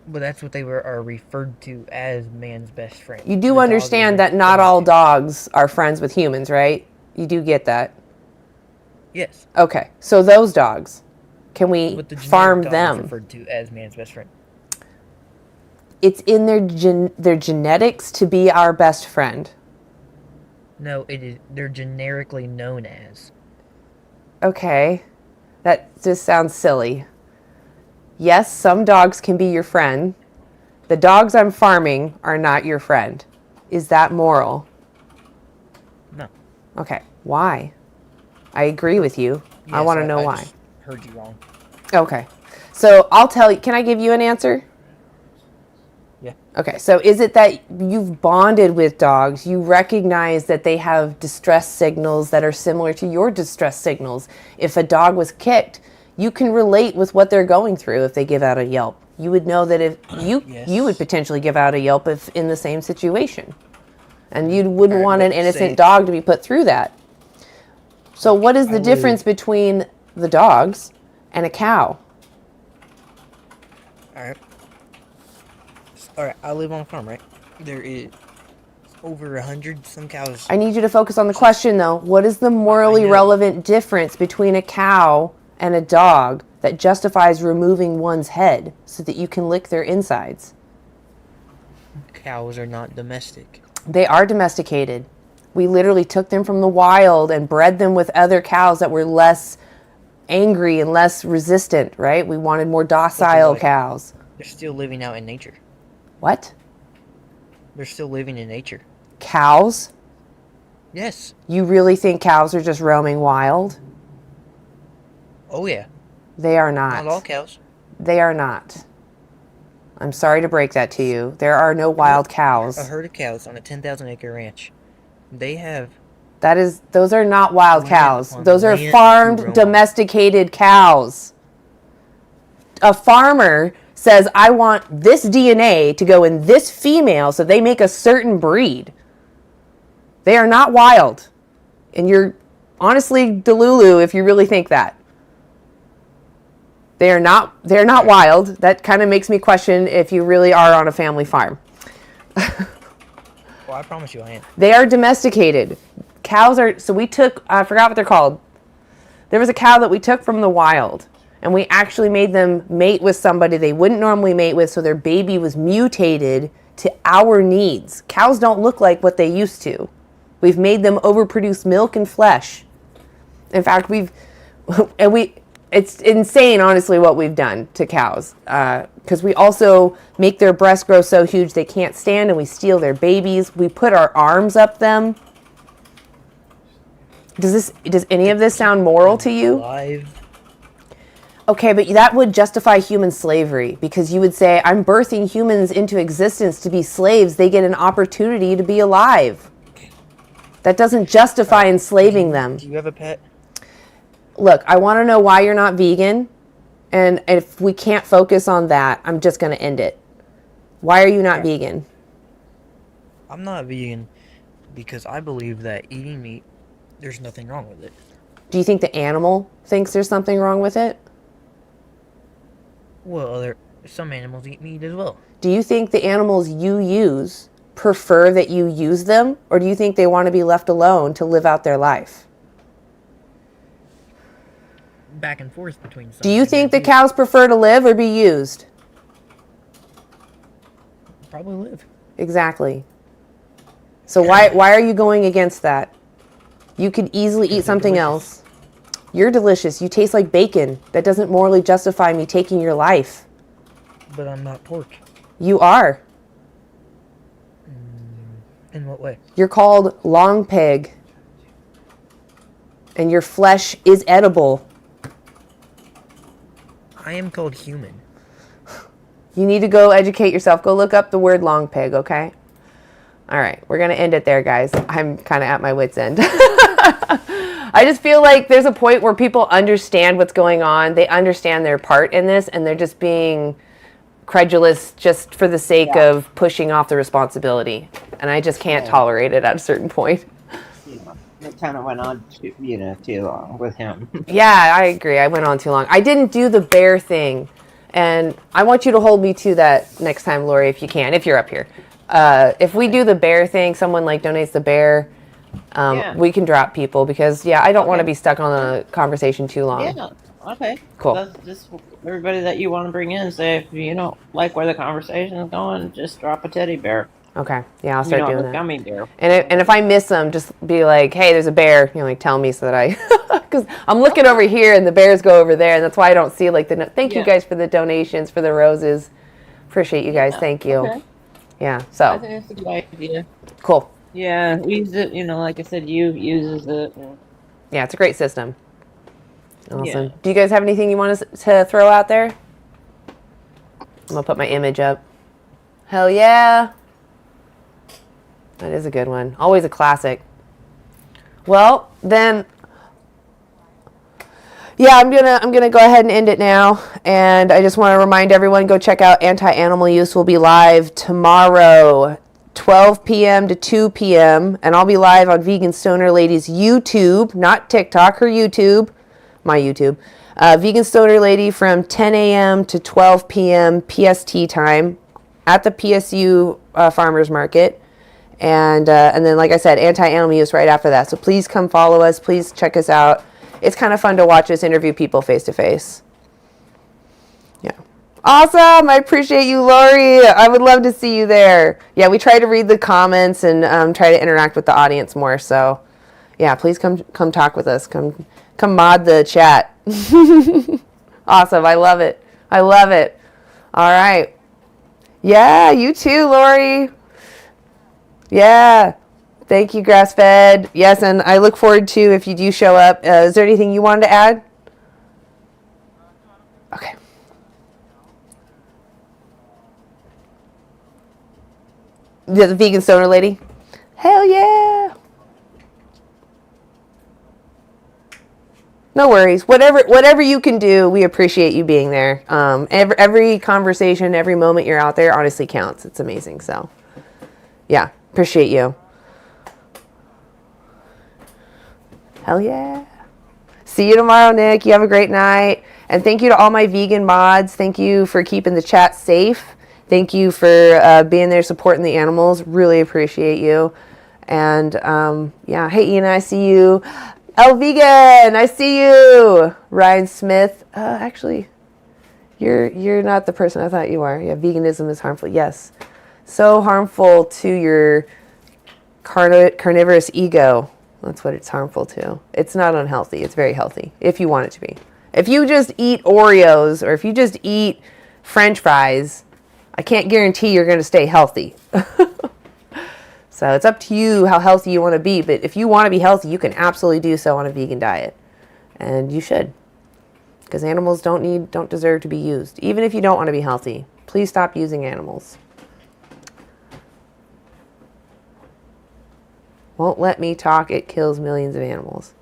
But that's what they are referred to as man's best friend. You The do dog is understand that not referred all to- dogs are friends with humans, right? You do get that. Yes. Okay, so those dogs, can we But the generic farm dog is them? referred to as man's best friend. It's in their genetics to be our best friend. No, it is. They're generically known as. Okay, that just sounds silly. Yes, some dogs can be your friend. The dogs I'm farming are not your friend. Is that moral? No. Okay, why? I agree with you. I Yes, want to know why. just heard you wrong. Okay. So I'll tell you, can I give you an answer? Yeah. Okay. So is it that you've bonded with dogs? You recognize that they have distress signals that are similar to your distress signals. If a dog was kicked, you can relate with what they're going through if they give out a yelp. You would know that if Yes. you would potentially give out a yelp if in the same situation. And you wouldn't Alright, want an but innocent say- dog to be put through that. So what is the difference between the dogs and a cow? Alright. Alright, I live on a farm, right? There is over 100 some cows. I need you to focus on the question, though. What is the morally know. relevant difference between a cow and a dog that justifies removing one's head so that you can lick their insides? Cows are not domestic. They are domesticated. We literally took them from the wild and bred them with other cows that were less angry and less resistant, right? We wanted more docile like- cows. They're still living out in nature. What? They're still living in nature. Cows? Yes. You really think cows are just roaming wild? Oh yeah. They are not. Not all cows. They are not. I'm sorry to break that to you. There are no wild cows. A herd of cows on a 10,000 acre ranch. They have Those are not wild Land cows. on Those are land to farmed, roam on. domesticated cows. A farmer says, I want this DNA to go in this female so they make a certain breed. They are not wild. And you're honestly delulu if you really think that. They're not wild. That kind of makes me question if you really are on a family farm. Well, I promise you I am. They are domesticated. Cows are, so we took, I forgot what they're called. There was a cow that we took from the wild, and we actually made them mate with somebody they wouldn't normally mate with, so their baby was mutated to our needs. Cows don't look like what they used to. We've made them overproduce milk and flesh. In fact, it's insane, honestly, what we've done to cows. Because we also make their breasts grow so huge they can't stand, and we steal their babies. We put our arms up them. Does any of this sound moral to you? Live. Okay, but that would justify human slavery, because you would say, I'm birthing humans into existence to be slaves. They get an opportunity to be alive. That doesn't justify enslaving them. Do you have a pet? Look, I want to know why you're not vegan. And if we can't focus on that, I'm just going to end it. Why are you not vegan? I'm not vegan because I believe that eating meat, there's nothing wrong with it. Do you think the animal thinks there's something wrong with it? Well, some animals eat meat as well. Do you think the animals you use prefer that you use them? Or do you think they want to be left alone to live out their life? Back and forth between some. Do you think the animals. cows prefer to live or be used? Probably live. Exactly. So why are you going against that? You could easily eat something else. You're delicious. You taste like bacon. That doesn't morally justify me taking your life. But I'm not pork. You are. In what way? You're called long pig. And your flesh is edible. I am called human. You need to go educate yourself. Go look up the word long pig, okay? All right, we're going to end it there, guys. I'm kind of at my wit's end. I just feel like there's a point where people understand what's going on. They understand their part in this, and they're just being credulous just for the sake of pushing off the responsibility. And I just can't tolerate it at a certain point. It kind of went on too long with him. Yeah, I agree. I went on too long. I didn't do the bear thing. And I want you to hold me to that next time, Lori, if you can, if you're up here. If we do the bear thing, someone like donates the bear, we can drop people because, I don't want to be stuck on a conversation too long. Yeah, okay. Cool. That's just everybody that you want to bring in, say if you don't like where the conversation is going, just drop a teddy bear. Okay. Yeah, I'll start doing the that. Gummy bear. And if I miss them, just be like, hey, there's a bear. Like tell me so that I, because I'm looking over here and the bears go over there, and that's why I don't see like the. Thank you guys for the donations for the roses. Appreciate you guys. Thank you. Okay. Yeah. So. I think it's a good idea. Cool. Yeah, we use it. Like I said, you uses it. Yeah, it's a great system. Awesome. Yeah. Do you guys have anything you want us to throw out there? I'm gonna put my image up. Hell yeah. That is a good one. Always a classic. Well, then, I'm gonna go ahead and end it now. And I just want to remind everyone, go check out Anti-Animal Use. Will be live tomorrow, 12 p.m. to 2 p.m. And I'll be live on Vegan Stoner Lady's YouTube, not TikTok, her YouTube, my YouTube. Vegan Stoner Lady from 10 a.m. to 12 p.m. PST time at the PSU Farmers Market. And then, like I said, Anti-Animal Use right after that. So please come follow us. Please check us out. It's kind of fun to watch us interview people face to face. Yeah. Awesome. I appreciate you, Lori. I would love to see you there. Yeah, we try to read the comments and try to interact with the audience more. So, yeah, please come talk with us. Come mod the chat. Awesome. I love it. I love it. All right. Yeah, you too, Lori. Yeah. Thank you, Grass-Fed. Yes, and I look forward to if you do show up. Is there anything you wanted to add? Okay. The Vegan Stoner Lady? Hell yeah. No worries. Whatever you can do, we appreciate you being there. Every conversation, every moment you're out there honestly counts. It's amazing. So, yeah. Appreciate you. Hell yeah. See you tomorrow, Nick. You have a great night. And thank you to all my vegan mods. Thank you for keeping the chat safe. Thank you for being there supporting the animals. Really appreciate you. And hey, Ian, I see you. El Vegan, I see you. Ryan Smith. Actually, you're not the person I thought you are. Yeah, veganism is harmful. Yes. So harmful to your carnivorous ego. That's what it's harmful to. It's not unhealthy. It's very healthy if you want it to be. If you just eat Oreos or if you just eat French fries, I can't guarantee you're going to stay healthy. So it's up to you how healthy you want to be. But if you want to be healthy, you can absolutely do so on a vegan diet. And you should. Because animals don't deserve to be used. Even if you don't want to be healthy, please stop using animals. Won't let me talk. It kills millions of animals.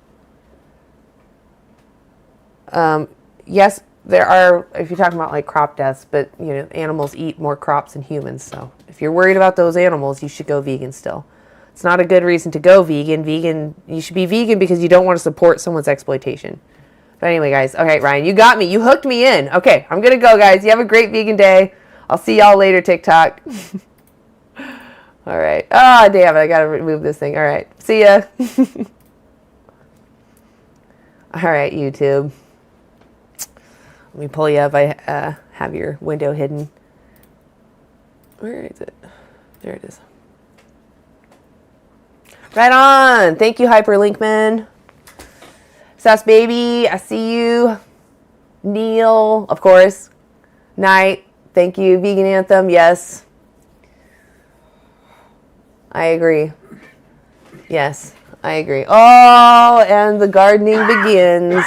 Yes, there are, if you're talking about like crop deaths, but animals eat more crops than humans. So if you're worried about those animals, you should go vegan still. It's not a good reason to go vegan. You should be vegan because you don't want to support someone's exploitation. But anyway, guys. Okay, Ryan, you got me. You hooked me in. Okay, I'm going to go, guys. You have a great vegan day. I'll see y'all later, TikTok. All right. Oh, damn it. I got to remove this thing. All right. See ya. All right, YouTube. Let me pull you up. I have your window hidden. Where is it? There it is. Right on. Thank you, Hyperlinkman. Sass Baby, I see you. Neil, of course. Night. Thank you. Vegan Anthem, yes. I agree. Yes, I agree. Oh, and the gardening begins.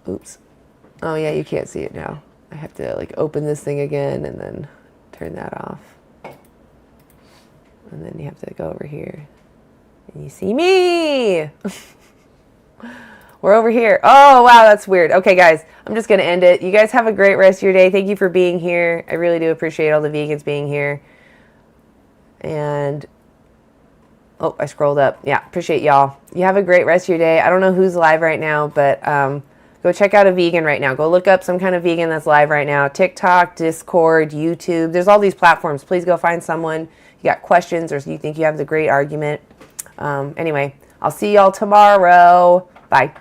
Oops. Oh yeah, you can't see it now. I have to like open this thing again and then turn that off. And then you have to go over here. And you see me! We're over here. Oh, wow, that's weird. Okay, guys, I'm just going to end it. You guys have a great rest of your day. Thank you for being here. I really do appreciate all the vegans being here. And, oh, I scrolled up. Yeah, appreciate y'all. You have a great rest of your day. I don't know who's live right now, but go check out a vegan right now. Go look up some kind of vegan that's live right now. TikTok, Discord, YouTube. There's all these platforms. Please go find someone. You got questions or you think you have the great argument. Anyway, I'll see y'all tomorrow. Bye.